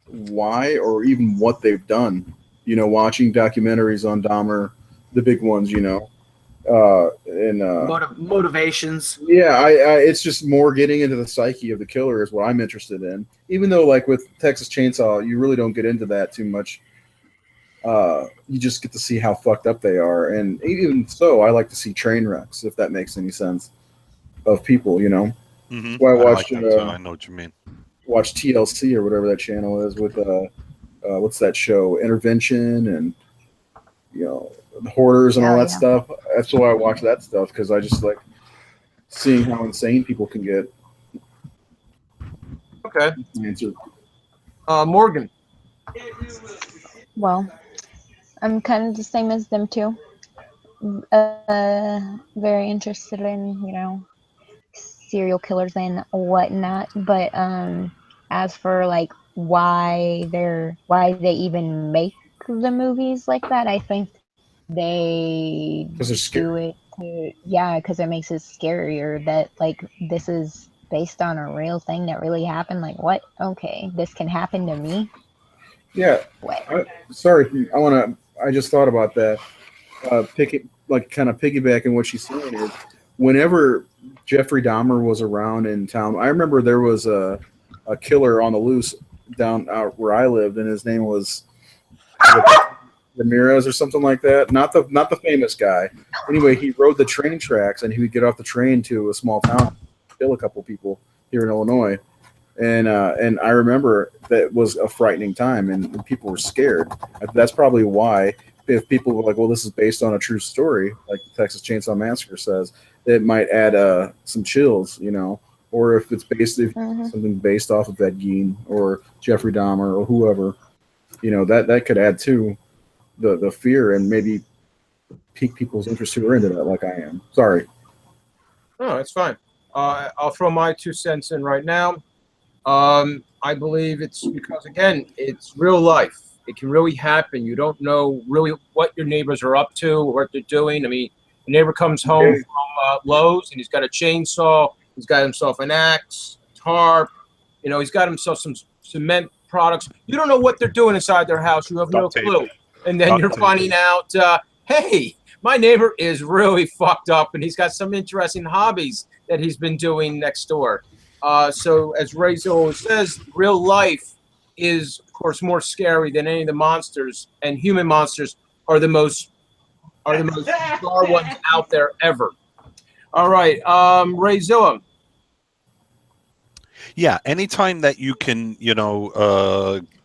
why or even what they've done. You know, watching documentaries on Dahmer, the big ones. You know, Motivations. Yeah, it's just more getting into the psyche of the killer is what I'm interested in. Even though, like with Texas Chainsaw, you really don't get into that too much. You just get to see how fucked up they are, and even so, I like to see train wrecks, if that makes any sense, of people. You know, Mm-hmm. well, I like watched. that too. I know what you mean. Watch TLC or whatever that channel is with what's that show? Intervention and you know the hoarders and all that stuff. That's why I watch that stuff because I just like seeing how insane people can get. Okay. Answer. Morgan. Well, I'm kind of the same as them too. Very interested in, you know, serial killers and whatnot. But as for like why they even make the movies like that, I think they do it because it makes it scarier that like this is based on a real thing that really happened. Like what? Okay, this can happen to me. Yeah. Sorry, I just thought about that. Kind of piggybacking what she's saying is, whenever Jeffrey Dahmer was around in town, I remember there was a killer on the loose down out where I lived, and his name was Ramirez or something like that. Not the famous guy. Anyway, he rode the train tracks, and he would get off the train to a small town, kill a couple people here in Illinois. And I remember that was a frightening time, and people were scared. That's probably why, if people were like, "Well, this is based on a true story," like the Texas Chainsaw Massacre says, it might add some chills, you know. Or if it's something based off of Ed Gein or Jeffrey Dahmer or whoever, you know, that could add to the fear and maybe pique people's interest who are into that, like I am. Sorry. No, that's fine. I'll throw my 2 cents in right now. I believe it's because, again, it's real life. It can really happen. You don't know really what your neighbors are up to or what they're doing. I mean, the neighbor comes home from Lowe's and he's got a chainsaw. He's got himself an axe, tarp. You know, he's got himself some cement products. You don't know what they're doing inside their house. You have no clue. And then you're finding out, hey, my neighbor is really fucked up and he's got some interesting hobbies that he's been doing next door. So as Razor always says, real life is, of course, more scary than any of the monsters, and human monsters are the most bizarre ones out there ever. All right, Razor. Yeah, anytime that you can,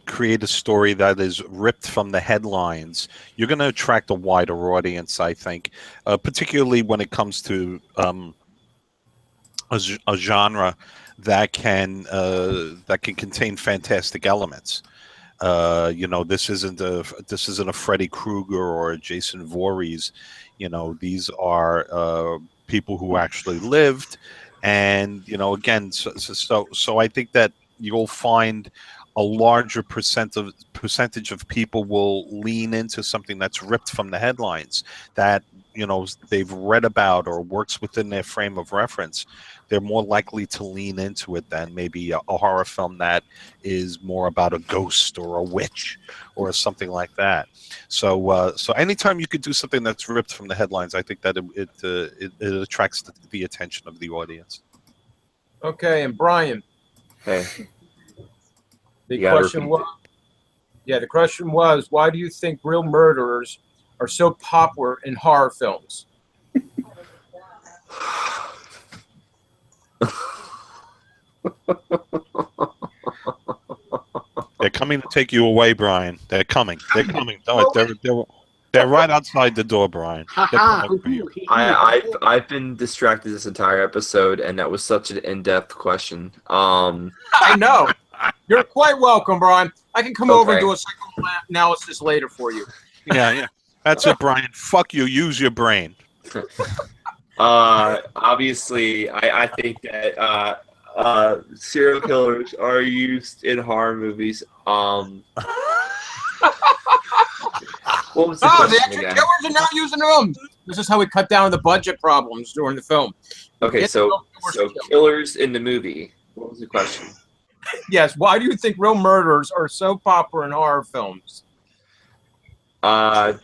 create a story that is ripped from the headlines, you're going to attract a wider audience, I think, particularly when it comes to a genre that can contain fantastic elements. This isn't a Freddy Krueger or a Jason Voorhees. These are people who actually lived, and again, so I think that you'll find a larger percentage of people will lean into something that's ripped from the headlines that they've read about or works within their frame of reference. They're more likely to lean into it than maybe a horror film that is more about a ghost or a witch or something like that. So anytime you could do something that's ripped from the headlines, I think that it attracts the attention of the audience. Okay, and Brian. Hey. The question was, why do you think real murderers are so popular in horror films? They're coming to take you away, Brian. They're coming. They're coming. No, they're They're right outside the door, Brian. I've been distracted this entire episode, and that was such an in-depth question. I know. You're quite welcome, Brian. I can come over and do a psychoanalysis later for you. Yeah. That's it, Brian. Fuck you. Use your brain. Obviously, I think that serial killers are used in horror movies. What was the question the extra again? killers are now using them. This is how we cut down the budget problems during the film. Okay, so killers in the movie. What was the question? Yes. Why do you think real murders are so popular in horror films? I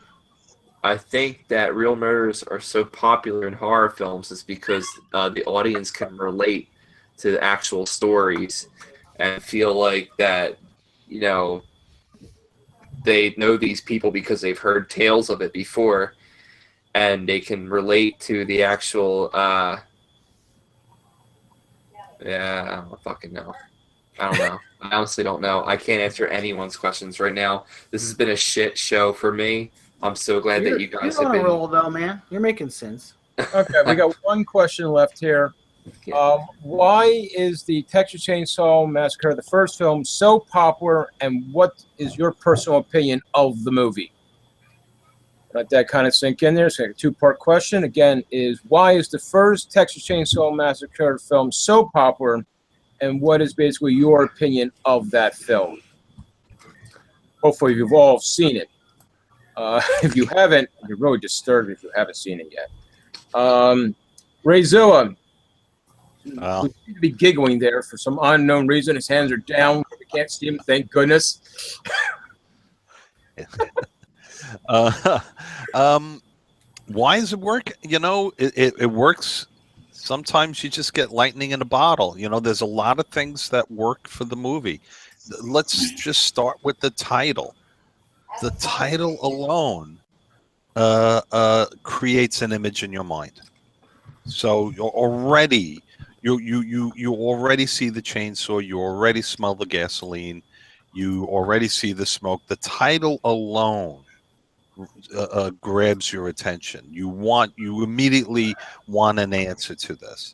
think that real murders are so popular in horror films is because the audience can relate to the actual stories and feel like that, you know, they know these people because they've heard tales of it before, and they can relate to the actual. I don't fucking know. I don't know. I honestly don't know. I can't answer anyone's questions right now. This has been a shit show for me. I'm so glad that you guys have been. You're on a roll, though, man. You're making sense. Okay, we got one question left here. Why is the Texas Chainsaw Massacre, the first film, so popular, and what is your personal opinion of the movie? Let that kind of sink in there. It's like a two-part question. Again, is why is the first Texas Chainsaw Massacre film so popular, and what is basically your opinion of that film? Hopefully you've all seen it. If you haven't, you're really disturbed if you haven't seen it yet. Rayzilla, we seem to be giggling there for some unknown reason. His hands are down. We can't see him, thank goodness. Why does it work? You know, it works. Sometimes you just get lightning in a bottle. You know, there's a lot of things that work for the movie. Let's just start with the title. The title alone creates an image in your mind. So you already see the chainsaw. You already smell the gasoline. You already see the smoke. The title alone grabs your attention. You immediately want an answer to this,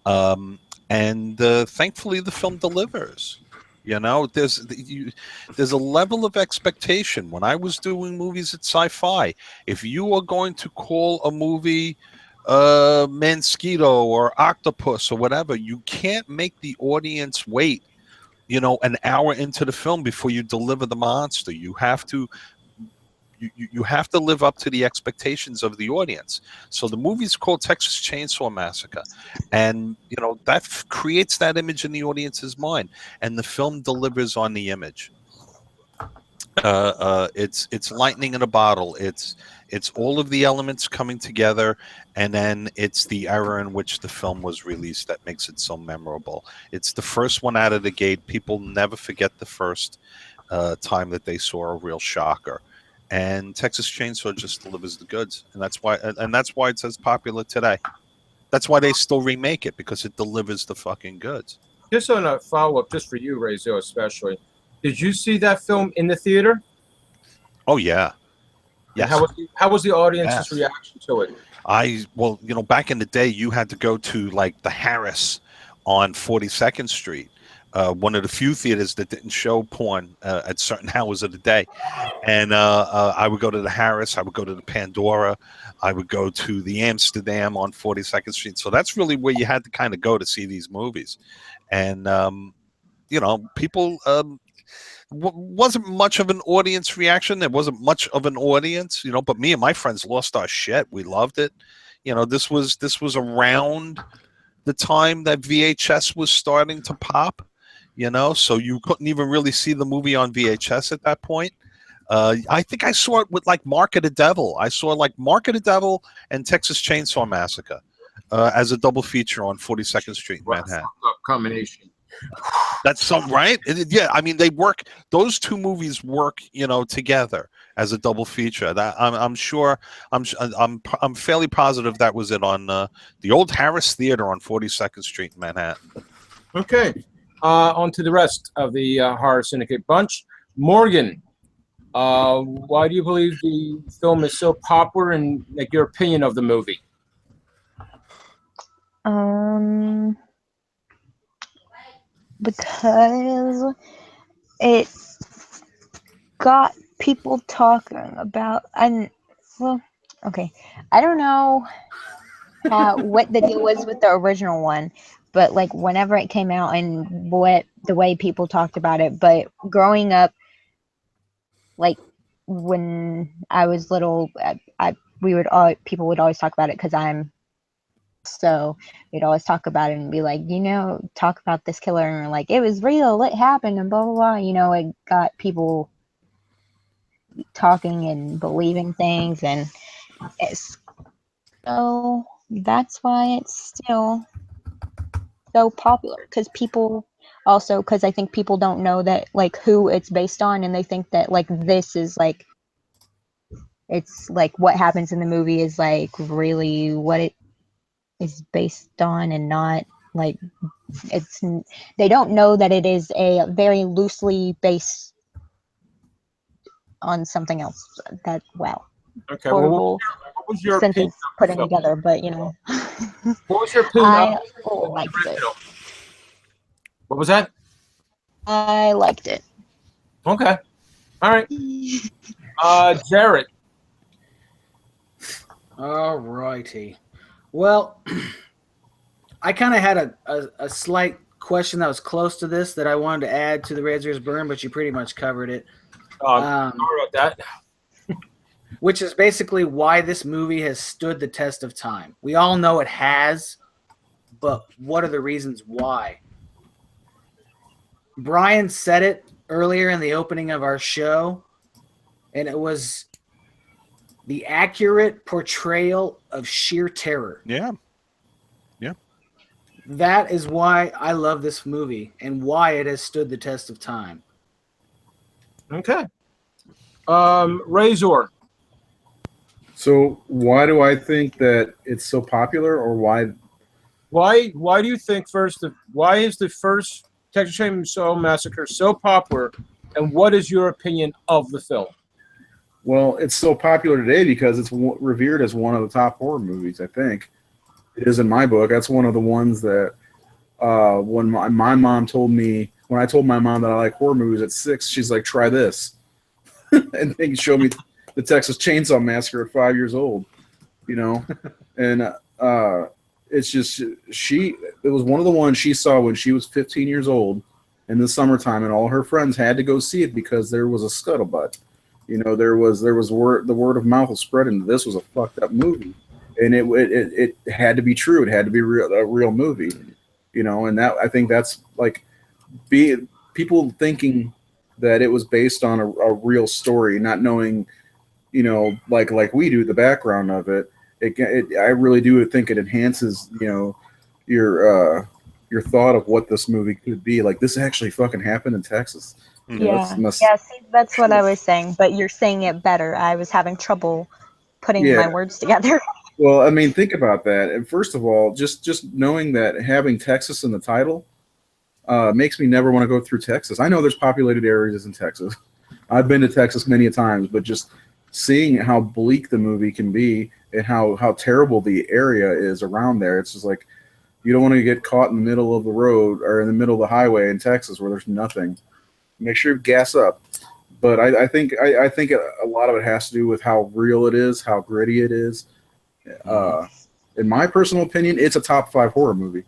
and thankfully the film delivers. You know, there's a level of expectation. When I was doing movies at Sci-Fi, if you are going to call a movie Mosquito or Octopus or whatever, you can't make the audience wait, you know, an hour into the film before you deliver the monster. You have to live up to the expectations of the audience. So the movie's called Texas Chainsaw Massacre, and you know that creates that image in the audience's mind, and the film delivers on the image. It's lightning in a bottle. It's all of the elements coming together, and then it's the era in which the film was released that makes it so memorable. It's the first one out of the gate. People never forget the first time that they saw a real shocker. And Texas Chainsaw just delivers the goods, and that's why it's as popular today. That's why they still remake it, because it delivers the fucking goods. Just on a follow-up, just for you, Rayzo, especially, did you see that film in the theater? Oh yeah. Yes. How was the audience's reaction to it? Well, you know, back in the day, you had to go to like the Harris on 42nd Street. One of the few theaters that didn't show porn at certain hours of the day. And I would go to the Harris, I would go to the Pandora, I would go to the Amsterdam on 42nd Street. So that's really where you had to kind of go to see these movies. And, you know, people, wasn't much of an audience reaction. There wasn't much of an audience, you know, but me and my friends lost our shit. We loved it. You know, this was around the time that VHS was starting to pop. You know, so you couldn't even really see the movie on VHS at that point. I think I saw it with like Mark of the Devil. I saw like Mark of the Devil and Texas Chainsaw Massacre as a double feature on 42nd Street in Manhattan. Combination. That's something, right? Yeah, I mean, they work. Those two movies work, you know, together as a double feature. That I'm sure. I'm fairly positive that was it on the old Harris Theater on 42nd Street in Manhattan. Okay. On to the rest of the Horror Syndicate bunch. Morgan, Why do you believe the film is so popular, and like your opinion of the movie? Because it got people talking about, and well, okay, I don't know what the deal was with the original one, but like whenever it came out and what the way people talked about it, but growing up, like when I was little, people would always talk about it because so we'd always talk about it and be like, talk about this killer, and we're like, it was real, it happened, and blah blah blah. It got people talking and believing things, and it's so that's why it's still so popular, because I think people don't know that, like, who it's based on, and they think that like this is like, it's like what happens in the movie is like really what it is based on, and not like they don't know that it is a very loosely based on something else. That Okay. horrible what was your opinion sentence putting together, but what was your opinion? I liked it. What was that? I liked it. Okay. All right. Jared. All righty. Well, I kind of had a slight question that was close to this that I wanted to add to the Razor's Burn, but you pretty much covered it. Sorry about that. Which is basically why this movie has stood the test of time. We all know it has, but what are the reasons why? Brian said it earlier in the opening of our show, and it was the accurate portrayal of sheer terror. Yeah. That is why I love this movie and why it has stood the test of time. Okay. Razor. So why do I think that it's so popular, or why? Why do you think why is the first Texas Chainsaw Massacre so popular, and what is your opinion of the film? Well, it's so popular today because it's revered as one of the top horror movies, I think. It is in my book. That's one of the ones that when my mom told me, when I told my mom that I like horror movies at 6, she's like, try this. And they showed me the Texas Chainsaw Massacre at 5 years old, And it's just, it was one of the ones she saw when she was 15 years old in the summertime, and all her friends had to go see it because there was a scuttlebutt. There was the word of mouth was spreading. This was a fucked up movie. And it had to be true. It had to be a real movie, and that, I think that's like people thinking that it was based on a real story, not knowing, like we do, the background of it. I really do think it enhances, your thought of what this movie could be. Like, this actually fucking happened in Texas. Yeah, see, that's what I was saying, but you're saying it better. I was having trouble putting my words together. Well, I mean, think about that. And first of all, just knowing that having Texas in the title makes me never want to go through Texas. I know there's populated areas in Texas. I've been to Texas many a times, but just seeing how bleak the movie can be and how terrible the area is around there, it's just like, you don't want to get caught in the middle of the road or in the middle of the highway in Texas where there's nothing. Make sure you gas up. But I think a lot of it has to do with how real it is, how gritty it is. In my personal opinion, it's a top 5 horror movie.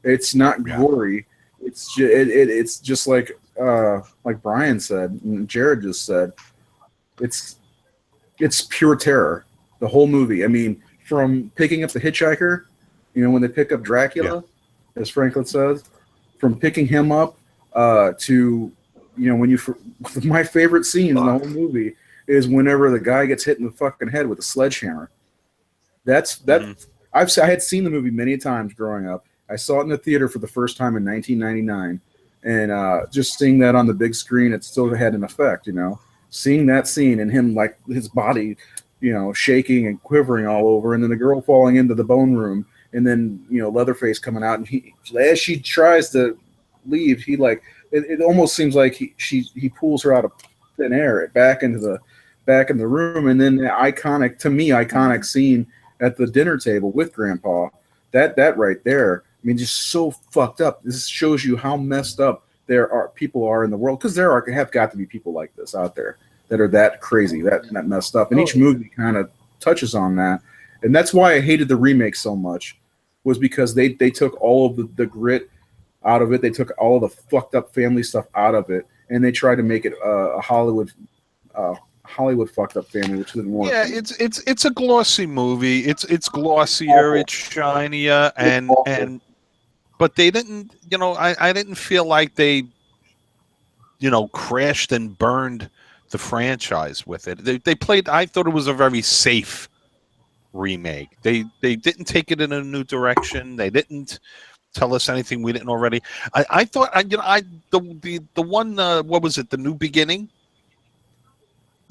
It's not gory. It's just like Brian said and Jared just said. It's pure terror. The whole movie. I mean, from picking up the hitchhiker, when they pick up Dracula, as Franklin says, from picking him up to my favorite scene in the whole movie is whenever the guy gets hit in the fucking head with a sledgehammer. I had seen the movie many times growing up. I saw it in the theater for the first time in 1999, and just seeing that on the big screen, it still had an effect. Seeing that scene and him, like, his body, shaking and quivering all over, and then the girl falling into the bone room, and then Leatherface coming out, and as she tries to leave, he, like, it almost seems like he pulls her out of thin air, back in the room, and then the iconic scene at the dinner table with Grandpa. That right there, I mean, just so fucked up. This shows you how messed up people are in the world, because have got to be people like this out there that are that crazy, that messed up. And each movie kind of touches on that, and that's why I hated the remake so much, was because they took all of the grit out of it. They took all of the fucked up family stuff out of it, and they tried to make it a Hollywood fucked up family, which didn't work. Yeah, it's a glossy movie. It's glossier, it's shinier, but they didn't. I didn't feel like they, crashed and burned the franchise with it. They played. I thought it was a very safe remake. They didn't take it in a new direction. They didn't tell us anything we didn't already. I thought the one what was it? The New Beginning.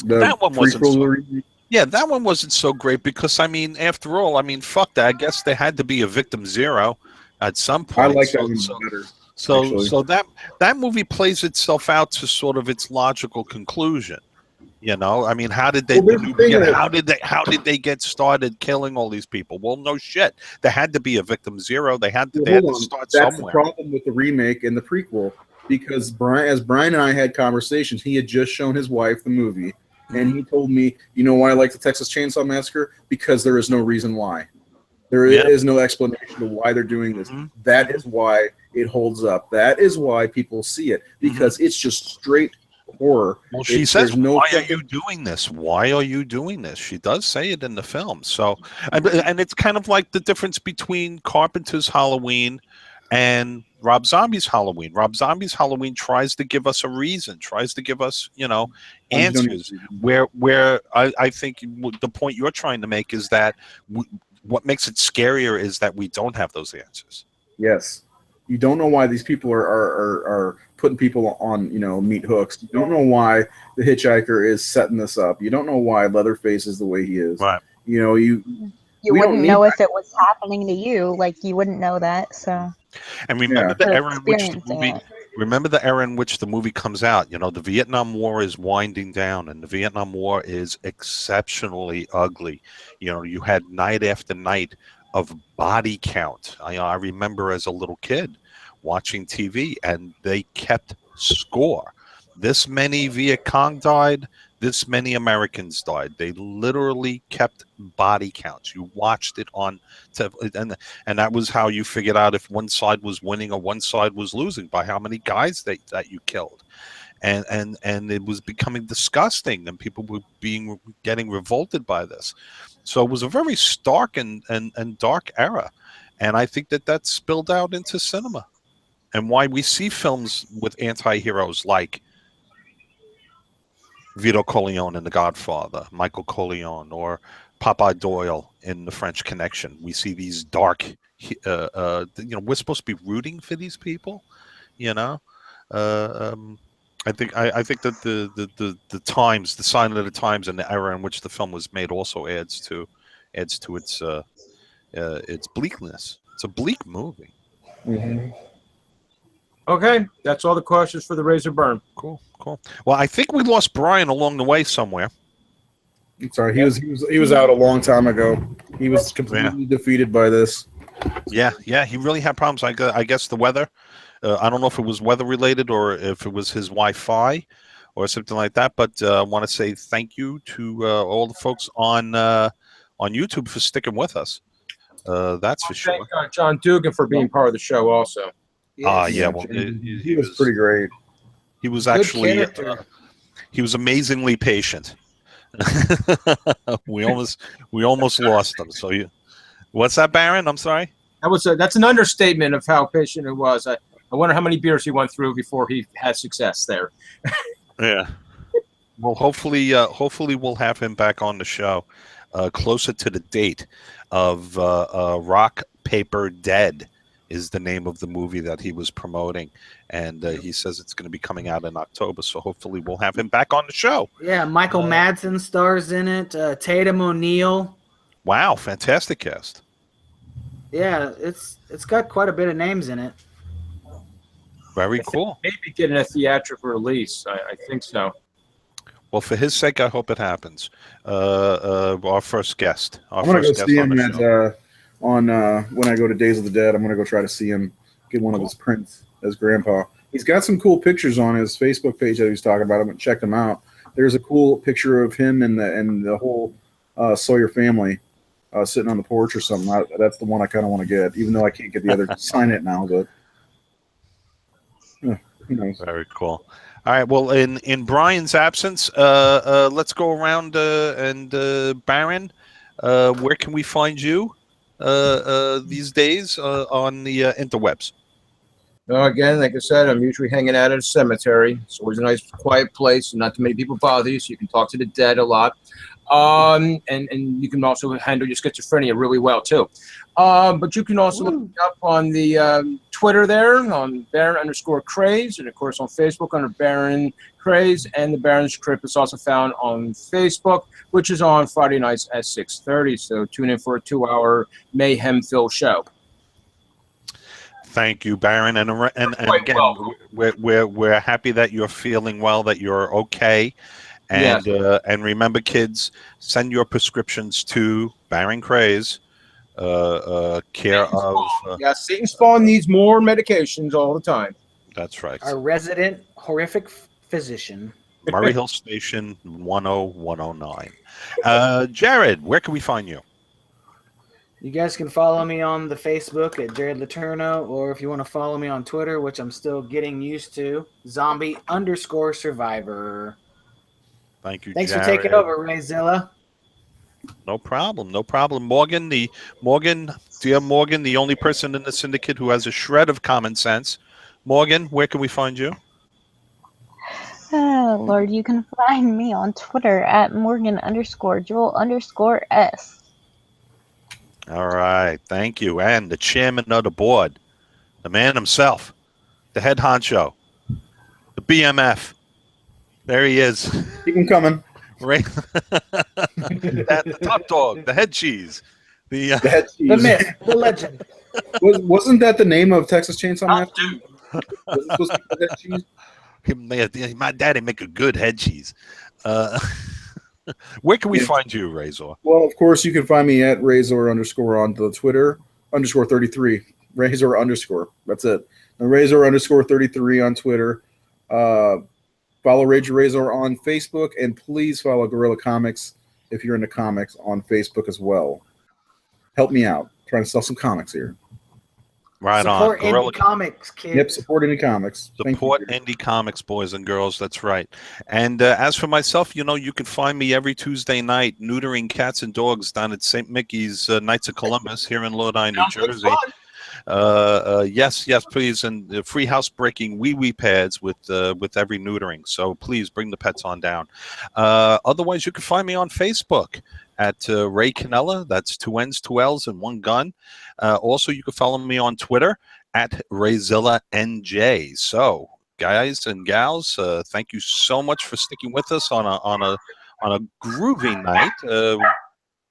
That one wasn't. That one wasn't so great, because after all, fuck that. I guess there had to be a Victim Zero at some point. I like that one better. So that movie plays itself out to sort of its logical conclusion. How did they get started killing all these people? Well, no shit. There had to be a Victim Zero. They had to start somewhere. That's the problem with the remake and the prequel, because as Brian and I had conversations, he had just shown his wife the movie, and he told me, you know why I like the Texas Chainsaw Massacre? Because there is no reason why. There is no explanation of why they're doing this. That is why it holds up. That is why people see it, because it's just straight horror. Well, she says, why are you doing this? Why are you doing this? She does say it in the film. So, and it's kind of like the difference between Carpenter's Halloween and Rob Zombie's Halloween. Rob Zombie's Halloween tries to give us a reason, tries to give us, answers. Where I think the point you're trying to make is that what makes it scarier is that we don't have those answers. Yes. You don't know why these people are putting people on, meat hooks. You don't know why the hitchhiker is setting this up. You don't know why Leatherface is the way he is. Right. You wouldn't know if it was happening to you. Like, you wouldn't know that. So. And remember the era in which the movie. Remember the era in which the movie comes out. The Vietnam War is winding down, and the Vietnam War is exceptionally ugly. You had night after night of body count. I remember as a little kid watching TV, and they kept score. This many Viet Cong died. This many Americans died. They literally kept body counts. You watched it on, and that was how you figured out if one side was winning or one side was losing, by how many guys that you killed, and it was becoming disgusting, and people were getting revolted by this. So it was a very stark and dark era, and I think that spilled out into cinema, and why we see films with anti-heroes like Vito Corleone in The Godfather, Michael Corleone, or Popeye Doyle in The French Connection. We see these dark, we're supposed to be rooting for these people, I think that the times, the sign of the times, and the era in which the film was made also adds to its bleakness. It's a bleak movie. Mm-hmm. Okay, that's all the questions for the Razor Burn. Cool. Well, I think we lost Brian along the way somewhere. Sorry, he was out a long time ago. He was completely defeated by this. Yeah, he really had problems. I guess the weather. I don't know if it was weather related or if it was his Wi-Fi or something like that. But I want to say thank you to all the folks on YouTube for sticking with us. That's for sure. Thank John Dugan for being part of the show also. Yeah. Well, he was pretty great. He was actually he was amazingly patient. we almost lost him. So what's that, Baron? I'm sorry. That's an understatement of how patient it was. I wonder how many beers he went through before he had success there. Yeah. Well, hopefully we'll have him back on the show closer to the date of Rock Paper Dead is the name of the movie that he was promoting, and he says it's going to be coming out in October, so hopefully we'll have him back on the show. Yeah, Michael Madsen stars in it, Tatum O'Neal. Wow, fantastic cast. Yeah, it's got quite a bit of names in it. Very cool. Maybe getting a theatrical release, I think so. Well, for his sake, I hope it happens. Our first guest. I'm gonna go see him when I go to Days of the Dead. I'm gonna go try to see him, get one of his prints as Grandpa. He's got some cool pictures on his Facebook page that he was talking about. I'm gonna check them out. There's a cool picture of him and the whole Sawyer family sitting on the porch or something. That's the one I kind of want to get, even though I can't get the other to sign it now. But who knows? Very cool. All right. Well, in Brian's absence, let's go around and Baron, where can we find you these days on the interwebs? Again, like I said, I'm usually hanging out at a cemetery. It's always a nice, quiet place, and not too many people bother you, so you can talk to the dead a lot. And you can also handle your schizophrenia really well too. But you can also look me up on the Twitter there on Baron_Craze, and of course on Facebook under Baron Craze, and the Baron's Trip is also found on Facebook, which is on Friday nights at 6:30. So tune in for a 2-hour mayhem-filled show. Thank you, Baron, and again, we're happy that you're feeling well, that you're okay. And yes. And remember, kids, send your prescriptions to Baron Craze, care of... Satan Spawn needs more medications all the time. That's right. Our resident horrific physician. Murray Hill Station 10109. Jared, where can we find you? You guys can follow me on the Facebook at Jared Letourneau, or if you want to follow me on Twitter, which I'm still getting used to, zombie_survivor. Thank you, Thanks Jared. for taking over, Rayzilla. No problem. Morgan, dear Morgan, the only person in the syndicate who has a shred of common sense. Morgan, where can we find you? Oh, Lord, you can find me on Twitter at Morgan_Jewel_S. All right, thank you. And the chairman of the board, the man himself, the head honcho, the BMF. There he is. Keep him coming. Right. The top dog, the head cheese. The head cheese. The myth, the legend. Wasn't that the name of Texas Chainsaw Massacre? Was it supposed to be head cheese? My daddy make a good head cheese. Where can we find you, Razor? Well, of course, you can find me at Razor_ on the Twitter, _33. Razor_. That's it. And Razor_33 on Twitter. Follow Rage Razor on Facebook, and please follow Gorilla Comics if you're into comics on Facebook as well. Help me out. I'm trying to sell some comics here. Right support on. Gorilla indie comics, kids. Yep, support indie comics. Support indie comics, boys and girls. That's right. And as for myself, you can find me every Tuesday night neutering cats and dogs down at St. Mickey's Knights of Columbus here in Lodi, New Jersey. Yes, please, and free housebreaking wee pads with every neutering. So please bring the pets on down. Otherwise, you can find me on Facebook at Ray Canella. That's 2 N's, 2 L's, and 1 gun. Also, you can follow me on Twitter at RayzillaNJ. So, guys and gals, thank you so much for sticking with us on a groovy night.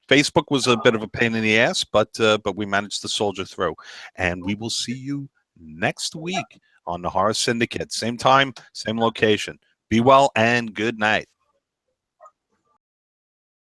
Facebook was a bit of a pain in the ass, but we managed to soldier through. And we will see you next week on the Horror Syndicate. Same time, same location. Be well and good night.